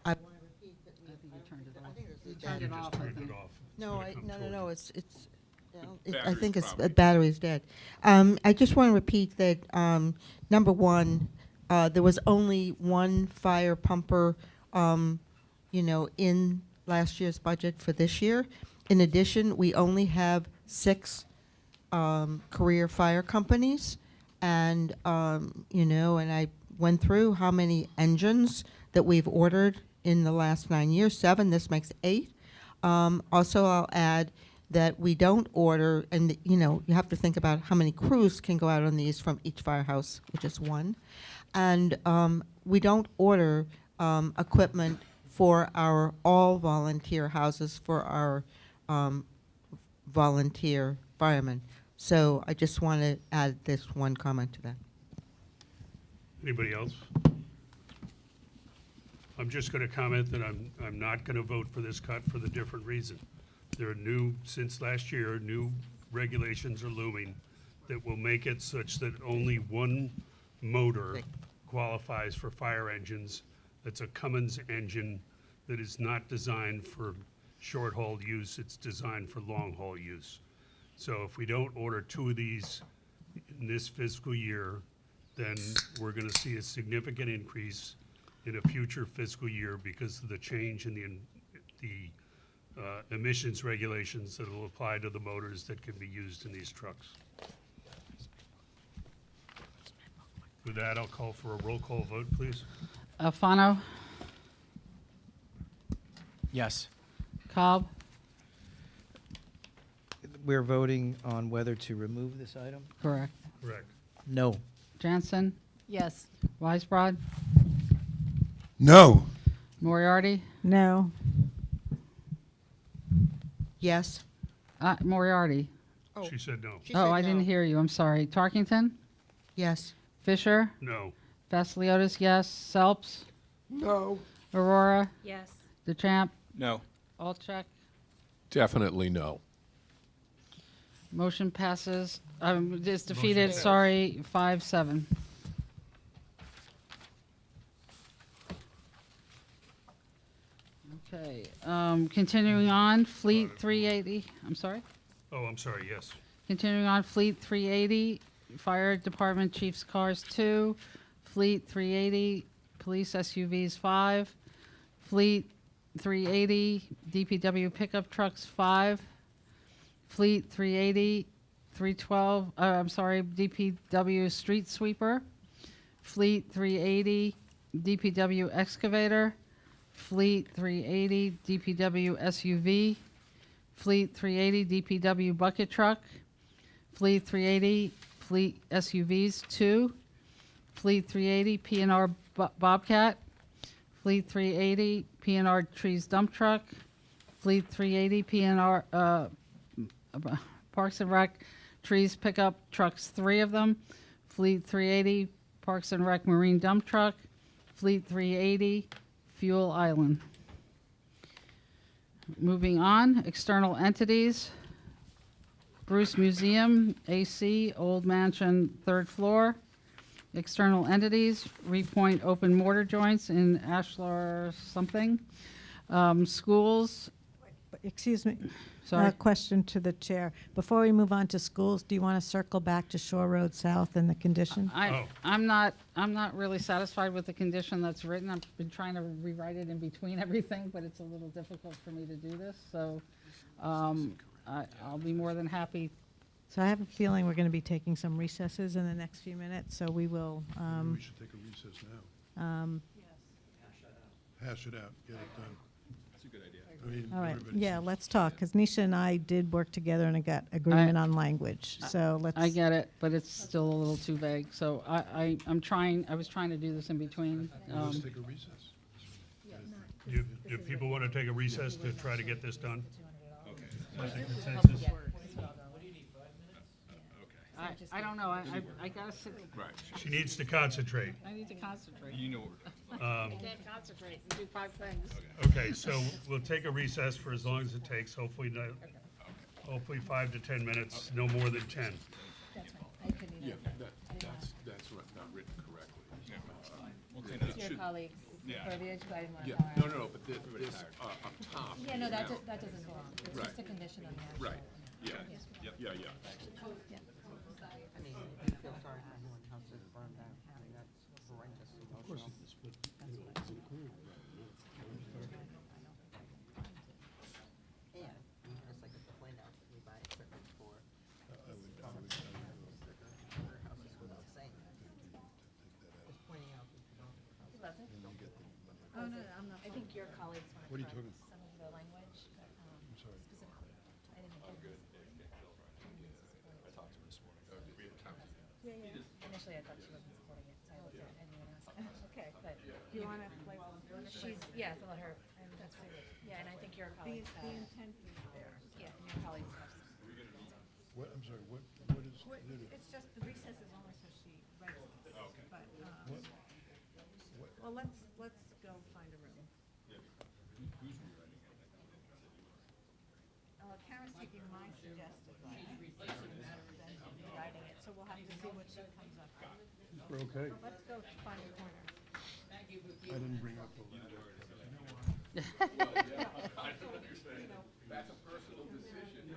I think you turned it off. You turned it off, I Turned think. it off. No, It's gonna come no, toward you. it's, I Battery's think it's, probably- battery's dead. I just want to repeat that, number one, there was only one fire pumper, in last year's budget for this year. In addition, we only have 6 career fire companies, and, and I went through how many engines that we've ordered in the last 9 years, 7, this makes 8. Also, I'll add that we don't order, and you know, you have to think about how many crews can go out on these from each firehouse, which is 1. And we don't order equipment for our all-volunteer houses for our volunteer firemen. So I just want to add this one comment to that. Anybody else? I'm just going to comment that I'm not going to vote for this cut for the different reason. There are since last year, new regulations are looming that will make it such that only one motor qualifies for fire engines. That's a Cummins engine that is not designed for short-haul use, it's designed for long-haul use. So if we don't order 2 of these in this fiscal year, then we're gonna see a significant increase in a future fiscal year because of the change in the emissions regulations that will apply to the motors that can be used in these trucks. With that, I'll call for a roll call vote, please. Alfano, Yes. Cobb, We're voting on whether to remove this item? correct. Correct. No. Jansen, Yes. Weisbrod, No. Moriarty, No. Yes? Moriarty. She said no. She Oh, said I no. didn't hear you, I'm sorry. Tarkington, Yes. Fisher, No. Vasiliotis, yes. Selps, No. Aurora, Yes. DeChamp, No. Alcheck. Definitely no. Motion passes, is defeated, passes. sorry, 5-7. Okay, continuing on, Fleet 380, I'm sorry? Oh, I'm sorry, yes. Continuing on, Fleet 380, Fire Department Chief's Cars 2, Fleet 380, Police SUVs 5, Fleet 380, DPW Pickup Trucks 5, Fleet 380, 312, DPW Street Sweeper, Fleet 380, DPW Excavator, Fleet 380, DPW SUV, Fleet 380, DPW Bucket Truck, Fleet 380, Fleet SUVs 2, Fleet 380, PNR Bobcat, Fleet 380, PNR Trees Dump Truck, Fleet 380, PNR Parks and Rec Trees Pickup Trucks, 3 of them, Fleet 380, Parks and Rec Marine Dump Truck, Fleet 380, Fuel Island. Moving on, external entities. Bruce Museum, AC, Old Mansion, 3rd floor. External entities, Repoint Open Mortar Joints in Ashlar something. Schools, Excuse me. sorry. A question to the chair. Before we move on to schools, do you want to circle back to Shore Road South and the condition? Oh. I'm not really satisfied with the condition that's written. I've been trying to rewrite it in between everything, but it's a little difficult for me to do this, so, I'll be more than happy. So I have a feeling we're going to be taking some recesses in the next few minutes, so we will, We should take a recess now. Hash it out, get it done. That's a good idea. I mean, all right, everybody's- yeah, let's talk, because Nisha and I did work together and got agreement on language, so let's. I get it, but it's still a little too vague, so I was trying to do this in between. Let's take a recess. Do people want to take a recess to try to get this done? Okay. Consensus? I don't know, I gotta sit, Right. She needs to concentrate. I need to concentrate. You know what we're doing. I can't concentrate and do 5 things. Okay, so we'll take a recess for as long as it takes, hopefully 5 to 10 minutes, no more than 10. Yeah, that's not written correctly. Your colleagues for the educated one. Yeah, no, but this up top. Yeah, no, that doesn't belong. It's Right. just a condition on the actual. Right, yeah, yeah. I mean, you feel sorry for anyone else that's burned down. I mean, that's horrendous emotional. And just like a point out that we buy equipment for houses without saying that. Just pointing out I'm not. I think your colleagues want What are to you talking- correct some of the language, but sorry. specifically, I didn't think it was. Initially, I thought she wasn't supporting it, so I looked at anyone else. Okay. But, You want to, like, she's, yeah, to let her, and that's fine. Yeah, and I think your the colleagues have, intent is there. yeah, and your colleagues have. What, I'm sorry, what is? It's just, the recess is only so she writes this. But, What? well, let's go find a room. Karen's taking my suggested writing, then rewriting it, so we'll have to see what she comes up with. We're okay. Let's go find a corner. I didn't bring up the ladder. That's a personal decision.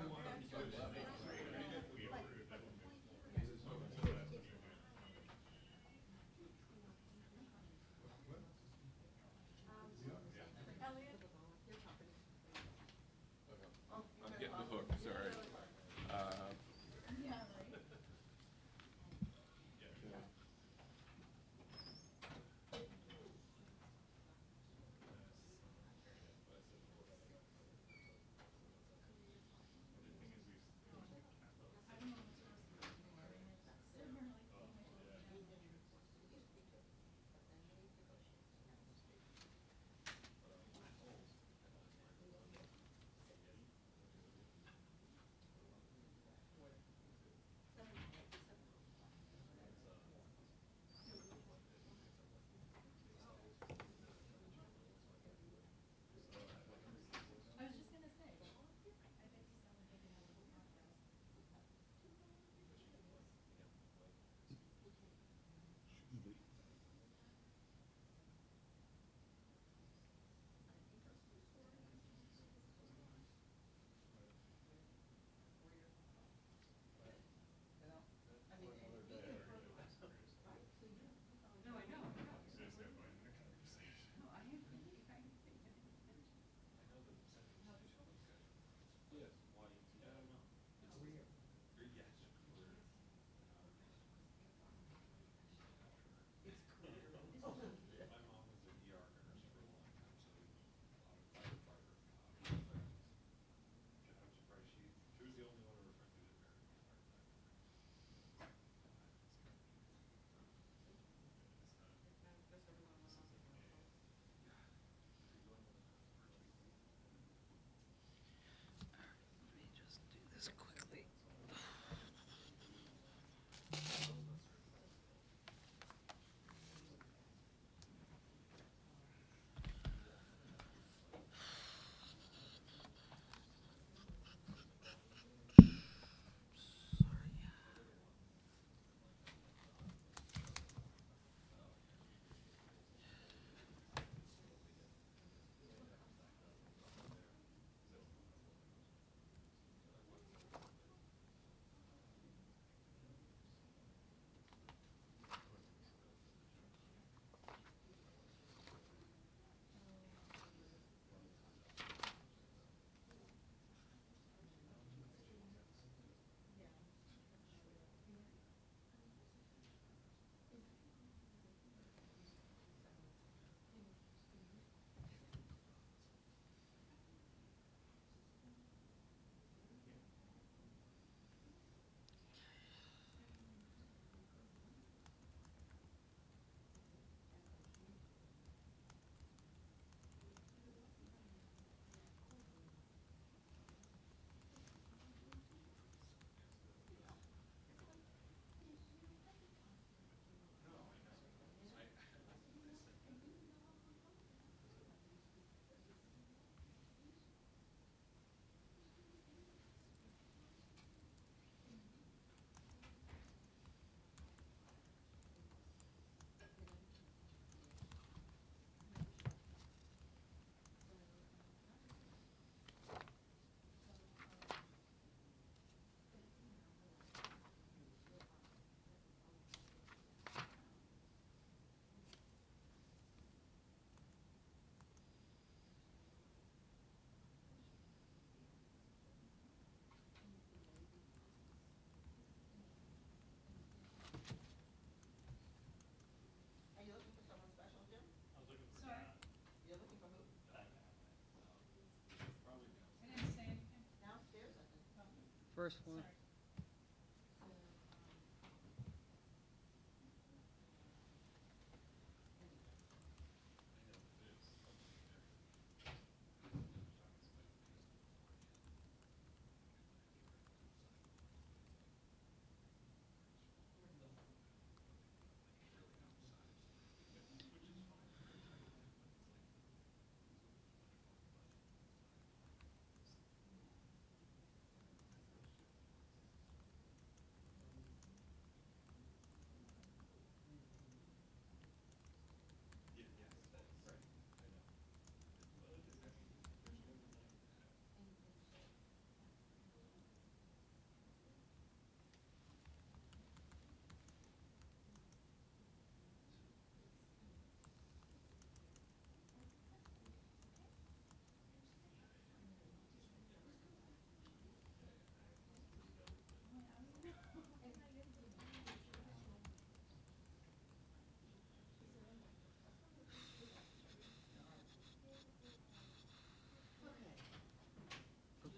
I'm getting the hook, sorry. First floor.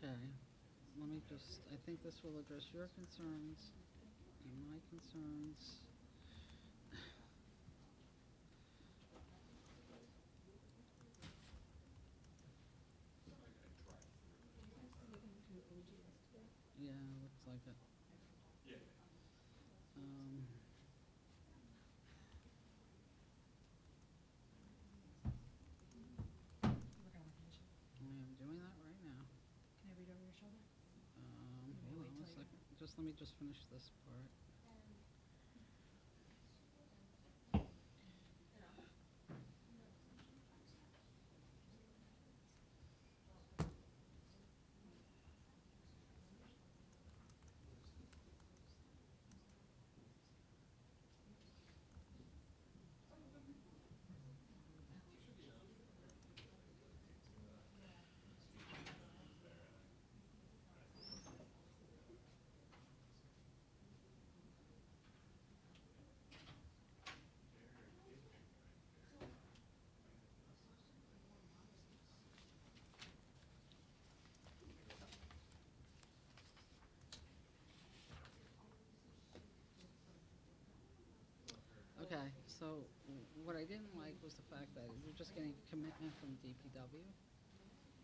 Okay, let me just, I think this will address your concerns and my concerns. Yeah, looks like it. Um, I am doing that right now. Can I read over your shoulder? Hold on a second, just let me just finish this part. Okay, so what I didn't like was the fact that you're just getting a commitment from DPW.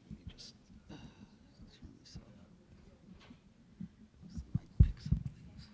Let me just turn this off. This might fix some things.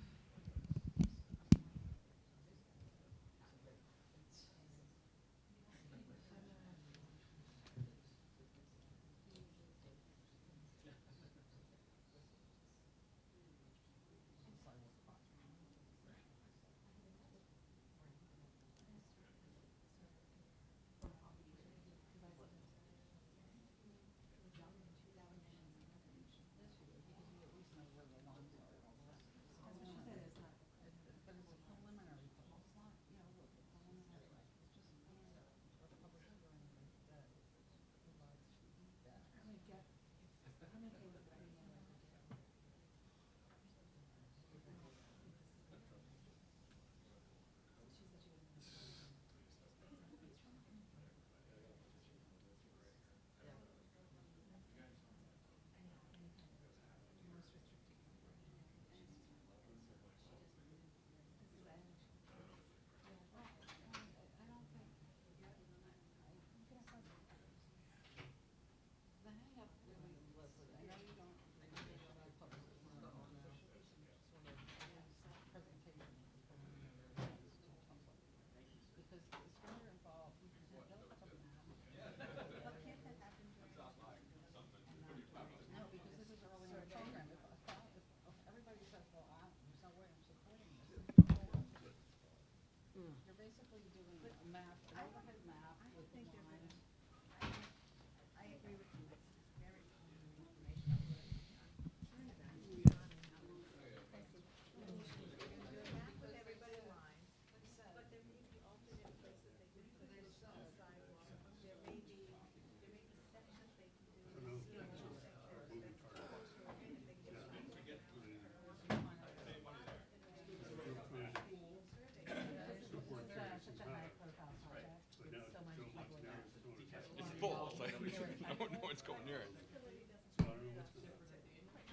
No one's going near it.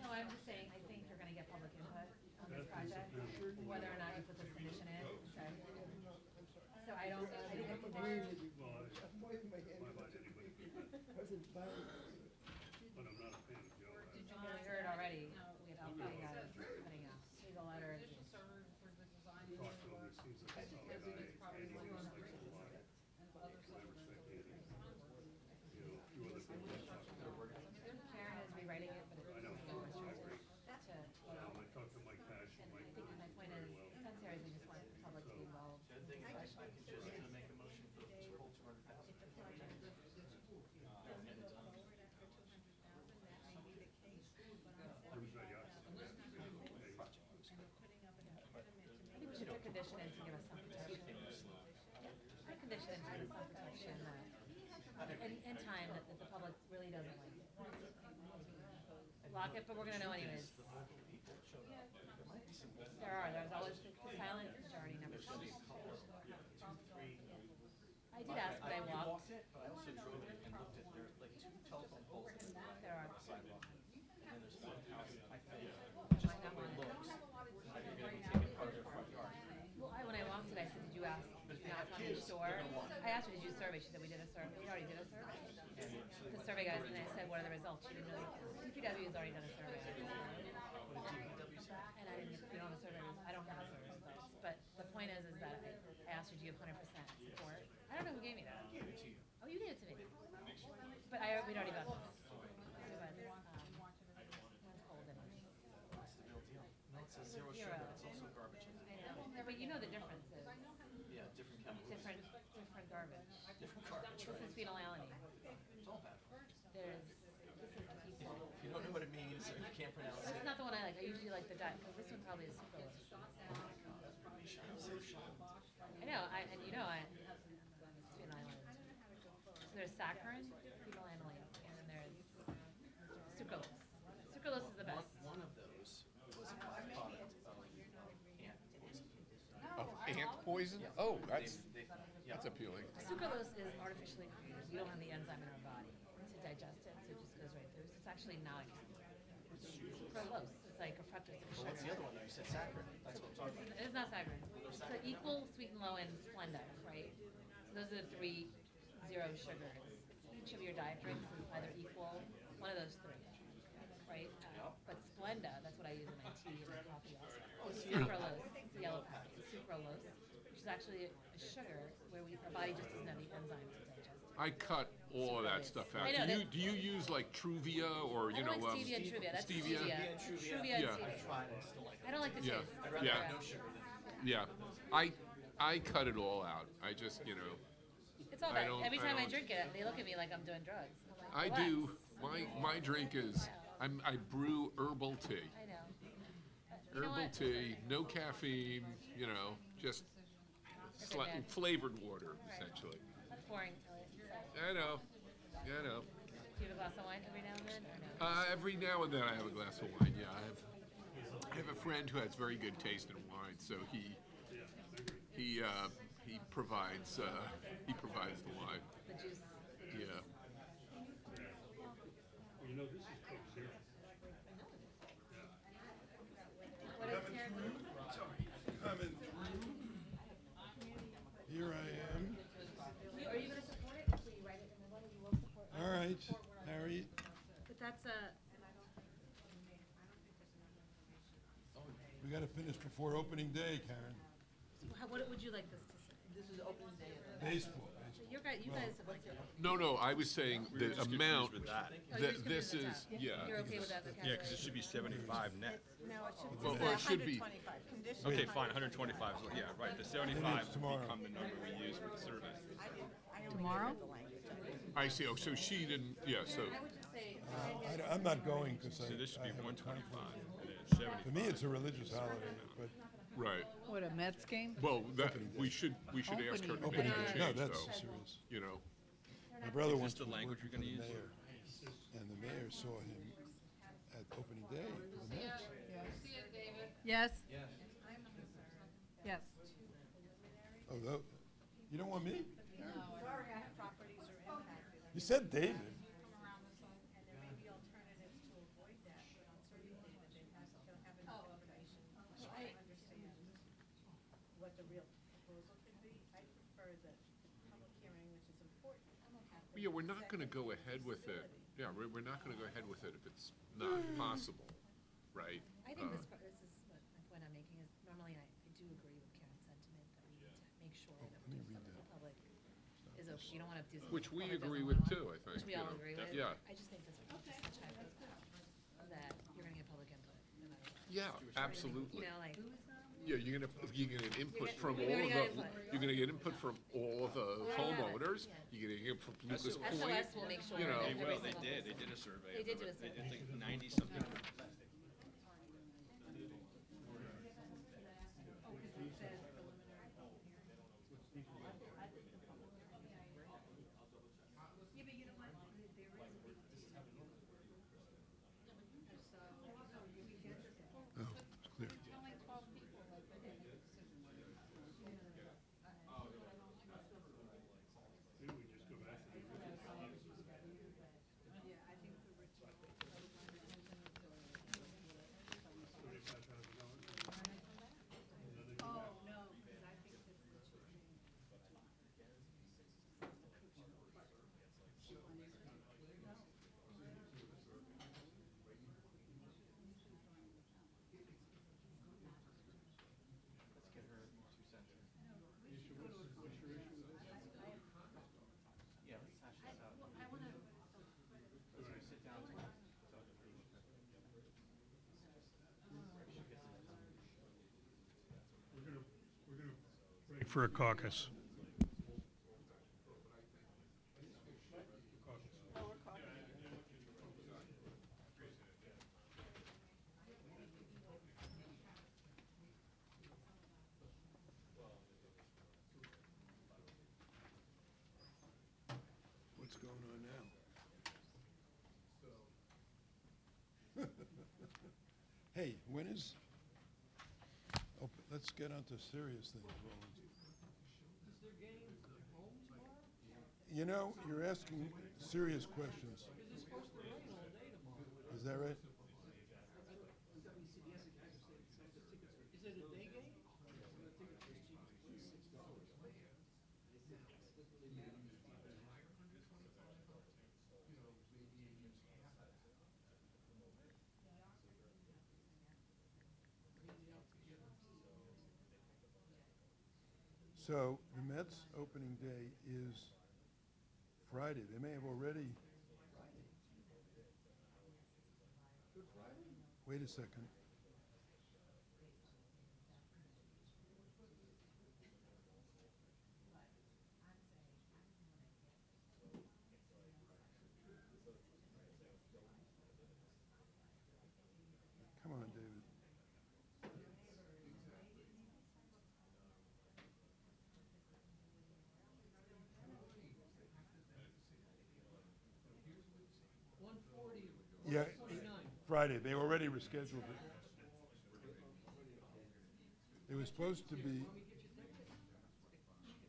No, I'm just saying, I think you're gonna whether or not you put this condition in, so I don't know the condition. But I'm not a fan of Joe. Did you hear it already without putting out, putting out, see the letter? Talk to him, he seems like a solid guy, and he just likes to lie. I respect Andy. You know, a few other things I talked to. Karen is rewriting it, but it's going to, I talked to Mike Pash, and Mike knows my point very is, well. sense here is we just want the public to be involved. Who's that, yes? I think we should put condition in to give us some protection. Put condition in to give us some protection that, in time, that the public really doesn't like it. Lock it, but we're gonna know anyways. There's always the silent majority number. I did ask, but I walked. But I also drove it and looked at, there are like 2 telephone poles There are. on the sidewalk. And then there's one house, I think, Might just not the way it want it. looks, like you're gonna be taking part of their front yard. Well, when I walked it, I said, did you ask not on the shore? I asked her, did you survey? She said, we did a survey. We already did a survey. The survey guys, and I said, what are the results? She didn't know. DPW has already done a survey. And I didn't, we don't have a survey, I don't have a survey results. But the point is that I asked her, do you have 100% support? I don't know who gave me that. Oh, you gave it to me. But we'd already got this. Cold in it. What's the real deal? No, it says zero Zero. sugar, it's also garbage. I know, but you know the difference is Yeah, different chemicals. different garbage. Different garbage, This right? is phenylalanine. It's all bad for us. This is equal. If you don't know what it means, or you can't pronounce That's it. not the one I like. I usually like the diet, because this one probably is sucralose. I'm so shocked. I know, it's phenylalanine. So there's saccharin, phenylalanine, and then there's sucralose. Sucralose is the best. One of those was a byproduct of ant poison. Of ant poison? Oh, that's Yeah. appealing. Sucralose is artificially created. We don't have the enzyme in our body to digest it, so it just goes right through. So it's actually not a chemical. It's sucralose. It's like a fructose, like a But what's the sugar. other one though? You said saccharin. That's what I'm talking about. It's not saccharin. It's the equal, sweet and low, and Splenda, right? So those are the 3 zero sugars. Each of your diet drinks is either equal, one of those 3, right? But Splenda, that's what I use in my tea and my coffee also. It's sucralose, it's the yellow packet. It's sucralose, which is actually a sugar where our body just doesn't have the enzyme to digest it. I cut all of that stuff out. I know, Do you use like Truvia or, I you don't know, like stevia and Truvia. That's stevia? stevia. Stevia and Truvia. Truvia and Yeah. stevia. Tried it, I still like it. I don't like the Yeah. taste. I'd rather Yeah. have no sugar than. Yeah, I cut it all out. I just, you know, It's all I bad. don't- Every I time I don't- drink it, they look at me like I'm doing drugs. I'm I like, do. "Relax." My drink is, I brew herbal tea. I know. You know Herbal what? tea, no caffeine, you know, just Okay. flavored water, essentially. That's boring. Elliot. I know, Do you have a glass of wine every now and then, or no? Every now and then I have a glass of wine, yeah. I have a friend who has very good taste in wine, so he provides the wine. The juice. Yeah. You know, this is Coke Zero. What is Karen's? Coming through. Here I am. Are you gonna support it? Will you write it in the letter? You will support it? All right, Harriet. But that's a, We gotta finish before opening day, Karen. what would you like this to say? This is opening day. Baseball. You guys have like it. No, I was saying the amount, with that. Oh, you're just this confused with is, that. yeah. You're okay with that? Yeah, because it should be 75 net. No, it should, Well, it's or it should be- 125, condition Okay, 100. fine, 125, is what- yeah, right, the 75 tomorrow. become the number we use for the survey. I only Tomorrow? read the language. I see, oh, so she didn't, yeah, so, I would just say, I'm not going because So this should I be have a 125, conflict. and then it's 75. To me, it's a religious holiday, but right. What, a Mets game? Well, that, we should ask her to make opening a day, no, change, that's though, serious. you know. My brother Is wants this to the language work you're for the gonna use? mayor, and the mayor saw him at opening day for the Mets. Yes? Yes. Oh, you don't want me? You said David. the real proposal could be. I prefer the public hearing, which is important. Yeah, we're not gonna go ahead with it. Yeah, we're not gonna go ahead with it if it's not possible, right? I think this is what my point I'm making is, normally I do agree with Karen's sentiment that we need to make sure that we do something the public is okay. You don't want to do something. Which the we public agree doesn't with wanna- too, I think. Which we you all know. agree with. Yeah, I just think this would be just such high profile that you're gonna get public input no matter what. yeah, absolutely. You know, like, Yeah, you're gonna get input gonna- from all you're of gonna the, get input. you're gonna get input from all of the homeowners. You're gonna get from Lucas Point. SOS will make sure you know. that They every will, they single- did, they did a survey. They of did the- do a survey. I think 90-something. Oh, it's clear. Break for a caucus. What's going on now? Hey, when is, let's get on to serious things, Roland. You know, you're asking serious questions. Is that right? So the Mets opening day is Friday. They may have already. Wait a second. Come on, David. Yeah, Friday. They already rescheduled it. It was supposed to be.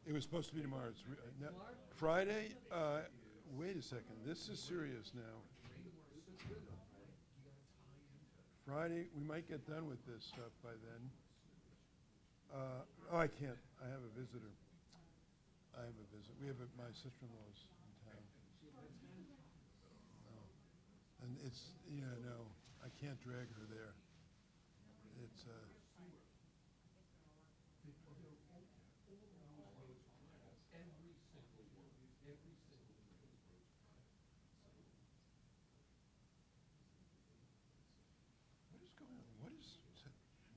It was supposed to be tomorrow. It's no, Friday. Wait a second. This is serious now. Friday. We might get done with this stuff by then. Oh, I can't. I have a visitor. I have a visit. We have my sister-in-law's in town. No. And it's, yeah, no, I can't drag her there. It's, what is going on?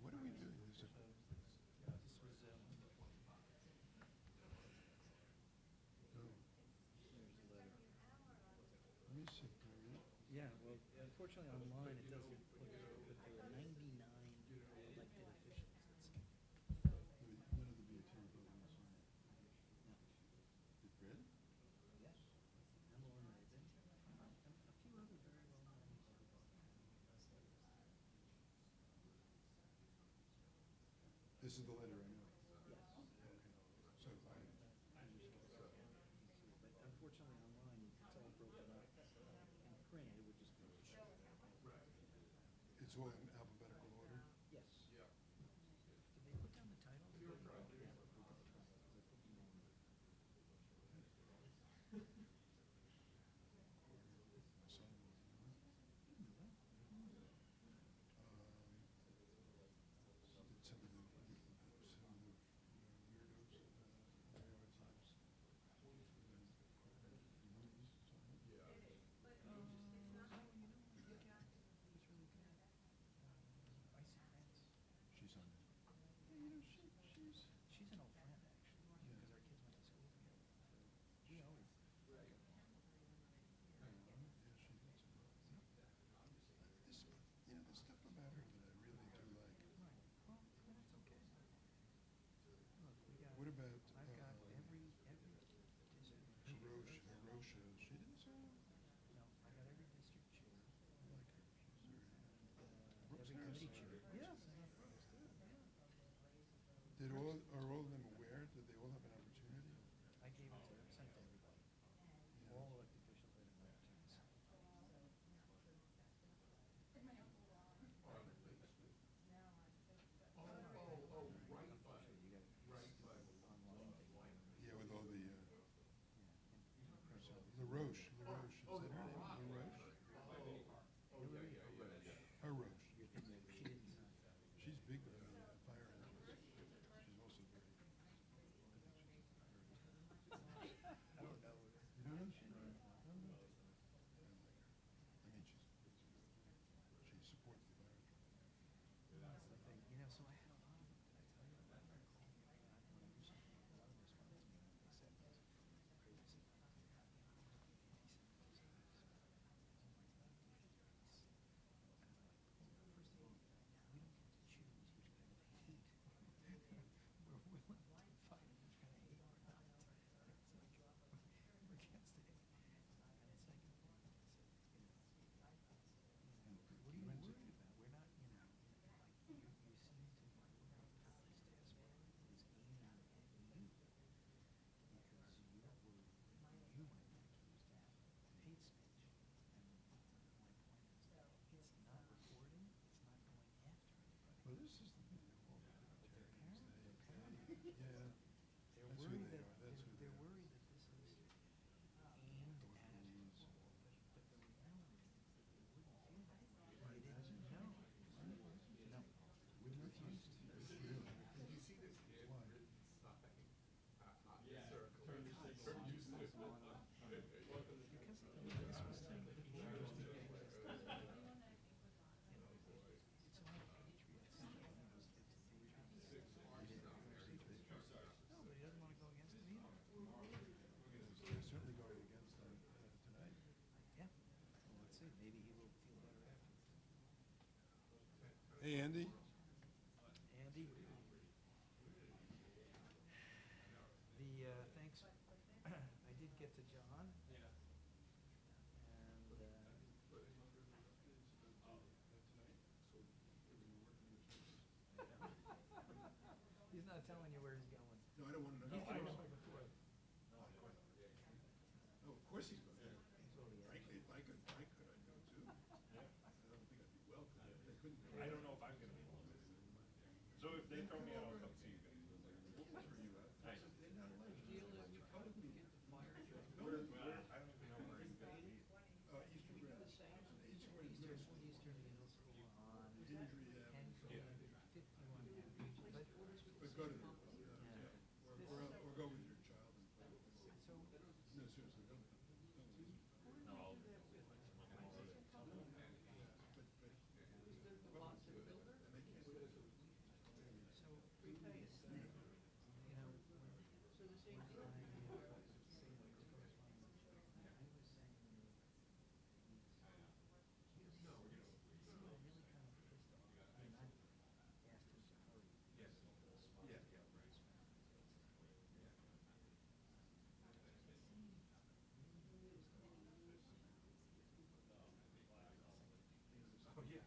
What are we doing? Is it? Let me see. Yeah, well, unfortunately online, it doesn't look as good, but there are 99 elected officials. None of the BOT buildings. Did Fred? Yes. Emma Ribbon, a few other very well-known. This is the letter I know. Yes. Okay. So, But unfortunately online, it's all broken up. In print, it would just be. it's all in alphabetical order. Yes. Did they put down the title? Yeah. Are all of them aware? Did they all have an opportunity? I gave it to them, sent to everybody. All elected officials had an opportunity. Yeah, with all the, LaRoche, is that her name? LaRoche? Haroche. She's big with the fire animals. She's also very. I don't know. You don't know? I like her. I mean, she supports the fire truck. That's the thing, you know, so I had a lot of, did I tell you about that? When I was, a lot of respondents to me, what they said was crazy. First of all, we don't get to choose which kind of hate we're willing to fight, which kind of hate we're not. It's like, we're against hate. And second thing, I said, what are you worried about? We're not, like, you seem to be worried about this task force is aiming at you because you're worried that you might be accused of hate speech. And my point is that it's not reporting, it's not going after anybody. Well, this is the thing, they're all libertarians. Yeah. They're That's who worried they that, are, that's who they they're are. worried that this is aimed at, but the reality is that they wouldn't feel that. They didn't know. No. We're not used to this, really. Because this was saying that the years to get this done. It's all patriots. It's patriots. No, but he doesn't want to go against them either. They're certainly going against them tonight. Yeah. Well, let's see. Maybe he will feel better afterwards. Hey, Andy? Andy? Thanks. I did get to John. Yeah. And, he's not telling you where he's going. No, I don't want to know. He's going before. Oh, of course he's going to. Frankly, if I could, I'd go too. I don't think I'd be welcome. They couldn't. I don't know if I'm gonna be able to. So if they throw me out, I'll come see you guys. Nice. Where, I don't even know where he's gonna be. Eastern Greenwich. Eastern Middle School on Injury, 1051 Avenue. but go to the, or go with your child and play with them. So, No, seriously, don't lose it. No, I'll. So previously, you know, when I say my correspondence, I was saying that he was really kind of pissed off. And I asked him if he hurry. Yeah. Oh, yeah.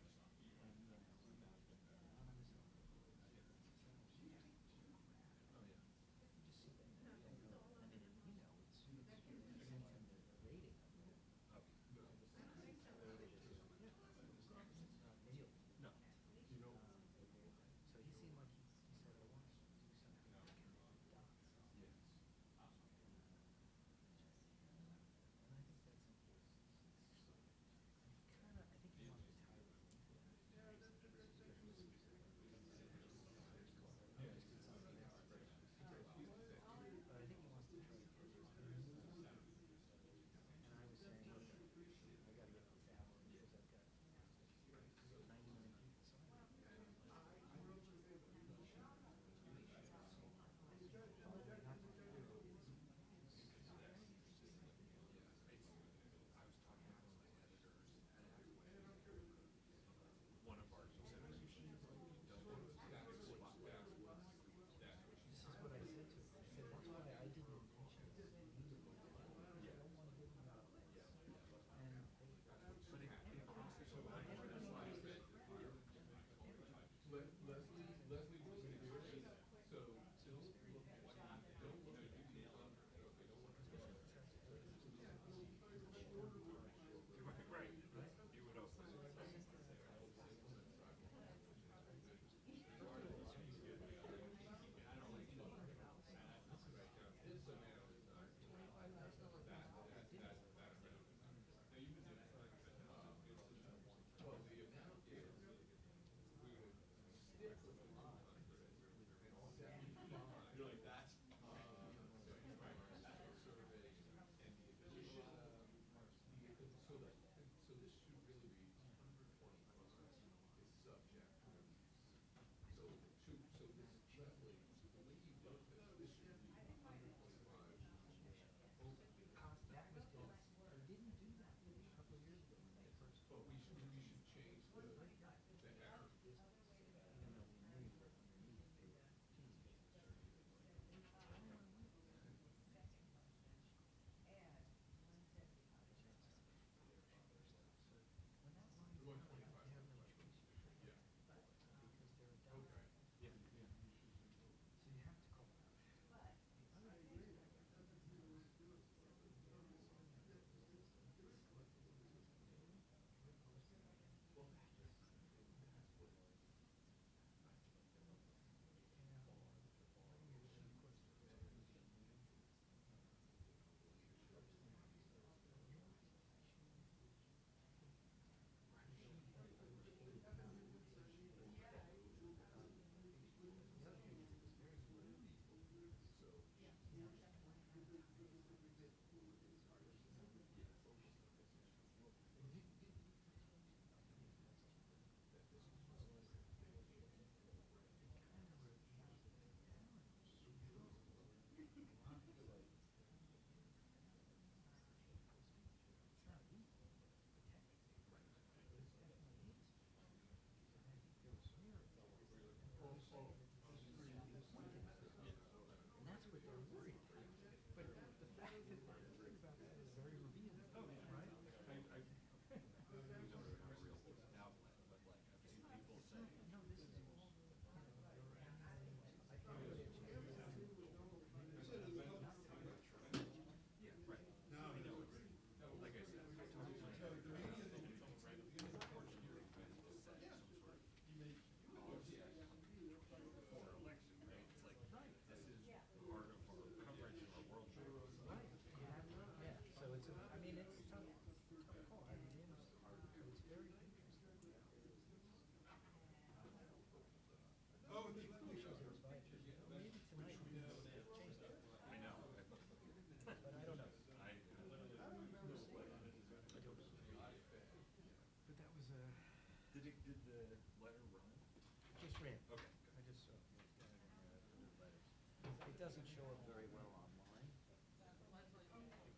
It doesn't show up very well online,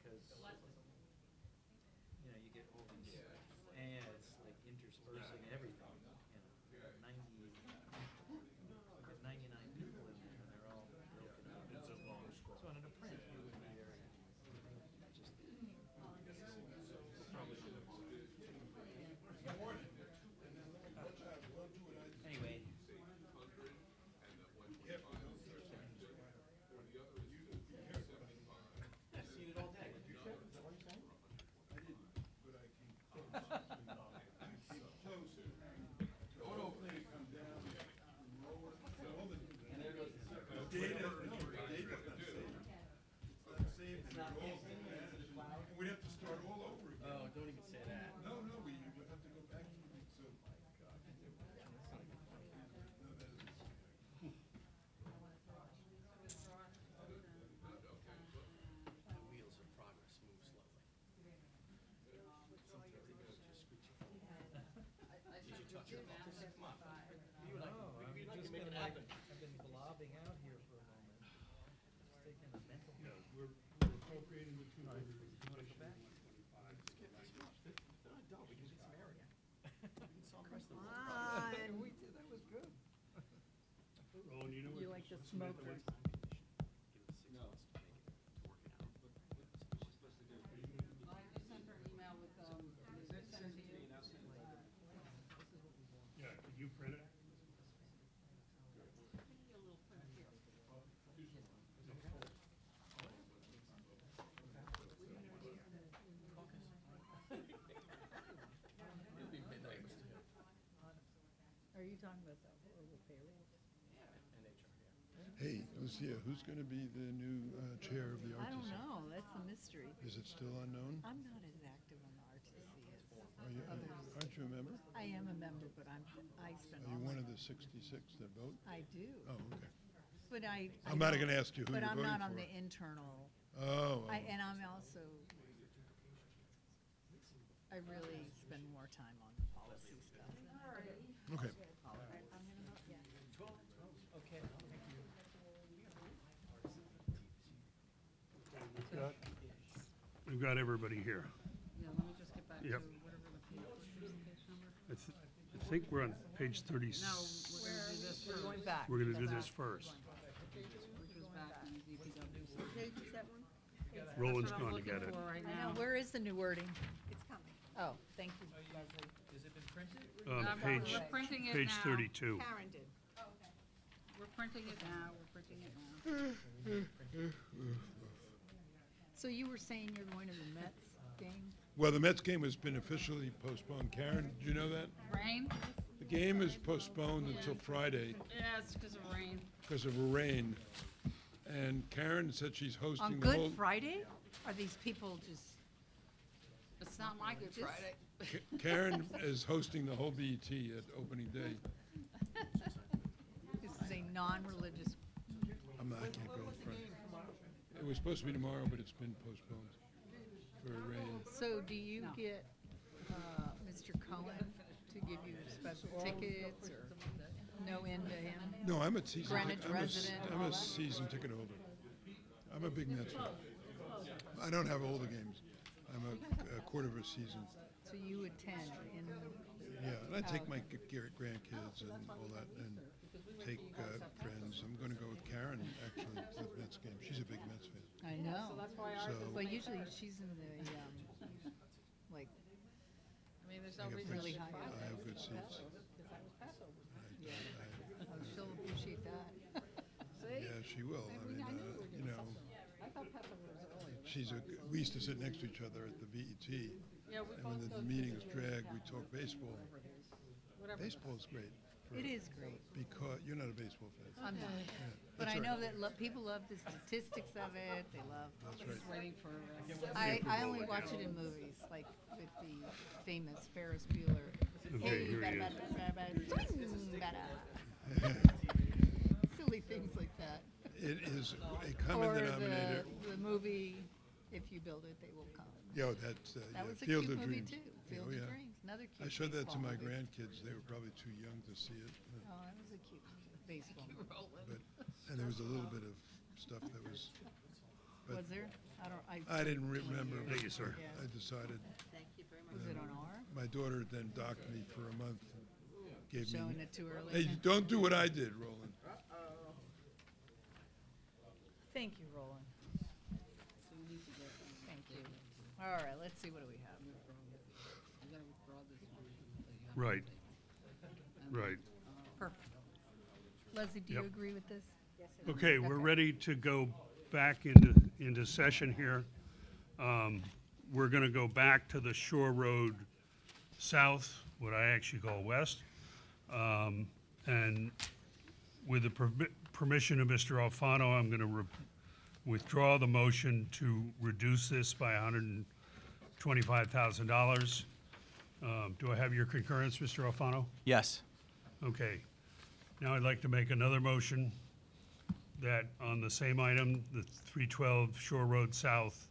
because, you know, you get all these ads like interspersing everything, you know, 99 people in there, and they're all broken up. It's a long scroll. So in a print, you would be very, just, anyway. I've seen it all day. Is that what you're saying? I didn't, but I came close. Hopefully it come down, lower, all the data, no, data's not saved. It's not saved, and it rolls in there, and we'd have to start all over again. Oh, don't even say that. No, we would have to go back to it, so. No, that isn't. The wheels of progress move slowly. Sometimes they go just screeching. You should touch your phone. Come on. You and I can make it happen. I've been blobbing out here for a moment. Just taking a mental. Yeah, we're appropriating the 200. You wanna go back? Don't, we can get some air again. We can solve the rest of the on. We did, that was good. Roland, you know what? You like the what's the matter smoker. with- I just sent her an email with, sent to you. Yeah, could you print it? Are you talking about the horrible payroll? Hey, Lucia, who's gonna be the new chair of the RTC? I don't know, that's a mystery. Is it still unknown? I'm not as active on the RTC as Are you, aren't you a member? I am a member, but I spend Are all you my. one of the 66 that vote? I do, Oh, okay. but I. I'm not don't- gonna ask you who But you're I'm not on voting the for. internal, Oh, and I'm also, I really spend more time on the policy stuff. okay. I'm gonna vote yes. Okay, thank you. We've got everybody here. Yeah, let me just get back to Yep. whatever the page. think we're on page 30. No, we're gonna do this first. Going back. We're gonna do this first. Which was back in the DPW. Roland's That's what I'm gone to looking get it. for right I know, now. where is the new wording? It's coming. Oh, thank you, Leslie. Page, We're printing it page now. 32. Karen did. We're printing it now, we're printing it now. So you were saying you're going to the Mets game? Well, the Mets game has been officially postponed. Karen, did you know that? Rain? The game is postponed until Friday Yeah, it's because of rain. because of a rain. And Karen said she's On hosting the whole. Good Friday? Are these people just, It's not my Good Just- Friday. Karen is hosting the whole BET at opening day. this is a non-religious, I can't go in front. It was supposed to be tomorrow, but it's been postponed for rain. so do you No. get Mr. Cohen to give you special tickets or no end to him? No, I'm a season. Greenwich I'm a resident and I'm all a that? season ticket holder. I'm a big Mets fan. I don't have all the games. I'm a quarter of a season. So you attend in, Yeah, and I take my grandkids and all that, and take friends. I'm going to go with Karen actually to the Mets game. She's a big Mets fan. I know. So Well, usually she's in the, like, I mean, there's I no get reason. really good- high up. I have good seats. oh, she'll appreciate that. Yeah, she will. I mean, you know, we used to sit next to each other at the VET. Yeah, we And both when go the to meetings the- drag, we talk baseball. Whatever. Baseball is great. It is great. Because, you're not a baseball fan. I'm not. But That's I all know right. that people love the statistics of it. They love. That's right. Waiting for, I only watch it in movies, like with the famous Ferris Bueller. Okay, here he is. Swing, silly things like that. It is a common Or denominator. the movie, If You Build It, They Will Come. Yeah, that's, That yeah, was a Field cute of movie Dreams. too. Yeah, Field oh, of yeah. Dreams, another cute. I showed that to baseball my movie. grandkids. They were probably too young to see it. Oh, that was a cute baseball movie. But, and there was a little bit of stuff that was, but Was there? I don't, I didn't remember. Thank you, sir. I decided. was it on R? My daughter then docked me for a month. Gave Showing me, it too early? hey, don't do what I did, Roland. Thank you, Roland. Thank you. All right, let's see, what do we have? you gotta withdraw this one. that you have Right, to take. right. Perfect. Leslie, do you Yep. agree with this? Okay, we're Okay. ready to go back into session here. We're going to go back to the Shore Road South, what I actually call West. And with the permission of Mr. Alfano, I'm going to withdraw the motion to reduce this by $125,000. Do I have your concurrence, Mr. Alfano? Yes. Okay. Now I'd like to make another motion that on the same item, the 312 Shore Road South,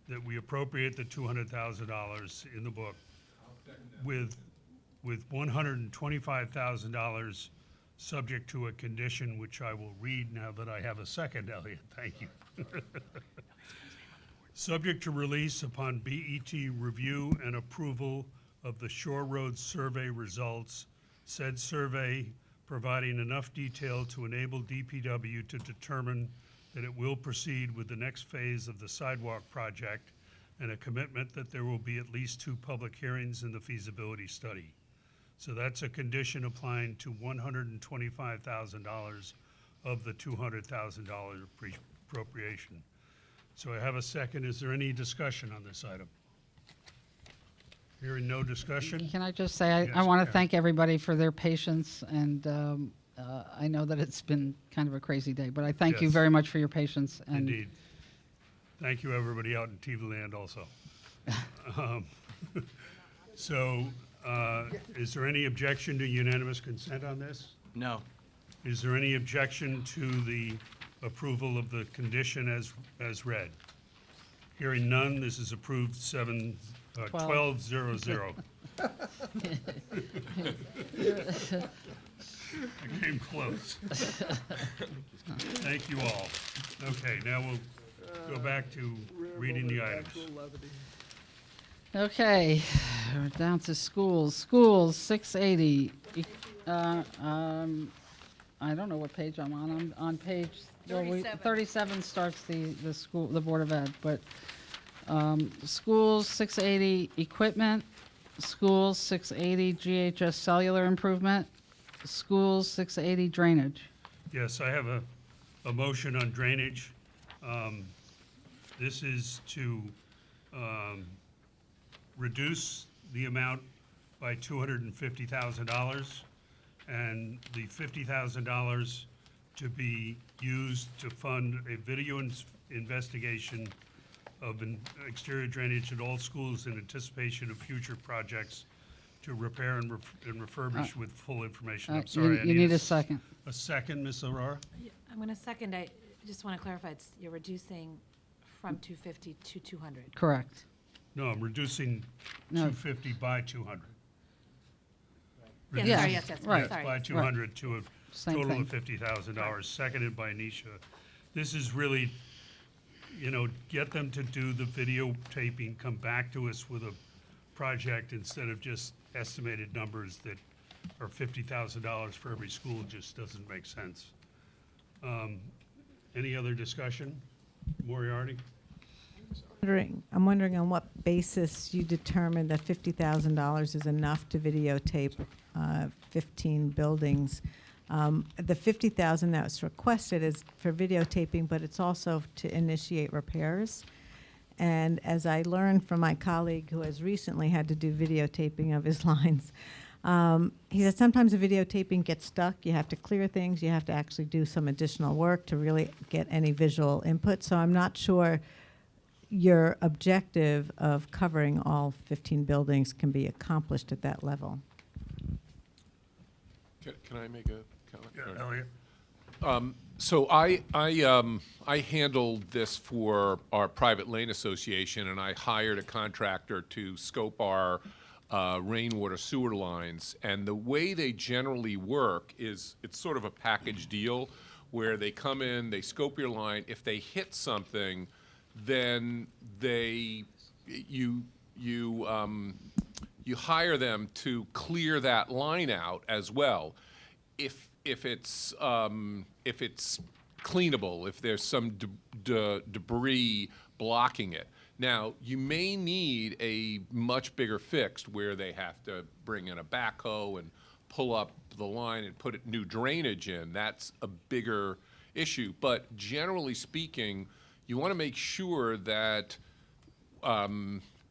that we appropriate the $200,000 in the book with $125,000 subject to a condition which I will read now that I have a second, Elliot. Thank you. Subject to release upon BET review and approval of the Shore Road survey results, said survey providing enough detail to enable DPW to determine that it will proceed with the next phase of the sidewalk project, and a commitment that there will be at least 2 public hearings in the feasibility study. So that's a condition applying to $125,000 of the $200,000 appropriation. So I have a second. Is there any discussion on this item? Hearing no discussion? Can I just say, I Yes, want to Karen. thank everybody for their patience, and I know that it's been kind of a crazy day, but I thank you Yes. very much for your patience. And Indeed. Thank you, everybody out in TV land also. So, is there any objection to unanimous consent on this? No. Is there any objection to the approval of the condition as read? Hearing none, this is approved 12:00. I came close. Thank you all. Okay, now we'll go back to reading the items. Okay, we're down to schools. Schools, 680. I don't know what page I'm on. I'm on page 37 starts the school, the Board of Ed, but schools, 680 equipment, schools, 680 GHS cellular improvement, schools, 680 drainage. Yes, I have a motion on drainage. This is to reduce the amount by $250,000, and the $50,000 to be used to fund a video investigation of exterior drainage at all schools in anticipation of future projects to repair and refurbish with full information. I'm sorry. I You need a second. A second, Ms. Aurora? I'm going to second. I just want to clarify, you're reducing from 250 to 200. Correct. No, I'm reducing No. 250 by 200. Yes, Yeah, sorry, yes, right. sorry. By 200 to a Same total thing. of $50,000, seconded by Nisha. This is really, get them to do the videotaping, come back to us with a project instead of just estimated numbers that are $50,000 for every school. Just doesn't make sense. Any other discussion? Moriarty? I'm wondering on what basis you determined that $50,000 is enough to videotape 15 buildings. The $50,000 that was requested is for videotaping, but it's also to initiate repairs. And as I learned from my colleague who has recently had to do videotaping of his lines, he said sometimes the videotaping gets stuck. You have to clear things. You have to actually do some additional work to really get any visual input. So I'm not sure your objective of covering all 15 buildings can be accomplished at that level. Can I make a comment? Yeah, Elliot? So I handled this for our private lane association, and I hired a contractor to scope our rainwater sewer lines. And the way they generally work is it's sort of a package deal where they come in, they scope your line. If they hit something, then you hire them to clear that line out as well. If it's cleanable, if there's some debris blocking it. Now, you may need a much bigger fix where they have to bring in a backhoe and pull up the line and put new drainage in. That's a bigger issue. But generally speaking, you want to make sure that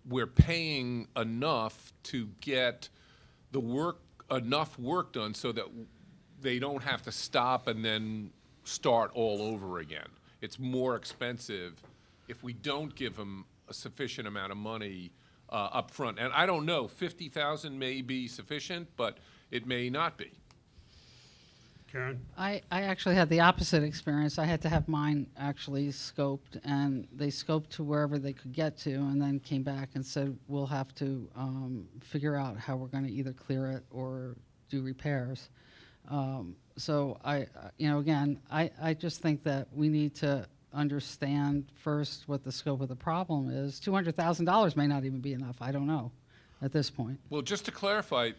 we're paying enough to get enough work done so that they don't have to stop and then start all over again. It's more expensive if we don't give them a sufficient amount of money up front. And I don't know, 50,000 may be sufficient, but it may not be. Karen? I actually had the opposite experience. I had to have mine actually scoped, and they scoped to wherever they could get to, and then came back and said, we'll have to figure out how we're going to either clear it or do repairs. So again, I just think that we need to understand first what the scope of the problem is. $200,000 may not even be enough. I don't know at this point. Well, just to clarify,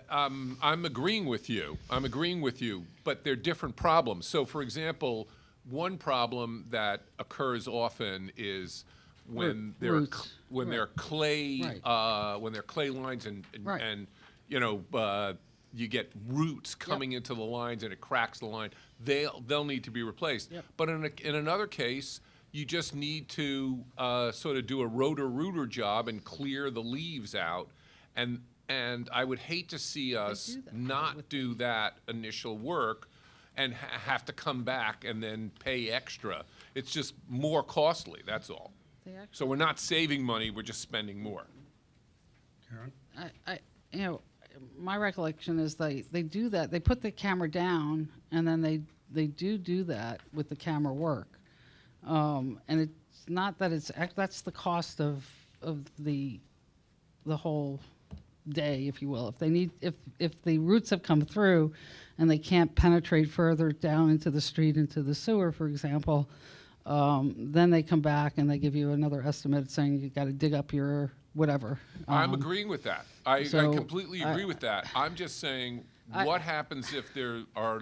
I'm agreeing with you. I'm agreeing with you, but they're different problems. So, for example, one problem that occurs often is when there are Roots. there are clay Right. when there are clay lines and Right. you get roots coming into the lines and it cracks the line. They'll need to be replaced. Yep. But in another case, you just need to sort of do a rotor-rooter job and clear the leaves out. And I would hate to see us do that not do that initial work and have to come back and then pay extra. It's just more costly, that's all. They actually, So we're not saving money, we're just spending more. Karen? my recollection is they do that. They put the camera down, and then they do that with the camera work. And it's not that that's the cost of the whole day, if you will. If the roots have come through and they can't penetrate further down into the street, into the sewer, for example, then they come back and they give you another estimate saying you got to dig up your whatever. I'm agreeing with that. I so completely agree with that. I'm just saying, I- what happens if there are,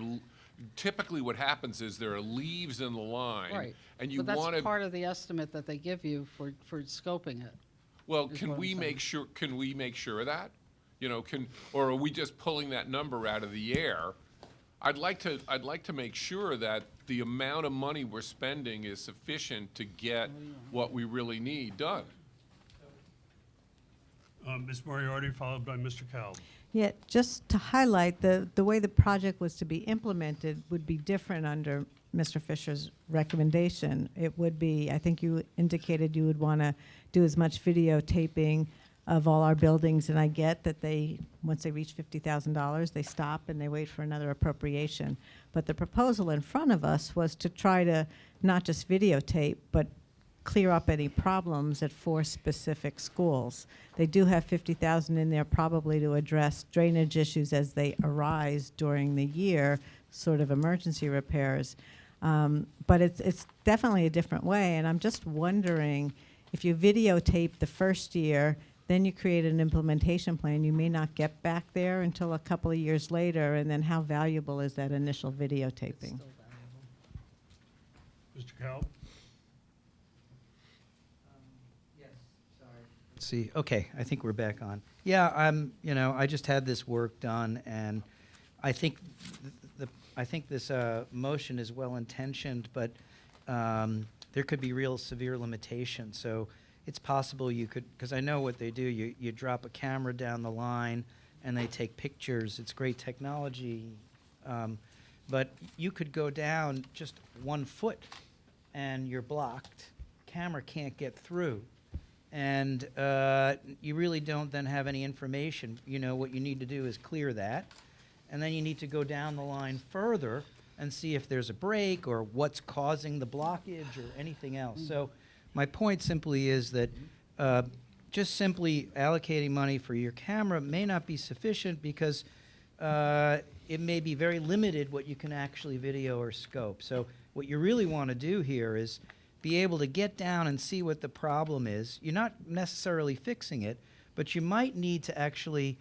typically what happens is there are leaves in the line. Right. And you But want that's to, part of the estimate that they give you for scoping it. well, is can what I'm we saying. make sure, can we make sure of that? You know, or are we just pulling that number out of the air? I'd like to make sure that the amount of money we're spending is sufficient to get what we really need done. Ms. Moriarty, followed by Mr. Kalb. Yeah, just to highlight, the way the project was to be implemented would be different under Mr. Fisher's recommendation. It would be, I think you indicated you would want to do as much videotaping of all our buildings, and I get that once they reach $50,000, they stop and they wait for another appropriation. But the proposal in front of us was to try to not just videotape, but clear up any problems at 4 specific schools. They do have $50,000 in there probably to address drainage issues as they arise during the year, sort of emergency repairs. But it's definitely a different way, and I'm just wondering, if you videotape the first year, then you create an implementation plan, you may not get back there until a couple of years later, and then how valuable is that initial videotaping? Mr. Kalb? See, okay, I think we're back on. Yeah, I just had this work done, and I think I think this motion is well-intentioned, but there could be real severe limitations. So it's possible you could, because I know what they do, you drop a camera down the line, and they take pictures. It's great technology, but you could go down just 1 foot, and you're blocked. Camera can't get through. And you really don't then have any information. You know, what you need to do is clear that, and then you need to go down the line further and see if there's a break or what's causing the blockage or anything else. So my point simply is that just simply allocating money for your camera may not be sufficient, because it may be very limited what you can actually video or scope. So what you really want to do here is be able to get down and see what the problem is. You're not necessarily fixing it, but you might need to actually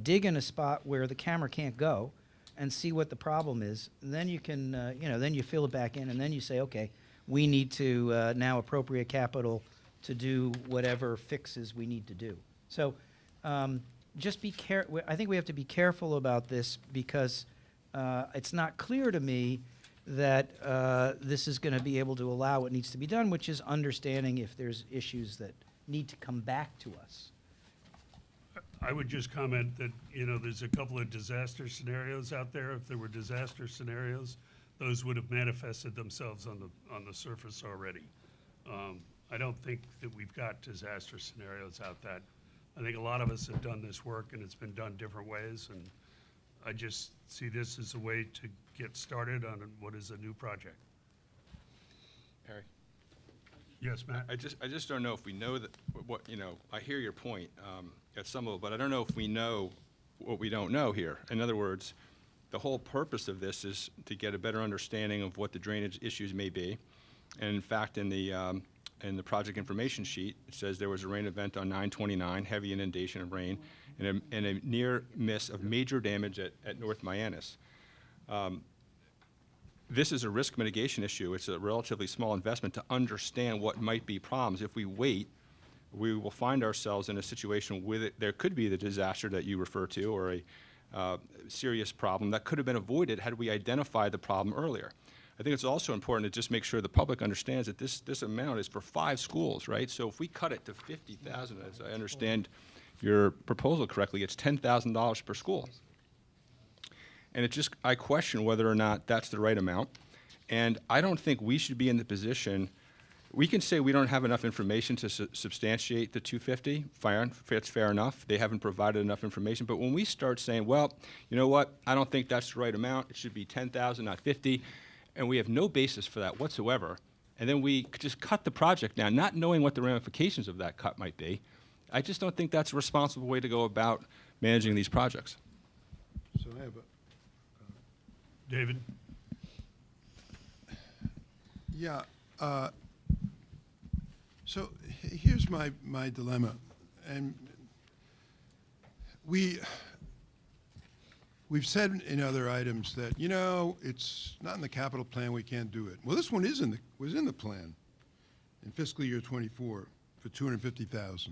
dig in a spot where the camera can't go and see what the problem is. And then you can, then you fill it back in, and then you say, okay, we need to now appropriate capital to do whatever fixes we need to do. So just be careful. I think we have to be careful about this, because it's not clear to me that this is going to be able to allow what needs to be done, which is understanding if there's issues that need to come back to us. I would just comment that, there's a couple of disaster scenarios out there. If there were disaster scenarios, those would have manifested themselves on the surface already. I don't think that we've got disaster scenarios out that. I think a lot of us have done this work, and it's been done different ways, and I just see this as a way to get started on what is a new project. Harry? Yes, Matt? I just don't know if we know that, I hear your point at some level, but I don't know if we know what we don't know here. In other words, the whole purpose of this is to get a better understanding of what the drainage issues may be. And in fact, in the project information sheet, it says there was a rain event on 9/29, heavy inundation of rain, and a near miss of major damage at North Miamis. This is a risk mitigation issue. It's a relatively small investment to understand what might be problems. If we wait, we will find ourselves in a situation where there could be the disaster that you refer to, or a serious problem that could have been avoided had we identified the problem earlier. I think it's also important to just make sure the public understands that this amount is for 5 schools, right? So if we cut it to $50,000, as I understand your proposal correctly, it's $10,000 per school. And I question whether or not that's the right amount. And I don't think we should be in the position, we can say we don't have enough information to substantiate the 250, it's fair enough. They haven't provided enough information. But when we start saying, well, you know what, I don't think that's the right amount, it should be 10,000, not 50, and we have no basis for that whatsoever, and then we just cut the project down, not knowing what the ramifications of that cut might be, I just don't think that's a responsible way to go about managing these projects. So I have David? Yeah. So here's my dilemma. and we've said in other items that, you know, it's not in the capital plan, we can't do it. Well, this one was in the plan in fiscal year '24 for $250,000.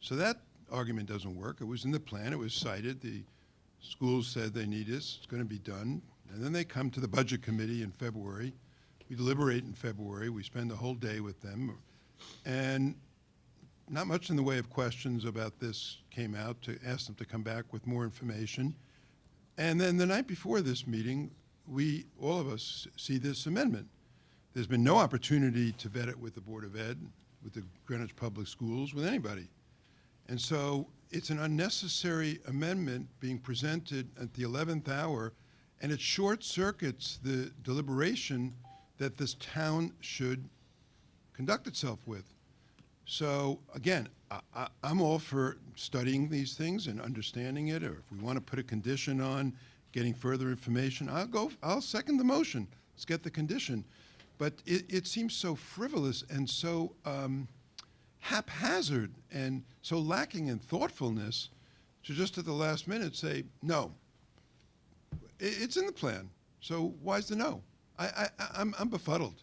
So that argument doesn't work. It was in the plan, it was cited, the schools said they need this, it's going to be done. And then they come to the budget committee in February. We deliberate in February, we spend the whole day with them. And not much in the way of questions about this came out to ask them to come back with more information. And then the night before this meeting, all of us see this amendment. There's been no opportunity to vet it with the Board of Ed, with the Greenwich Public Schools, with anybody. And so it's an unnecessary amendment being presented at the 11th hour, and it short circuits the deliberation that this town should conduct itself with. So again, I'm all for studying these things and understanding it, or if we want to put a condition on getting further information, I'll second the motion. Let's get the condition. But it seems so frivolous and so haphazard and so lacking in thoughtfulness to just at the last minute say, no. It's in the plan, so why's the no? I'm befuddled.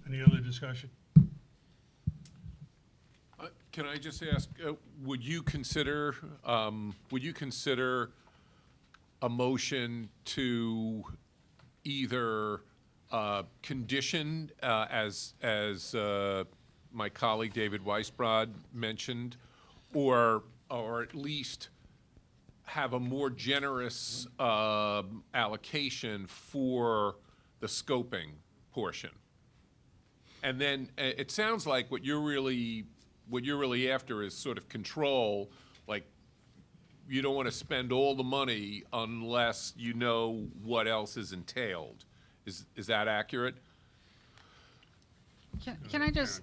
Any other discussion? Can I just ask, would you consider a motion to either condition, as my colleague David Weisbrod mentioned, or at least have a more generous allocation for the scoping portion? And then it sounds like what you're really after is sort of control, like you don't want to spend all the money unless you know what else is entailed. Is that accurate? Can I just,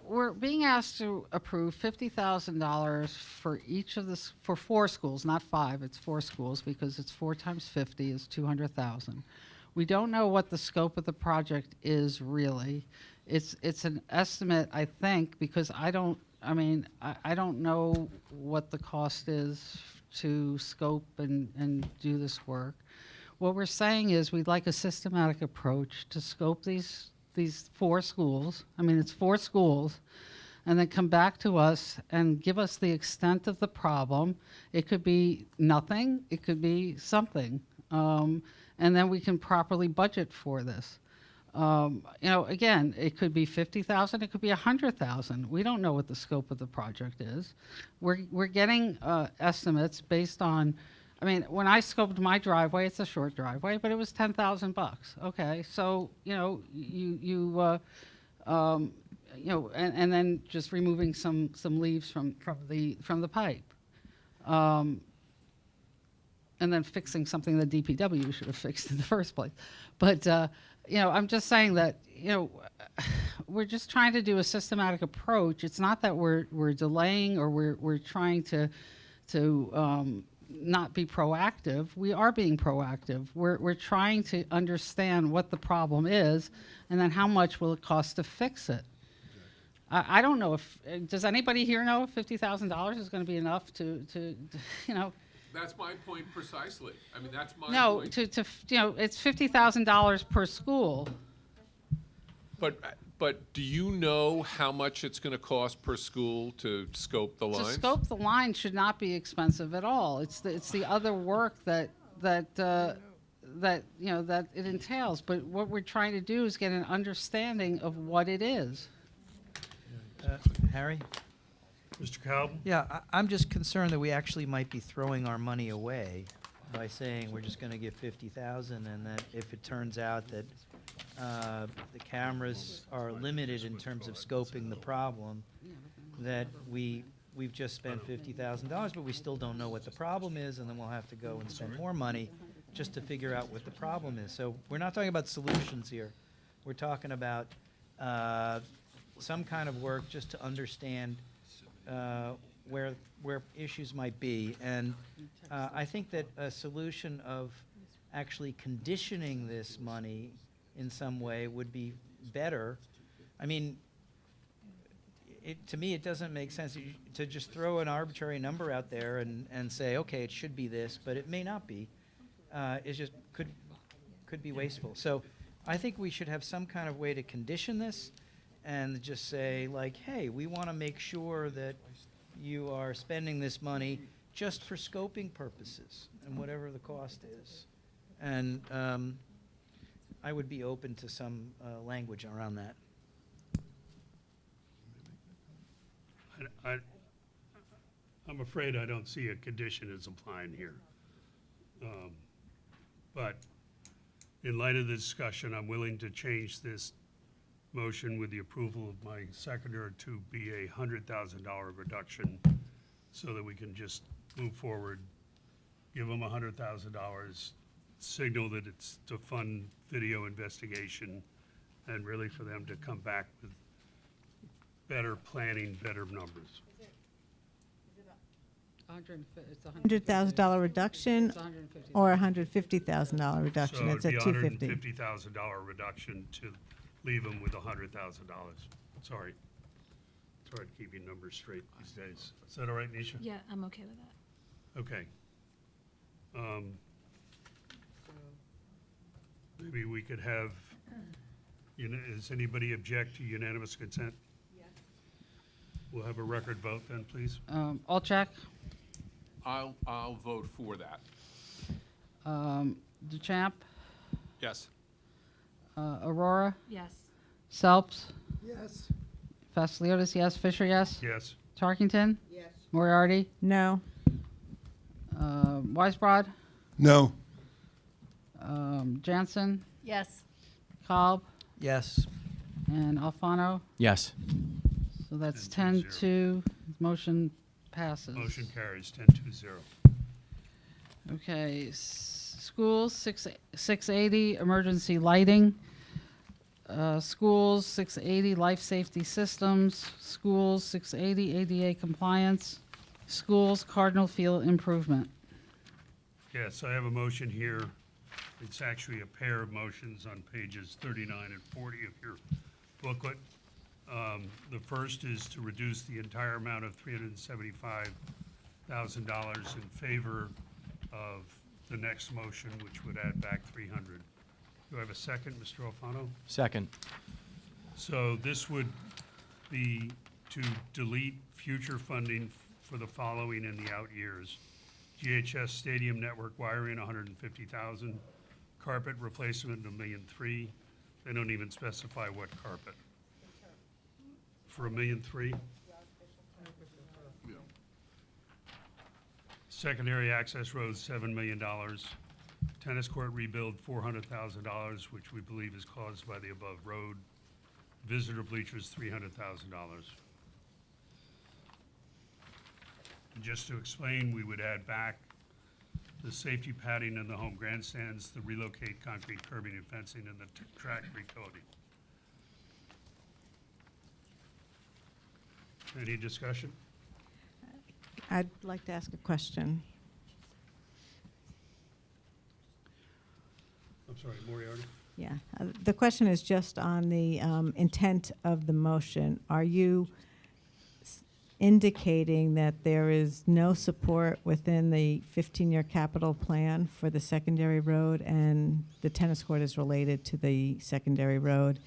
we're being asked to approve $50,000 for each of this, for 4 schools, not 5, it's 4 schools, because it's 4 times 50 is 200,000. We don't know what the scope of the project is really. It's an estimate, I think, because I don't know what the cost is to scope and do this work. What we're saying is we'd like a systematic approach to scope these 4 schools. I mean, it's 4 schools, and then come back to us and give us the extent of the problem. It could be nothing, it could be something, and then we can properly budget for this. Again, it could be 50,000, it could be 100,000. We don't know what the scope of the project is. We're getting estimates based on, when I scoped my driveway, it's a short driveway, but it was $10,000. Okay, so and then just removing some leaves from the pipe, and then fixing something that DPW should have fixed in the first place, but. I'm just saying that, we're just trying to do a systematic approach. It's not that we're delaying or we're trying to not be proactive. We are being proactive. We're trying to understand what the problem is and then how much will it cost to fix it. I don't know does anybody here know if $50,000 is going to be enough to That's my point precisely. That's my No, point. it's $50,000 per school. But do you know how much it's going to cost per school to scope the lines? To scope the line should not be expensive at all. It's the other work that it entails. But what we're trying to do is get an understanding of what it is. Harry? Mr. Calvin? Yeah, I'm just concerned that we actually might be throwing our money away by saying we're just going to give 50,000, and that if it turns out that the cameras are limited in terms of scoping the problem, that we've just spent $50,000, but we still don't know what the problem is, and then we'll have to go and spend more money just to figure out what the problem is. So we're not talking about solutions here. We're talking about some kind of work just to understand where issues might be. And I think that a solution of actually conditioning this money in some way would be better. I mean, to me, it doesn't make sense to just throw an arbitrary number out there and say, okay, it should be this, but it may not be. It just could be wasteful. So I think we should have some kind of way to condition this and just say, like, hey, we want to make sure that you are spending this money just for scoping purposes and whatever the cost is. And I would be open to some language around that. I'm afraid I don't see a condition as applying here. But in light of the discussion, I'm willing to change this motion with the approval of my seconder to be a $100,000 reduction so that we can just move forward, give them $100,000, signal that it's to fund video investigation, and really for them to come back with better planning, better numbers. It's $100,000 reduction It's $150,000. or $150,000 reduction? So It's it'd at be $250,000. $150,000 reduction to leave them with $100,000. Sorry. It's hard keeping numbers straight these days. Is that all right, Nisha? Yeah, I'm okay with that. Okay. Maybe we could have, does anybody object to unanimous consent? Yes. We'll have a record vote then, please. Alcheck, I'll vote for that. DeChamp, Yes. Aurora, Yes. Selps, Yes. Vasiliotis, yes. Fisher, yes. Yes. Tarkington, Yes. Moriarty, No. Weisbrod, No. Jansen, Yes. Cobb, Yes. and Alfano. Yes. So that's 10-2. 10-2. Motion passes. Motion carries 10-0. Okay, schools, 680, emergency lighting. Schools, 680, life safety systems. Schools, 680, ADA compliance. Schools, Cardinal Field improvement. Yes, I have a motion here. It's actually a pair of motions on pages 39 and 40 of your booklet. The first is to reduce the entire amount of $375,000 in favor of the next motion, which would add back 300. Do I have a second, Mr. Alfano? Second. So this would be to delete future funding for the following in the out years. GHS Stadium Network wiring, $150,000. Carpet replacement, $1.3 million. They don't even specify what carpet. For $1.3 million? Secondary access roads, $7 million. Tennis court rebuild, $400,000, which we believe is caused by the above road. Visitor bleachers, $300,000. Just to explain, we would add back the safety padding in the home grandstands, the relocate concrete curbing and fencing, and the track recoating. Any discussion? I'd like to ask a question. I'm sorry, Moriarty? Yeah, the question is just on the intent of the motion. Are you indicating that there is no support within the 15-year capital plan for the secondary road, and the tennis court is related to the secondary road?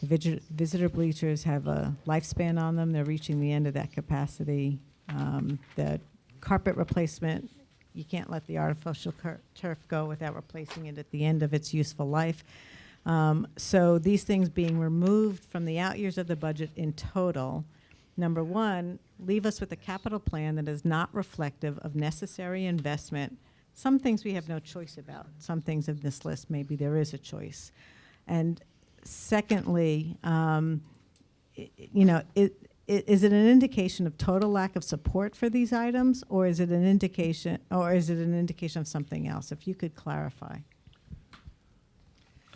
The visitor bleachers have a lifespan on them. They're reaching the end of that capacity. The carpet replacement, you can't let the artificial turf go without replacing it at the end of its useful life. So these things being removed from the out years of the budget in total, number one, leave us with a capital plan that is not reflective of necessary investment. Some things we have no choice about. Some things in this list, maybe there is a choice. And secondly, is it an indication of total lack of support for these items, or is it an indication of something else? If you could clarify.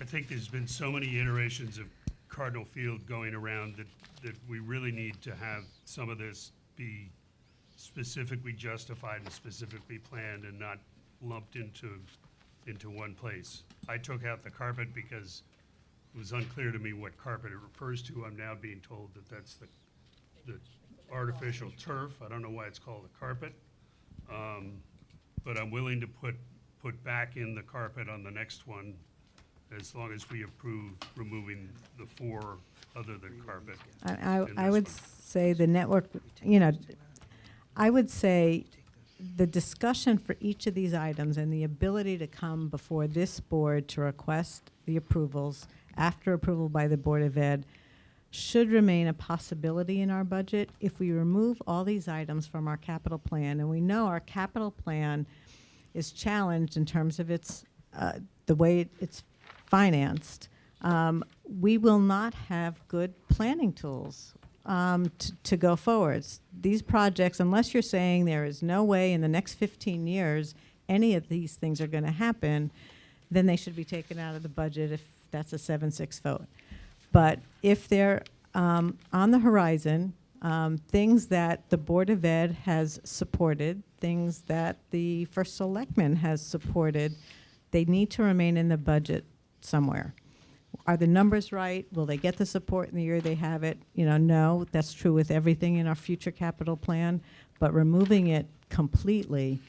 I think there's been so many iterations of Cardinal Field going around that we really need to have some of this be specifically justified and specifically planned and not lumped into one place. I took out the carpet because It was unclear to me what carpet it refers to. I'm now being told that that's the artificial turf. I don't know why it's called a carpet. But I'm willing to put back in the carpet on the next one as long as we approve removing the 4 other than carpet. in I this would one. say the network, you know, I would say the discussion for each of these items and the ability to come before this board to request the approvals after approval by the Board of Ed should remain a possibility in our budget. If we remove all these items from our capital plan, and we know our capital plan is challenged in terms of its, the way it's financed, we will not have good planning tools to go forwards. These projects, unless you're saying there is no way in the next 15 years any of these things are going to happen, then they should be taken out of the budget if that's a 7-6 vote. But if they're on the horizon, things that the Board of Ed has supported, things that the First Selectman has supported, they need to remain in the budget somewhere. Are the numbers right? Will they get the support in the year they have it? You know, no, that's true with everything in our future capital plan, but removing it completely,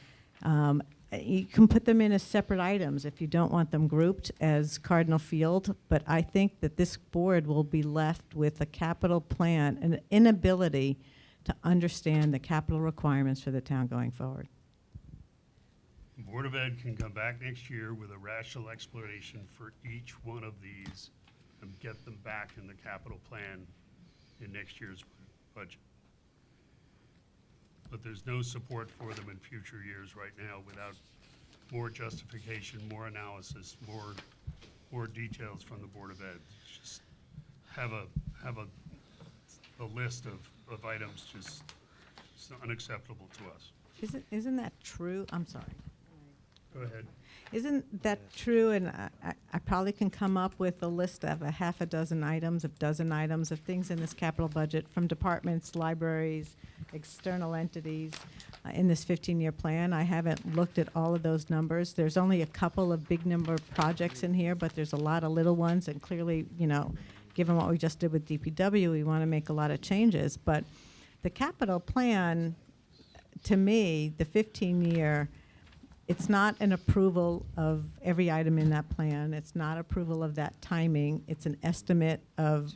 you can put them in as separate items if you don't want them grouped as Cardinal Field, but I think that this board will be left with a capital plan, an inability to understand the capital requirements for the town going forward. The Board of Ed can come back next year with a rational explanation for each one of these and get them back in the capital plan in next year's budget. But there's no support for them in future years right now without more justification, more analysis, more details from the Board of Ed. Just have a list of items just it's unacceptable to us. Isn't that true? I'm sorry. Go ahead. Isn't that true? And I probably can come up with a list of a half a dozen items, of things in this capital budget from departments, libraries, external entities in this 15-year plan. I haven't looked at all of those numbers. There's only a couple of big number of projects in here, but there's a lot of little ones. And clearly, you know, given what we just did with DPW, we want to make a lot of changes. But the capital plan, to me, the 15-year, it's not an approval of every item in that plan. It's not approval of that timing. It's an estimate of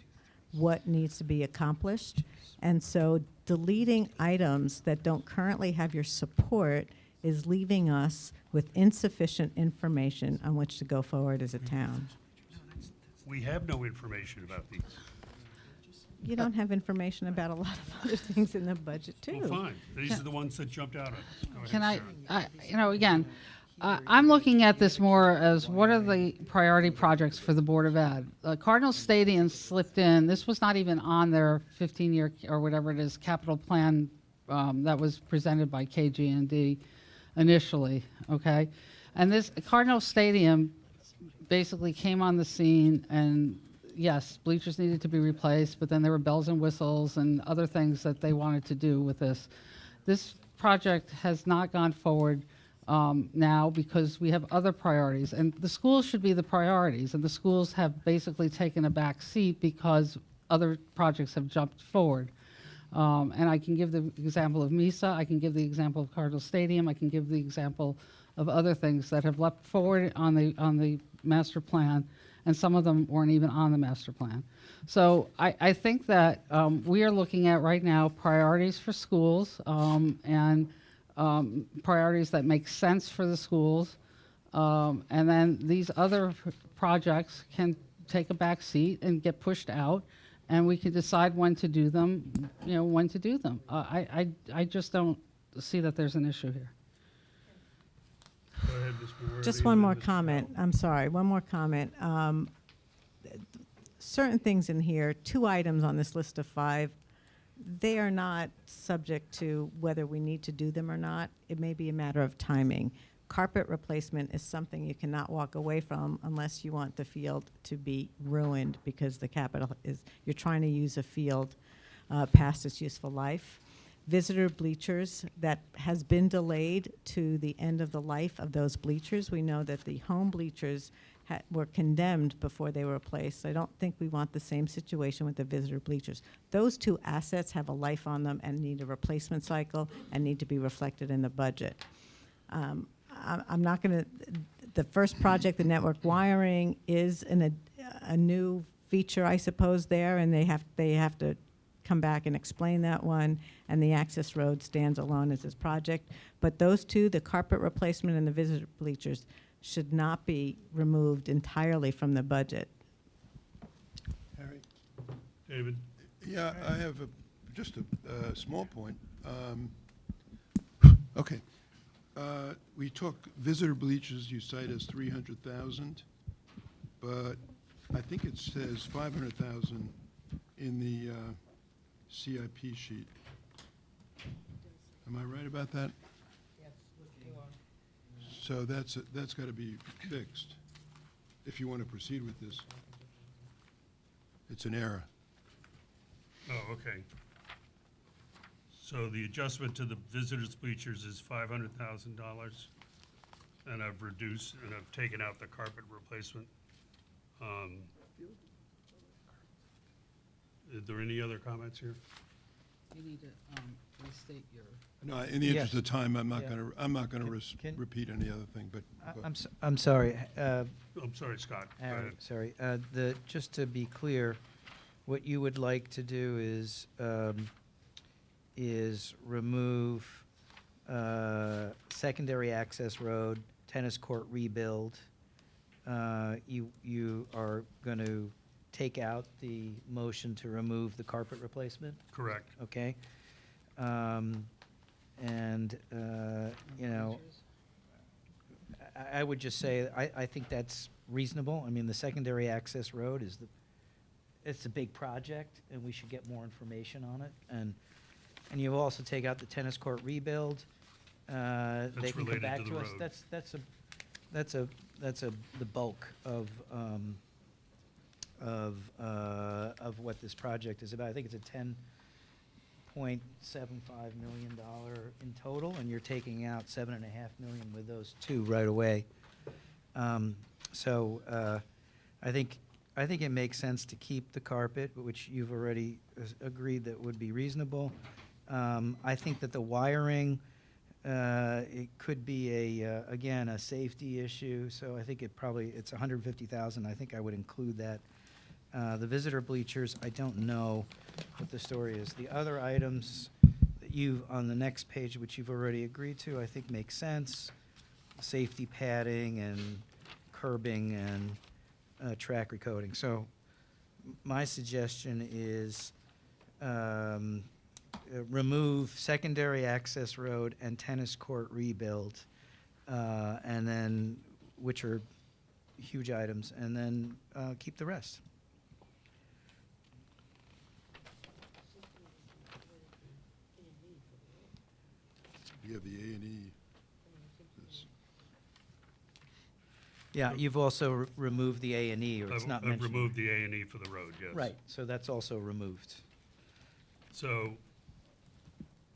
what needs to be accomplished. And so deleting items that don't currently have your support is leaving us with insufficient information on which to go forward as a town. We have no information about these. You don't have information about a lot of other things in the budget, too. Well, fine. These are the ones that jumped out at us. Go ahead, Can Sharon. you know, again, I'm looking at this more as what are the priority projects for the Board of Ed? Cardinal Stadium slipped in. This was not even on their 15-year or whatever it is capital plan that was presented by KG&D initially, okay? And this Cardinal Stadium basically came on the scene and yes, bleachers needed to be replaced, but then there were bells and whistles and other things that they wanted to do with this. This project has not gone forward now because we have other priorities, and the schools should be the priorities, and the schools have basically taken a back seat because other projects have jumped forward. And I can give the example of MISA, I can give the example of Cardinal Stadium, I can give the example of other things that have leapt forward on the master plan, and some of them weren't even on the master plan. So I think that we are looking at right now priorities for schools and priorities that make sense for the schools. And then these other projects can take a back seat and get pushed out, and we can decide when to do them, you know, when to do them. I just don't see that there's an issue here. Go ahead, Ms. Moore. Just and one then more Mr. comment. Powell. I'm sorry, one more comment. Certain things in here, 2 items on this list of 5, they are not subject to whether we need to do them or not. It may be a matter of timing. Carpet replacement is something you cannot walk away from unless you want the field to be ruined because the capital is, you're trying to use a field past its useful life. Visitor bleachers, that has been delayed to the end of the life of those bleachers. We know that the home bleachers were condemned before they were replaced. I don't think we want the same situation with the visitor bleachers. Those two assets have a life on them and need a replacement cycle and need to be reflected in the budget. I'm not going to, the first project, the network wiring, is a new feature, I suppose, there, and they have to come back and explain that one, and the access road stands alone as this project. But those two, the carpet replacement and the visitor bleachers, should not be removed entirely from the budget. Harry? David? Yeah, I have just a small point. Okay. We took visitor bleachers, you cite as 300,000, but I think it says 500,000 in the CIP sheet. Am I right about that? Yes, So that's got to be fixed if you want to proceed with this. It's an error. Oh, okay. So the adjustment to the visitors bleachers is $500,000, and I've reduced, and I've taken out the carpet replacement. Is there any other comments here? You need to restate your. No, in the interest Yes. of time, I'm not Yeah. going to Can- repeat any other thing, but. I'm sorry. I'm sorry, Scott. Go Harry, ahead. sorry. Just to be clear, what you would like to do is remove secondary access road, tennis court rebuild. You are going to take out the motion to remove the carpet replacement? Correct. Okay. You know, I would just say, I think that's reasonable. I mean, the secondary access road it's a big project, and we should get more information on it. And you also take out the tennis court rebuild. They can come related back to the to us. road. That's the bulk of what this project is about. I think it's a $10.75 million in total, and you're taking out $7.5 million with those two right away. I think it makes sense to keep the carpet, which you've already agreed that would be reasonable. I think that the wiring, it could be again, a safety issue, so I think it's $150,000. I think I would include that. The visitor bleachers, I don't know what the story is. The other items that on the next page, which you've already agreed to, I think makes sense. Safety padding and curbing and track recoding. So my suggestion is remove secondary access road and tennis court rebuild, and then, which are huge items, and then keep the rest. You have the A&E. Yeah, you've also removed the A&E, or it's not I've mentioned. removed the A&E for the road, yes. Right, so that's also removed. So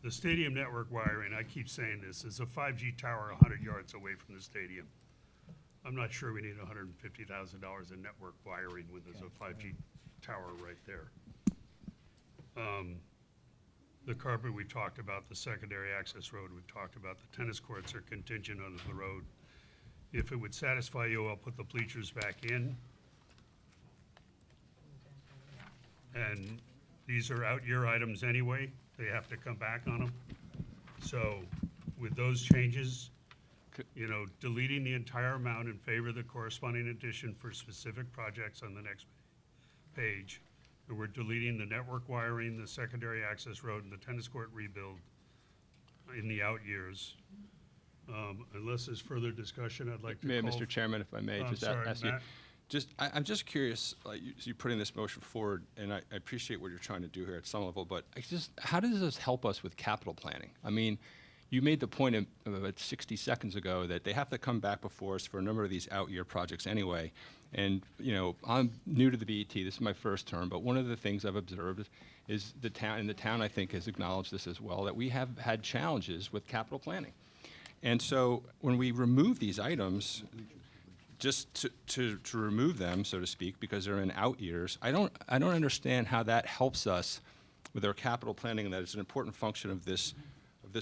the stadium network wiring, I keep saying this, is a 5G tower 100 yards away from the stadium. I'm not sure we need $150,000 in network wiring when there's a 5G tower right there. The carpet we talked about, the secondary access road we've talked about, the tennis courts are contingent on the road. If it would satisfy you, I'll put the bleachers back in. And these are out-year items anyway. They have to come back on them. So with those changes, you know, deleting the entire amount in favor of the corresponding addition for specific projects on the next page. And we're deleting the network wiring, the secondary access road, and the tennis court rebuild in the out years. Unless there's further discussion, I'd like to May, call. Mr. Chairman, if I may, I'm just sorry, ask you. Matt. I'm just curious, like, you putting this motion forward, and I appreciate what you're trying to do here at some level, but how does this help us with capital planning? I mean, you made the point about 60 seconds ago that they have to come back before us for a number of these out-year projects anyway. And, you know, I'm new to the BET, this is my first term, but one of the things I've observed is the town I think has acknowledged this as well, that we have had challenges with capital planning. And so when we remove these items, just to remove them, so to speak, because they're in out years, I don't understand how that helps us with our capital planning, and that it's an important function of this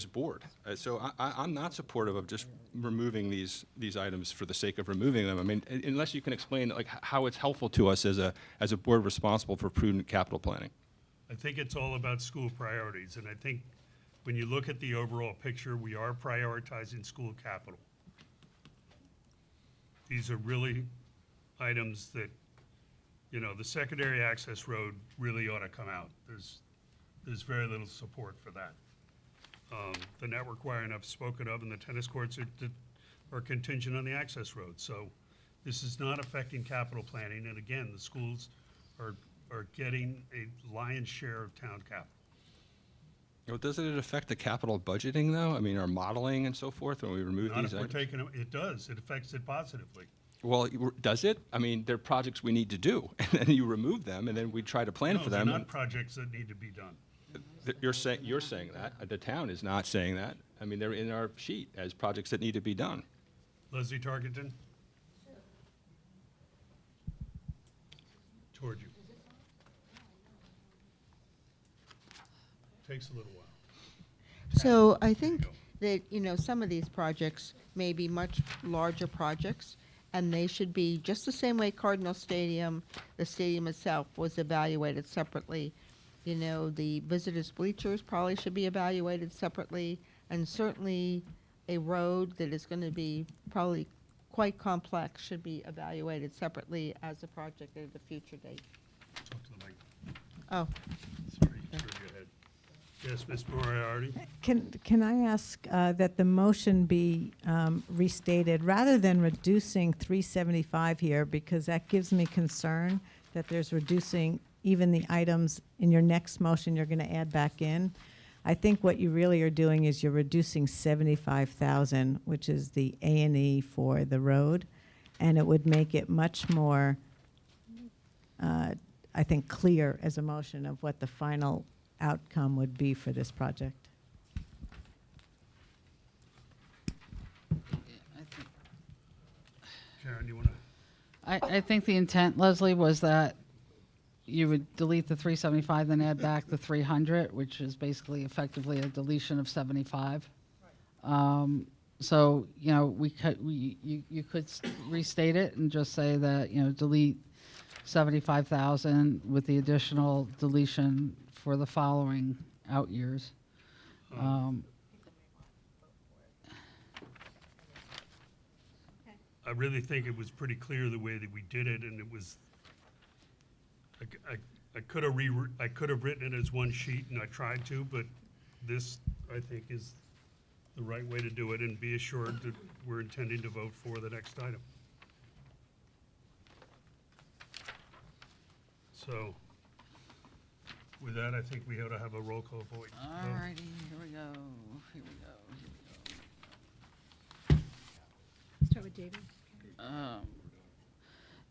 board. So I'm not supportive of just removing these items for the sake of removing them. I mean, unless you can explain like how it's helpful to us as a board responsible for prudent capital planning. I think it's all about school priorities, and I think when you look at the overall picture, we are prioritizing school capital. These are really items that, you know, the secondary access road really ought to come out. There's very little support for that. The network wiring I've spoken of, and the tennis courts are contingent on the access road. So this is not affecting capital planning, and again, the schools are getting a lion's share of town capital. Well, doesn't it affect the capital budgeting, though? I mean, our modeling and so forth, when we remove Not these if we're items? taking, it does, it affects it positively. Well, does it? I mean, they're projects we need to do, and then you remove them, and then we try to plan No, for they're them. not projects that need to be done. You're saying that. The town is not saying that. I mean, they're in our sheet as projects that need to be done. Leslie Tarkenton? Toward you. Takes a little while. So I think that, you know, some of these projects may be much larger projects, and they should be, just the same way Cardinal Stadium, the stadium itself was evaluated separately. You know, the visitors bleachers probably should be evaluated separately, and certainly a road that is going to be probably quite complex should be evaluated separately as a project at a future date. Talk to the mic. Oh, Sorry, threw you ahead. Yes, Ms. Moriarty? Can I ask that the motion be restated, rather than reducing 375 here, because that gives me concern that there's reducing even the items in your next motion you're going to add back in. I think what you really are doing is you're reducing 75,000, which is the A&E for the road, and it would make it much more, I think, clear as a motion of what the final outcome would be for this project. Karen, you want to? I think the intent, Leslie, was that you would delete the 375, then add back the 300, which is basically effectively a deletion of 75. So, you know, you could restate it and just say that, you know, delete 75,000 with the additional deletion for the following out years. I really think it was pretty clear the way that we did it, and it was, I could have written it as one sheet, and I tried to, but this, I think, is the right way to do it, and be assured that we're intending to vote for the next item. So, with that, I think we ought to have a roll call vote. All righty, here we go. Start with David.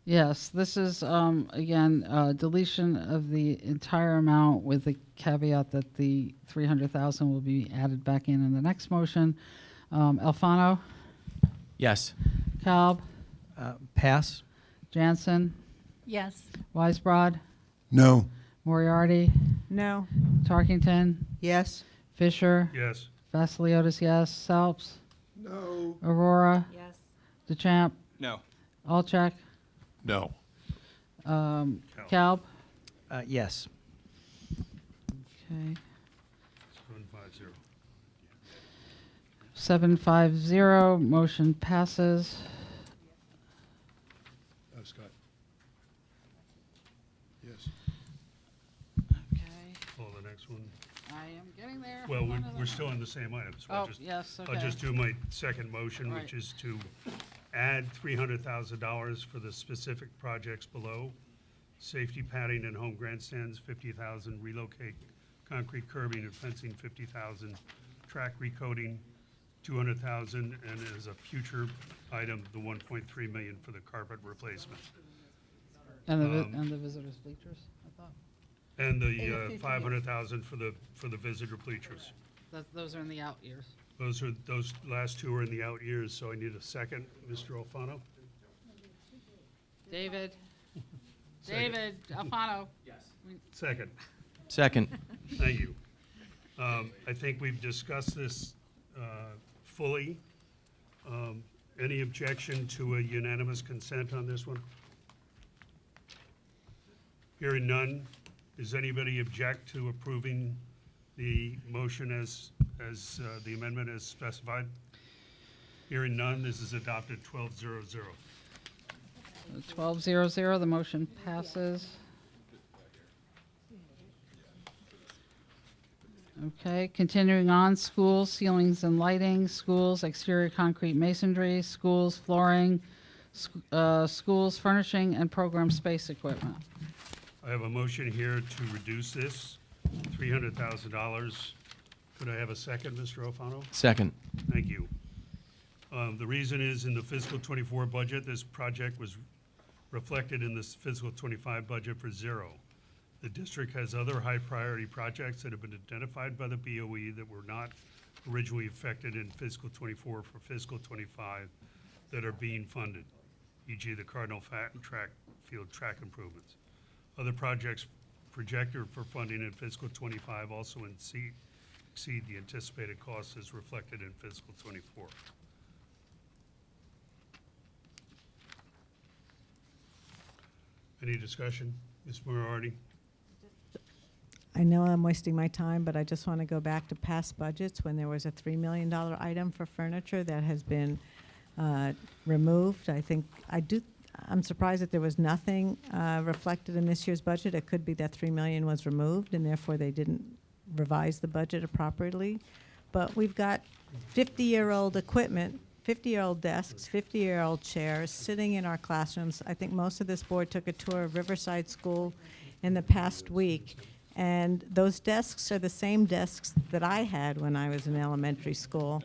Yes, this is, again, deletion of the entire amount with the caveat that the 300,000 will be added back in the next motion. Alfano, Yes. Kalb, Pass? Jansen, Yes. Weisbrod, No. Moriarty, No? Tarkington, yes? Fisher, Yes, Vasiliotis, yes, Salps, No. Aurora, Yes. DeChamp, No. Alcheck, No. Kalb. Yes. Okay. 750. 750, motion passes. Scott? Yes. Okay, Call the next one. I am getting there. Well, Hold on, we're still in the same item, so I'll Oh, just, yes, okay. I'll just do my second motion, which Right. is to add $300,000 for the specific projects below. Safety padding and home grandstands, 50,000, relocate concrete curbing and fencing, 50,000, track recoding, 200,000, and as a future item, the 1.3 million for the carpet replacement. And the visitors bleachers, I thought. And In the the future, yes. 500,000 for the visitor bleachers. Those are in the out years. Those last two are in the out years, so I need a second. Mr. Alfano? David? David Alfano? Second. Second. Thank you. I think we've discussed this fully. Any objection to a unanimous consent on this one? Hearing none, does anybody object to approving the motion as the amendment as specified? Hearing none, this is adopted 12-0-0. 12-0-0, the motion passes. Okay, continuing on, schools, ceilings and lighting, schools, exterior concrete masonry, schools, flooring, schools, furnishing, and program space equipment. I have a motion here to reduce this, $300,000. Could I have a second, Mr. Alfano? Second. Thank you. The reason is in the fiscal '24 budget, this project was reflected in this fiscal '25 budget for zero. The district has other high-priority projects that have been identified by the BOE that were not originally affected in fiscal '24 for fiscal '25 that are being funded, e.g. the Cardinal Field track improvements. Other projects projected for funding in fiscal '25 also exceed the anticipated costs as reflected in fiscal '24. Any discussion? Ms. Moriarty? I know I'm wasting my time, but I just want to go back to past budgets when there was a $3 million item for furniture that has been removed. I'm surprised that there was nothing reflected in this year's budget. It could be that $3 million was removed and therefore they didn't revise the budget appropriately. But we've got 50-year-old equipment, 50-year-old desks, 50-year-old chairs sitting in our classrooms. I think most of this board took a tour of Riverside School in the past week. And those desks are the same desks that I had when I was in elementary school.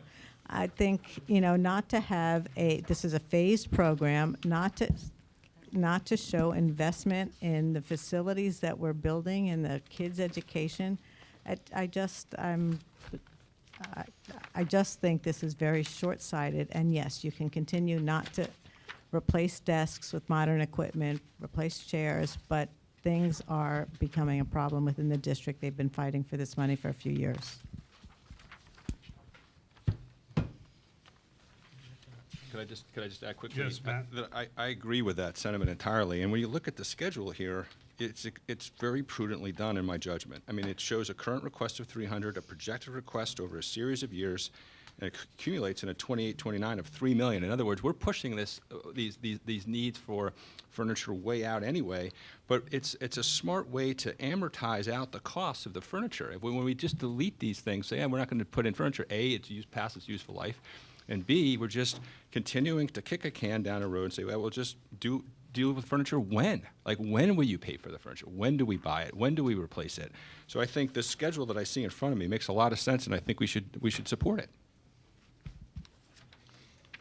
I think, not to have this is a phased program, not to show investment in the facilities that we're building and the kids' education. I just think this is very short-sighted. And yes, you can continue not to replace desks with modern equipment, replace chairs, but things are becoming a problem within the district. They've been fighting for this money for a few years. Could I just add quickly? Yes, Matt. I agree with that sentiment entirely. And when you look at the schedule here, it's very prudently done in my judgment. I mean, it shows a current request of 300, a projected request over a series of years, and it accumulates in a 28-29 of $3 million. In other words, we're pushing these needs for furniture way out anyway, but it's a smart way to amortize out the costs of the furniture. When we just delete these things, say, we're not going to put in furniture, A, it's past its useful life, and B, we're just continuing to kick a can down the road and say, well, we'll just deal with furniture when? Like, when will you pay for the furniture? When do we buy it? When do we replace it? So I think the schedule that I see in front of me makes a lot of sense, and I think we should support it.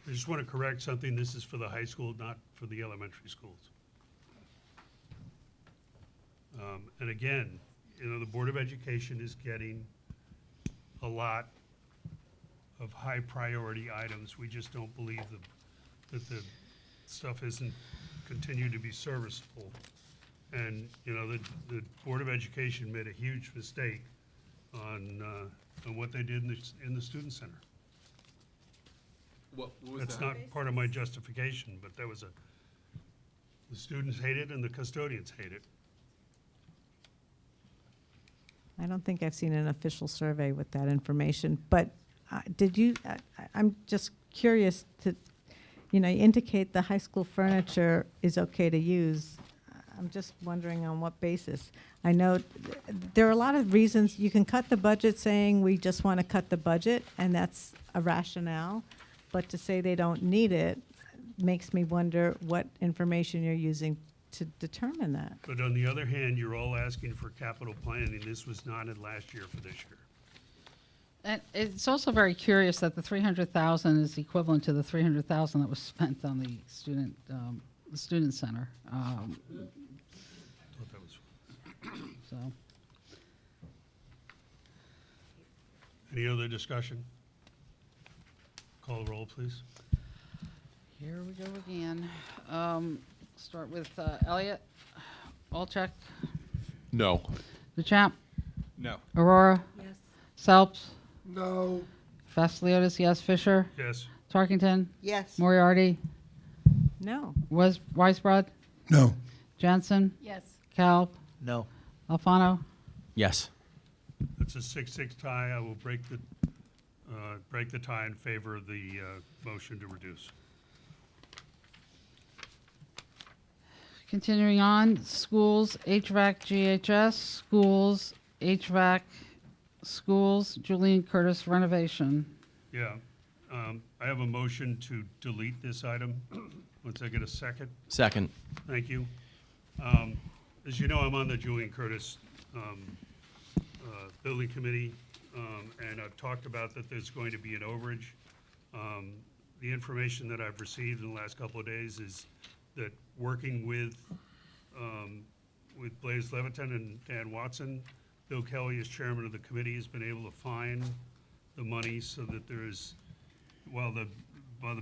I just want to correct something. This is for the high school, not for the elementary schools. And again, the Board of Education is getting a lot of high priority items. We just don't believe that the stuff isn't continued to be serviceable. And, the Board of Education made a huge mistake on what they did in the Student Center. What was That's that? not part of my justification, but that was the students hate it and the custodians hate it. I don't think I've seen an official survey with that information, but did you, I'm just curious to, you indicate the high school furniture is okay to use. I'm just wondering on what basis. I know there are a lot of reasons. You can cut the budget saying we just want to cut the budget, and that's a rationale. But to say they don't need it makes me wonder what information you're using to determine that. But on the other hand, you're all asking for capital planning. This was not in last year for this year. And it's also very curious that the 300,000 is equivalent to the 300,000 that was spent on the student center. Thought that was. So, Any other discussion? Call the roll, please. here we go again. Start with Elliot, Olczek, No. DeChamp, No. Aurora, Yes. Selps, No. Vasiliotis, yes, Fisher, Yes. Tarkington, Yes. Moriarty, No. Weisbrod, No. Jensen, Yes. Cal, No. Alfano. Yes. It's a 6-6 tie. I will break the tie in favor of the motion to reduce. Continuing on, schools, HVAC, GHS, schools, HVAC, schools, Julian Curtis renovation. Yeah. I have a motion to delete this item. Once I get a second. Second. Thank you. As you know, I'm on the Julian Curtis Building Committee, and I've talked about that there's going to be an overage. The information that I've received in the last couple of days is that working with Blaise Leviton and Dan Watson, Bill Kelly, as chairman of the committee, has been able to find the money so that there is, while the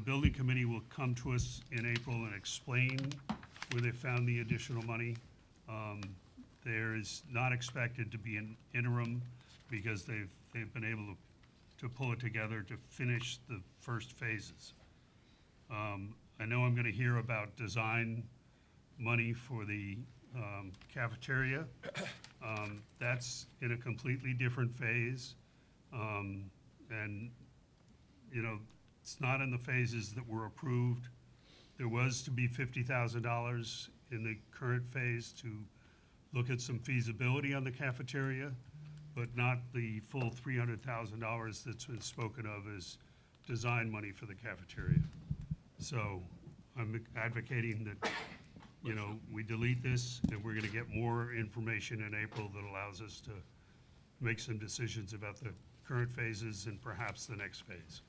building committee will come to us in April and explain where they found the additional money, there is not expected to be an interim because they've been able to pull it together to finish the first phases. I know I'm going to hear about design money for the cafeteria. That's in a completely different phase. And, you know, it's not in the phases that were approved. There was to be $50,000 in the current phase to look at some feasibility on the cafeteria, but not the full $300,000 that's been spoken of as design money for the cafeteria. So I'm advocating that, you know, we delete this and we're gonna get more information in April that allows us to make some decisions about the current phases and perhaps the next phase.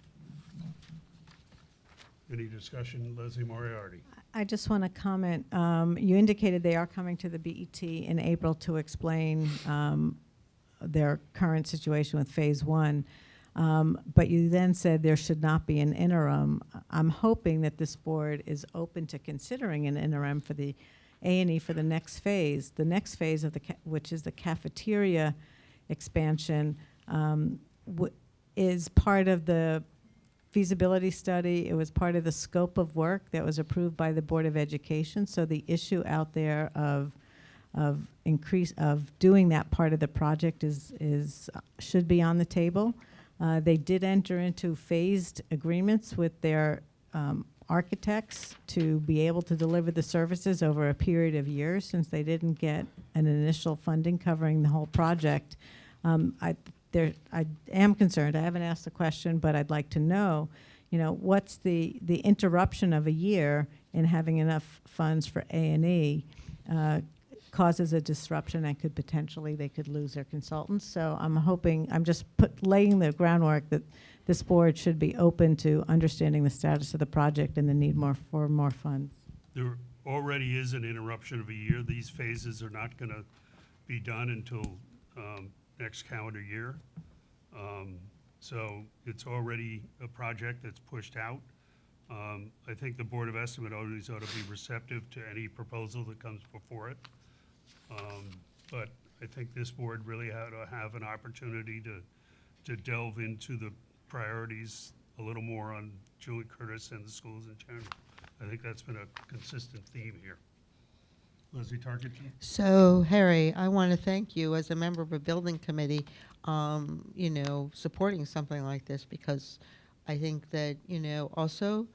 Any discussion? Leslie Moriarty. I just want to comment, you indicated they are coming to the BET in April to explain their current situation with Phase 1. But you then said there should not be an interim. I'm hoping that this board is open to considering an interim for the A&E for the next phase. The next phase of which is the cafeteria expansion, is part of the feasibility study. It was part of the scope of work that was approved by the Board of Education. So the issue out there of doing that part of the project should be on the table. They did enter into phased agreements with their architects to be able to deliver the services over a period of years since they didn't get an initial funding covering the whole project. I am concerned. I haven't asked the question, but I'd like to know, you know, what's the interruption of a year in having enough funds for A&E causes a disruption and they could lose their consultants. So I'm just laying the groundwork that this board should be open to understanding the status of the project and the need for more funds. There already is an interruption of a year. These phases are not going to be done until next calendar year. So it's already a project that's pushed out. I think the Board of Estimate always ought to be receptive to any proposal that comes before it. But I think this board really ought to have an opportunity to delve into the priorities a little more on Julian Curtis and the schools in general. I think that's been a consistent theme here. Leslie Tarkington? So, Harry, I want to thank you as a member of a building committee, you know, supporting something like this, because I think that, you know, also,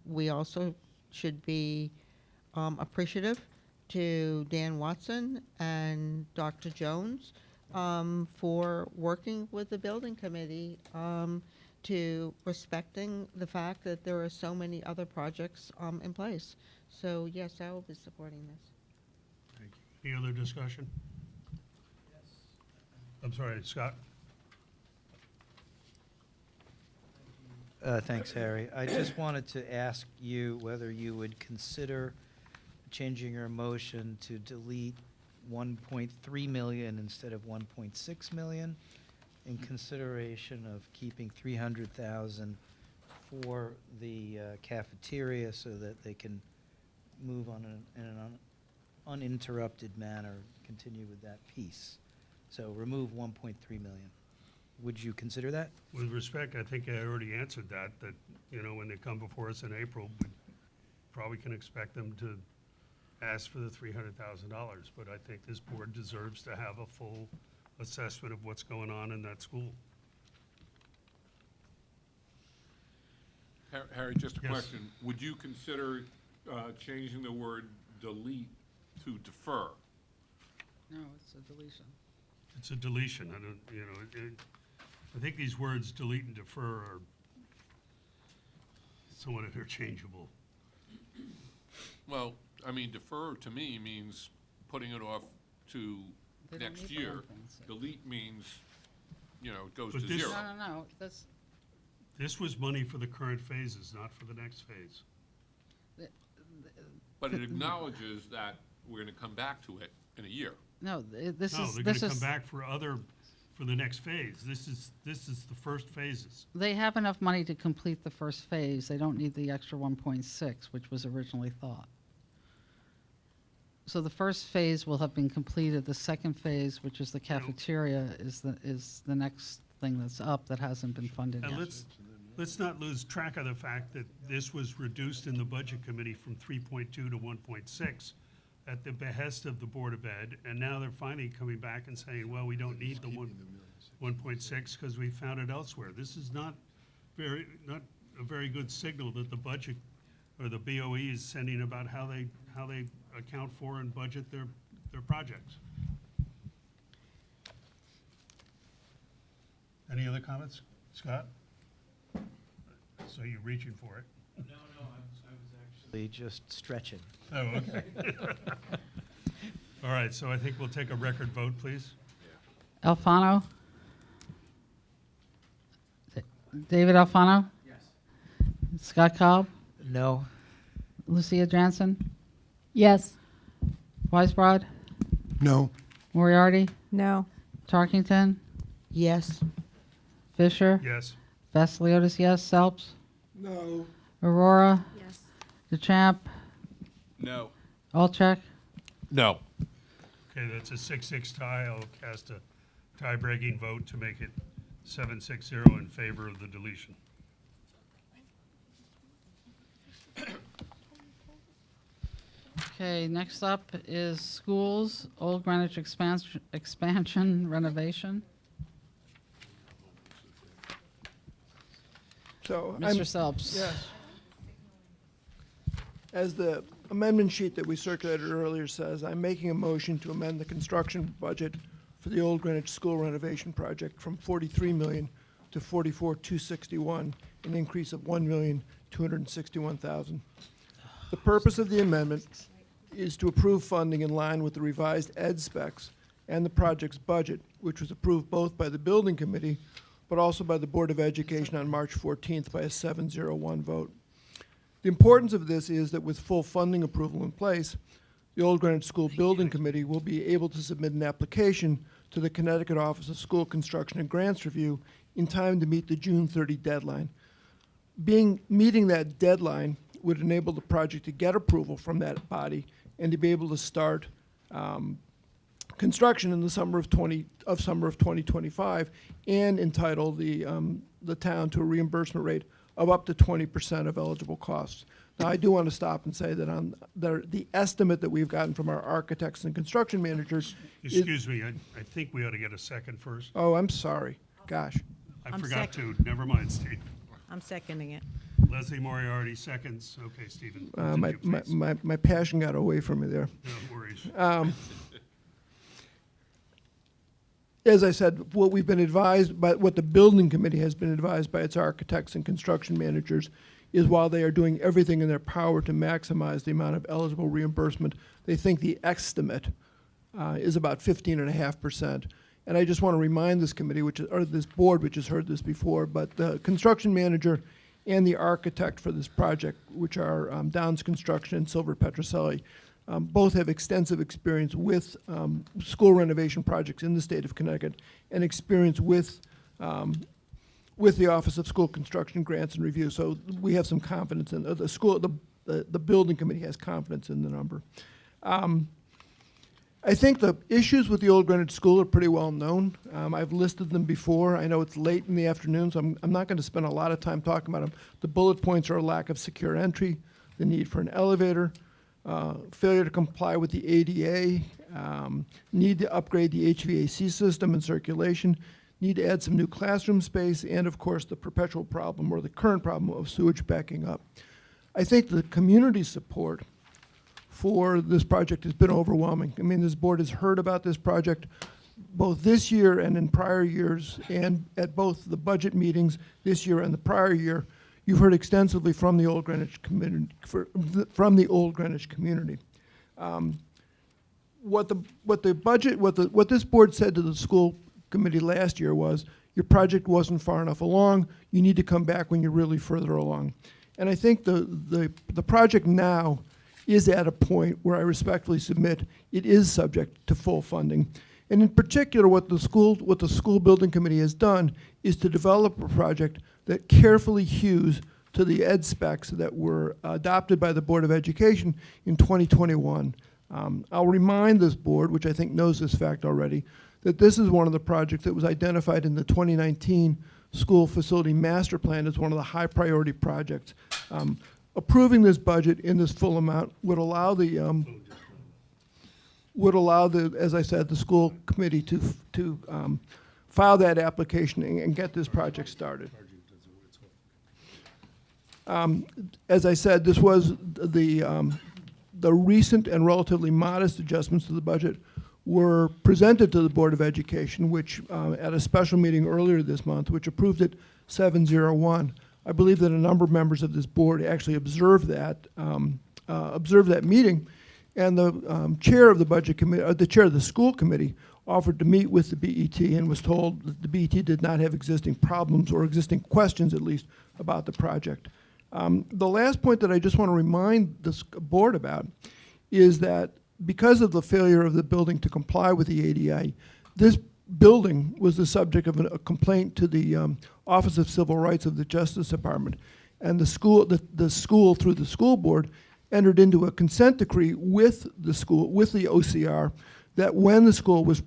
we also should be appreciative to Dan Watson and Dr. Jones for working with the building committee to respecting the fact that there are so many other projects in place. So yes, I will be supporting this. Thank you. Any other discussion? Yes. I'm sorry, Scott? Thanks, Harry. I just wanted to ask you whether you would consider changing your motion to delete 1.3 million instead of 1.6 million in consideration of keeping 300,000 for the cafeteria so that they can move on in an uninterrupted manner, continue with that piece. So remove 1.3 million. Would you consider that? With respect, I think I already answered that, you know, when they come before us in April, we probably can expect them to ask for the $300,000. But I think this board deserves to have a full assessment of what's going on in that school. Harry, just a Yes. question. Would you consider changing the word delete to defer? No, it's a deletion. It's a deletion. I don't, you know, I think these words delete and defer are somewhat interchangeable. Well, I mean, defer to me means putting it off to They don't next need the year. 1.6. Delete means, you know, it goes But to this- zero. No, that's, This was money for the current phases, not for the next phase. But it acknowledges that we're gonna come back to it in a year. no, this No, is, they're this gonna come is, back for the next phase. This is the first phases. they have enough money to complete the first phase. They don't need the extra 1.6, which was originally thought. So the first phase will have been completed. The second phase, which is the cafeteria, is the next thing that's up that hasn't been funded And yet. let's not lose track of the fact that this was reduced in the Budget Committee from 3.2 to 1.6 at the behest of the Board of Ed, and now they're finally coming back and saying, well, we don't need the 1.6 because we found it elsewhere. This is not a very good signal that the budget, or the BOE is sending about how they account for and budget their projects. Any other comments? Scott? So you're reaching for it? No, I was actually just stretching. Oh, okay. All right, so I think we'll take a record vote, please. Alfano? David Alfano? Yes. Scott Cobb? No. Lucia Jansen? Yes. Weisbrod? No. Moriarty? No. Tarkington? Yes. Fisher? Yes. Vasiliotis, yes. Selps? No. Aurora? Yes. DeChamp? No. Alcheck? No. Okay, that's a 6-6 tie. I'll cast a tie-breaking vote to make it 7-6-0 in favor of the deletion. Okay, next up is schools, Old Greenwich expansion renovation. So Mr. I'm, Selps? yes. As the amendment sheet that we circulated earlier says, I'm making a motion to amend the construction budget for the Old Greenwich School renovation project from 43 million to 44,261, an increase of 1,261,000. The purpose of the amendment is to approve funding in line with the revised ed specs and the project's budget, which was approved both by the building committee but also by the Board of Education on March 14th by a 7-0-1 vote. The importance of this is that with full funding approval in place, the Old Greenwich School Building Committee will be able to submit an application to the Connecticut Office of School Construction and Grants Review in time to meet the June 30 deadline. Meeting that deadline would enable the project to get approval from that body and to be able to start construction in the summer of 2025 and entitle the town to a reimbursement rate of up to 20% of eligible costs. Now, I do want to stop and say that on the estimate that we've gotten from our architects and construction managers is, Excuse me, I think we ought to get a second first. oh, I'm sorry, gosh. I I'm forgot second. to. Never mind, Steve. I'm seconding it. Leslie Moriarty seconds. Okay, Stephen. My continue, please. my passion got away from me there. No worries. As I said, what we've been advised by, what the building committee has been advised by its architects and construction managers is while they are doing everything in their power to maximize the amount of eligible reimbursement, they think the estimate is about 15.5%. And I just want to remind this committee, or this board, which has heard this before, but the construction manager and the architect for this project, which are Downs Construction and Silver Petroselli, both have extensive experience with school renovation projects in the state of Connecticut and experience with the Office of School Construction Grants and Review. So we have some confidence in the the building committee has confidence in the number. I think the issues with the Old Greenwich School are pretty well known. I've listed them before. I know it's late in the afternoon, so I'm not going to spend a lot of time talking about them. The bullet points are a lack of secure entry, the need for an elevator, failure to comply with the ADA, need to upgrade the HVAC system and circulation, need to add some new classroom space, and of course the perpetual problem or the current problem of sewage backing up. I think the community support for this project has been overwhelming. I mean, this board has heard about this project both this year and in prior years, and at both the budget meetings this year and the prior year, you've heard extensively from the Old Greenwich community. What this board said to the school committee last year was, your project wasn't far enough along. You need to come back when you're really further along. And I think the project now is at a point where I respectfully submit it is subject to full funding. And in particular, what the school building committee has done is to develop a project that carefully hews to the ed specs that were adopted by the Board of Education in 2021. I'll remind this board, which I think knows this fact already, that this is one of the projects that was identified in the 2019 School Facility Master Plan as one of the high priority projects. Approving this budget in this full amount would allow as I said, the school committee to file that application and get this project started. As I said, this was the recent and relatively modest adjustments to the budget were presented to the Board of Education, which at a special meeting earlier this month, which approved it 701. I believe that a number of members of this board actually observed that meeting, and the chair of the budget committee, the chair of the school committee, offered to meet with the BET and was told that the BET did not have existing problems or existing questions, at least, about the project. The last point that I just want to remind this board about is that because of the failure of the building to comply with the ADA, this building was the subject of a complaint to the Office of Civil Rights of the Justice Department. And the school through the school board entered into a consent decree with the school, with the OCR, that when the school was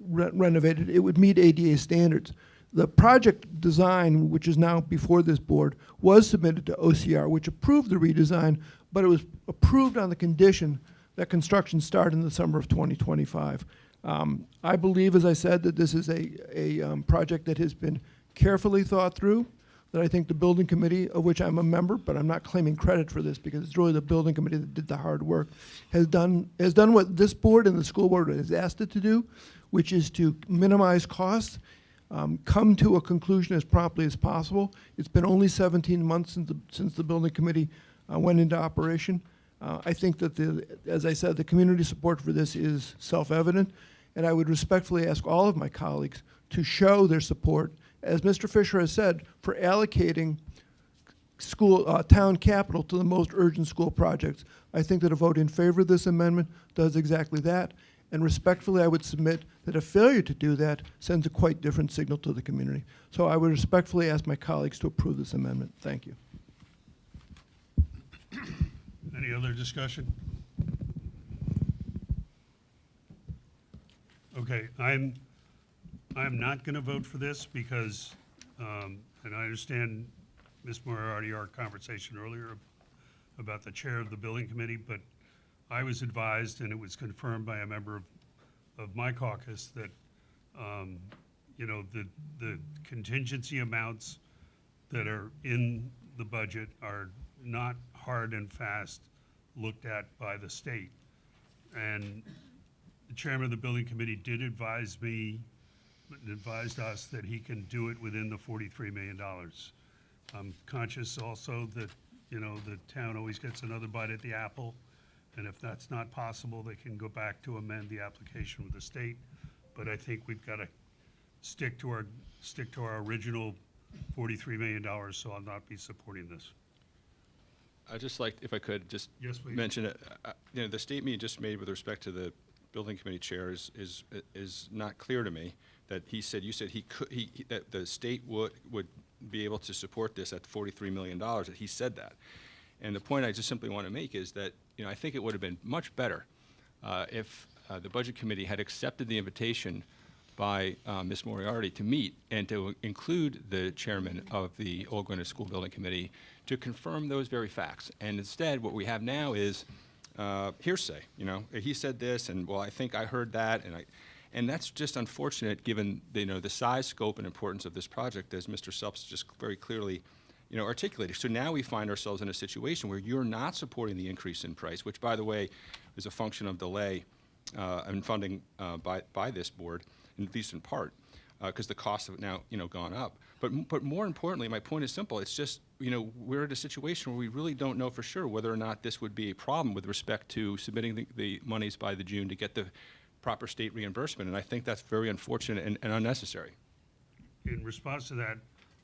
renovated, it would meet ADA standards. The project design, which is now before this board, was submitted to OCR, which approved the redesign, but it was approved on the condition that construction start in the summer of 2025. I believe, as I said, that this is a project that has been carefully thought through, that I think the building committee, of which I'm a member, but I'm not claiming credit for this because it's really the building committee that did the hard work, has done what this board and the school board has asked it to do, which is to minimize costs, come to a conclusion as promptly as possible. It's been only 17 months since the building committee went into operation. I think that, as I said, the community support for this is self-evident, and I would respectfully ask all of my colleagues to show their support, as Mr. Fisher has said, for allocating town capital to the most urgent school projects. I think that a vote in favor of this amendment does exactly that, and respectfully I would submit that a failure to do that sends a quite different signal to the community. So I would respectfully ask my colleagues to approve this amendment. Thank you. Any other discussion? Okay, I'm not going to vote for this because, and I understand, Ms. Moriarty, our conversation earlier about the chair of the building committee, but I was advised, and it was confirmed by a member of my caucus, that, you know, the contingency amounts that are in the budget are not hard and fast looked at by the state. And the chairman of the building committee did advise me, advised us that he can do it within the $43 million. I'm conscious also that, you know, the town always gets another bite at the apple, and if that's not possible, they can go back to amend the application with the state. But I think we've got to stick to our original $43 million, so I'll not be supporting this. I'd just like, if I could, just Yes, please. mention it. You know, the statement you just made with respect to the building committee chair is not clear to me. That you said that the state would be able to support this at $43 million. That he said that, And the point I just simply want to make is that, you know, I think it would have been much better if the Budget Committee had accepted the invitation by Ms. Moriarty to meet and to include the chairman of the Old Greenwich School Building Committee to confirm those very facts. And instead, what we have now is hearsay. You know, he said this, and well, I think I heard that, and that's just unfortunate given the, you know, the size, scope, and importance of this project, as Mr. Selps just very clearly, you know, articulated. So now we find ourselves in a situation where you're not supporting the increase in price, which, by the way, is a function of delay in funding by this board, at least in part, because the costs have now, you know, gone up. But more importantly, my point is simple. It's just, you know, we're at a situation where we really don't know for sure whether or not this would be a problem with respect to submitting the monies by the June to get the proper state reimbursement. And I think that's very unfortunate and unnecessary. In response to that,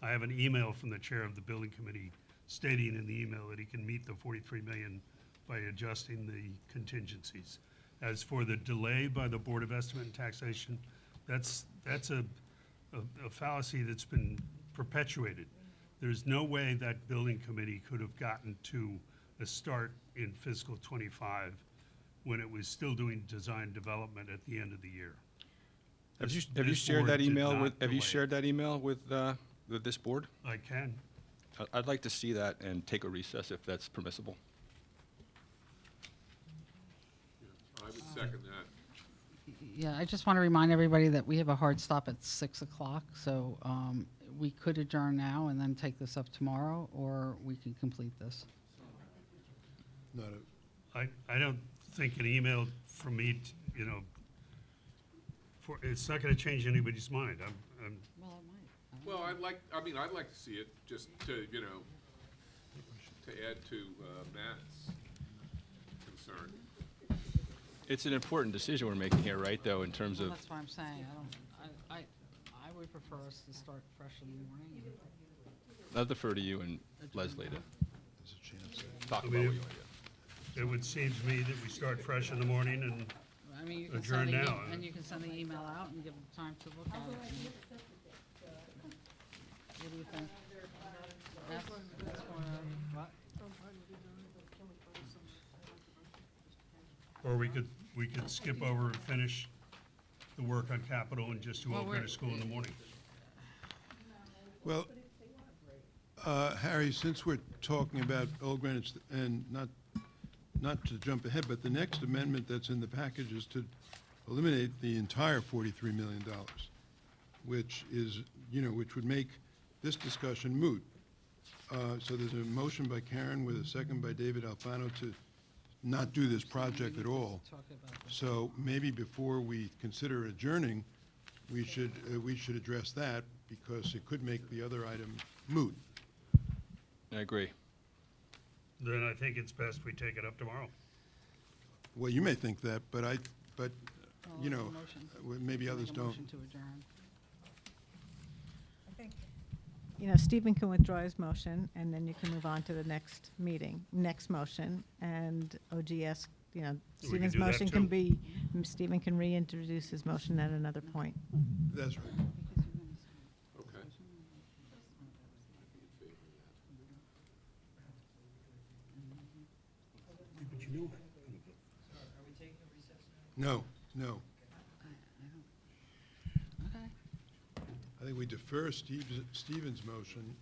I have an email from the chair of the building committee stating in the email that he can meet the 43 million by adjusting the contingencies. As for the delay by the Board of Estimate and Taxation, that's a fallacy that's been perpetuated. There's no way that building committee could have gotten to a start in fiscal '25 when it was still doing design development at the end of the year. Have you This shared board that did email not with? Have you delay it. shared that email with this board? I can. I'd like to see that and take a recess if that's permissible. I would second that. Yeah, I just want to remind everybody that we have a hard stop at 6 o'clock, so we could adjourn now and then take this up tomorrow, or we can complete this. Not a, I don't think an email from me, you know, it's not going to change anybody's mind. I'm Well, it might. Well, I'd like to see it, just to, you know, to add to Matt's concern. It's an important decision we're making here, right, though, in terms Well, of, that's what I'm saying. I would prefer us to start fresh in the morning. I'll defer to you and Leslie to there's a chance. talk I about mean, what you want to do. It would seem to me that we start fresh in the morning and I mean, you can Adjourn send the, now. and you can send the email out and give them time to look at it. What do you think? That's what? or we could skip over and finish the work on capital and just do Well, Old we're- Greenwich School in the morning. Well, Harry, since we're talking about Old Greenwich, and not to jump ahead, but the next amendment that's in the package is to eliminate the entire $43 million, which is, you know, which would make this discussion moot. So there's a motion by Karen with a second by David Alfano to not do this project at all. Talk about this. So maybe before we consider adjourning, we should address that, because it could make the other item moot. I agree. Then I think it's best we take it up tomorrow. Well, you may think that, but Well, you it's a know, motion. maybe Make others a don't. motion to adjourn. You know, Stephen can withdraw his motion, and then you can move on to the next meeting, next motion, and OGS, you know, We can Stephen's do that motion can too. be, Stephen can reintroduce his motion at another point. That's right. Okay. But you know, No, no. Okay. I think we defer Stephen's motion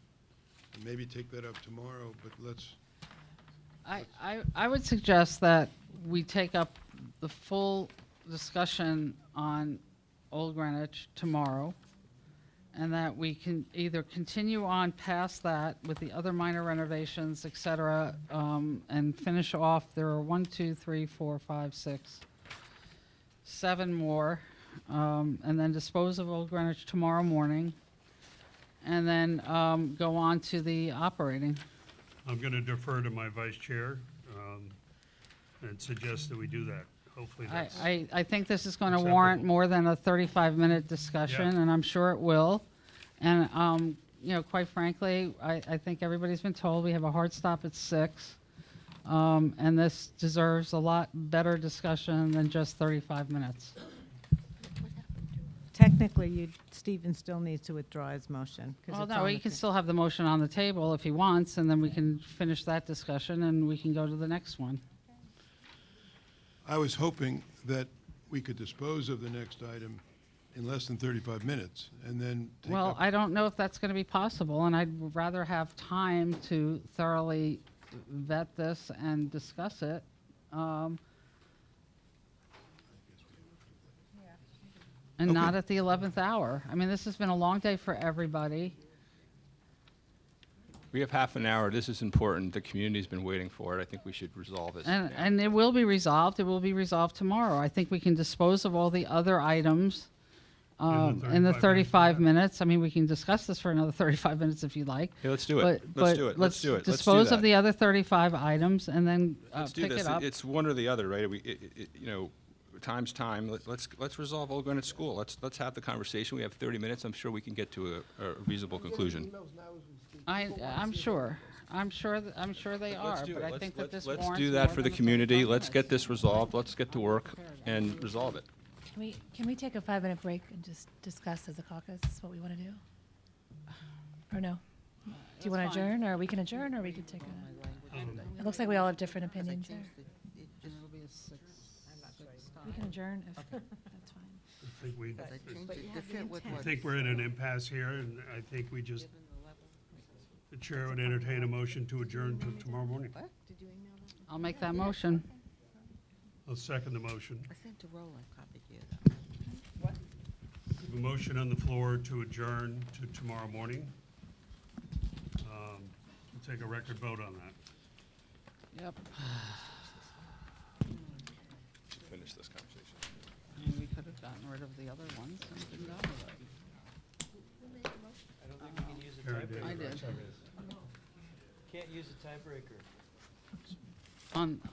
and maybe take that up tomorrow, but let's, I would suggest that we take up the full discussion on Old Greenwich tomorrow, and that we can either continue on past that with the other minor renovations, et cetera, and finish off, there are 1, 2, 3, 4, 5, 6, 7 more, and then dispose of Old Greenwich tomorrow morning, and then go on to the operating. I'm going to defer to my vice chair and suggest that we do that. Hopefully that's. I think this is going to acceptable. warrant more than a 35-minute discussion, Yeah. and I'm sure it will. And, you know, quite frankly, I think everybody's been told we have a hard stop at 6. And this deserves a lot better discussion than just 35 minutes. technically, Stephen still needs to withdraw his motion. 'cause Well, it's no, on he the can ta- still have the motion on the table if he wants, and then we can finish that discussion, and we can go to the next one. I was hoping that we could dispose of the next item in less than 35 minutes, and then take Well, up. I don't know if that's going to be possible, and I'd rather have time to thoroughly vet this and discuss it. And not Okay. at the 11th hour. I mean, this has been a long day for everybody. We have half an hour. This is important. The community's been waiting for it. I think we should resolve this. And it will be resolved. It will be resolved tomorrow. I think we can dispose of all the other items in the 35 minutes. I mean, we can discuss this for another 35 minutes if you like. Yeah, let's do it. But- Let's but do it. Let's let's do it. Let's do dispose of that. the other 35 items and then Let's do pick this. it up. It's one or the other, right? You know, time's time. Let's resolve Old Greenwich School. Let's have the conversation. We have 30 minutes. I'm sure we can get to a reasonable conclusion. I'm sure. I'm sure they Let's are, do but it. I think that this Let's warrants do that more for the than community. 35 Let's get minutes. this resolved. Let's get to work and resolve it. Can we take a 5-minute break and just discuss as a caucus what we want to do? Or no? Do you want to That's fine. adjourn, or we can adjourn, or we can take a, it looks like we all have different opinions there. We can adjourn if, that's fine. I think we, But to fit with I what- think we're in an impasse here, and I think we just, the chair would entertain a motion to adjourn to tomorrow morning. I'll make that motion. I'll second the motion. I sent to Roland, copied you. We have a motion on the floor to adjourn to tomorrow morning. We'll take a record vote on that. Yep. Finish this conversation. And we could have gotten rid of the other ones and been done with it. I don't think we can use a Karen did. tiebreaker. I did. Can't use a tiebreaker.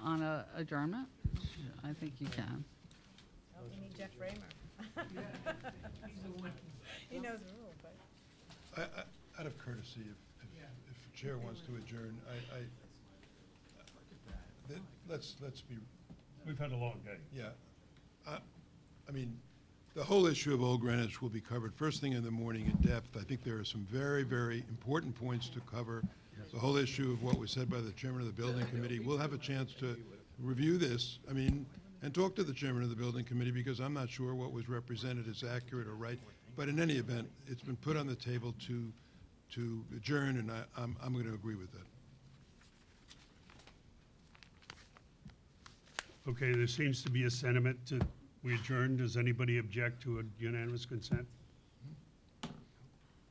On a adjournment? I think you can. We need Jeff Raymer. He knows the rule, but. Out of courtesy, if the chair wants to adjourn, let's be, We've had a long day. yeah. I mean, the whole issue of Old Greenwich will be covered first thing in the morning in depth. I think there are some very, very important points to cover. The whole issue of what was said by the chairman of the building committee. We'll have a chance to review this, and talk to the chairman of the building committee, because I'm not sure what was represented is accurate or right. But in any event, it's been put on the table to adjourn, and I'm going to agree with that. Okay, there seems to be a sentiment to, we adjourn. Does anybody object to a unanimous consent?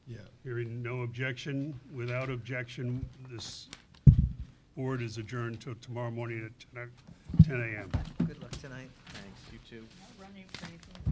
Yeah. Hearing no objection, without objection, this board is adjourned till tomorrow morning at 10 a.m. Good luck tonight. Thanks, you too. Running for anything.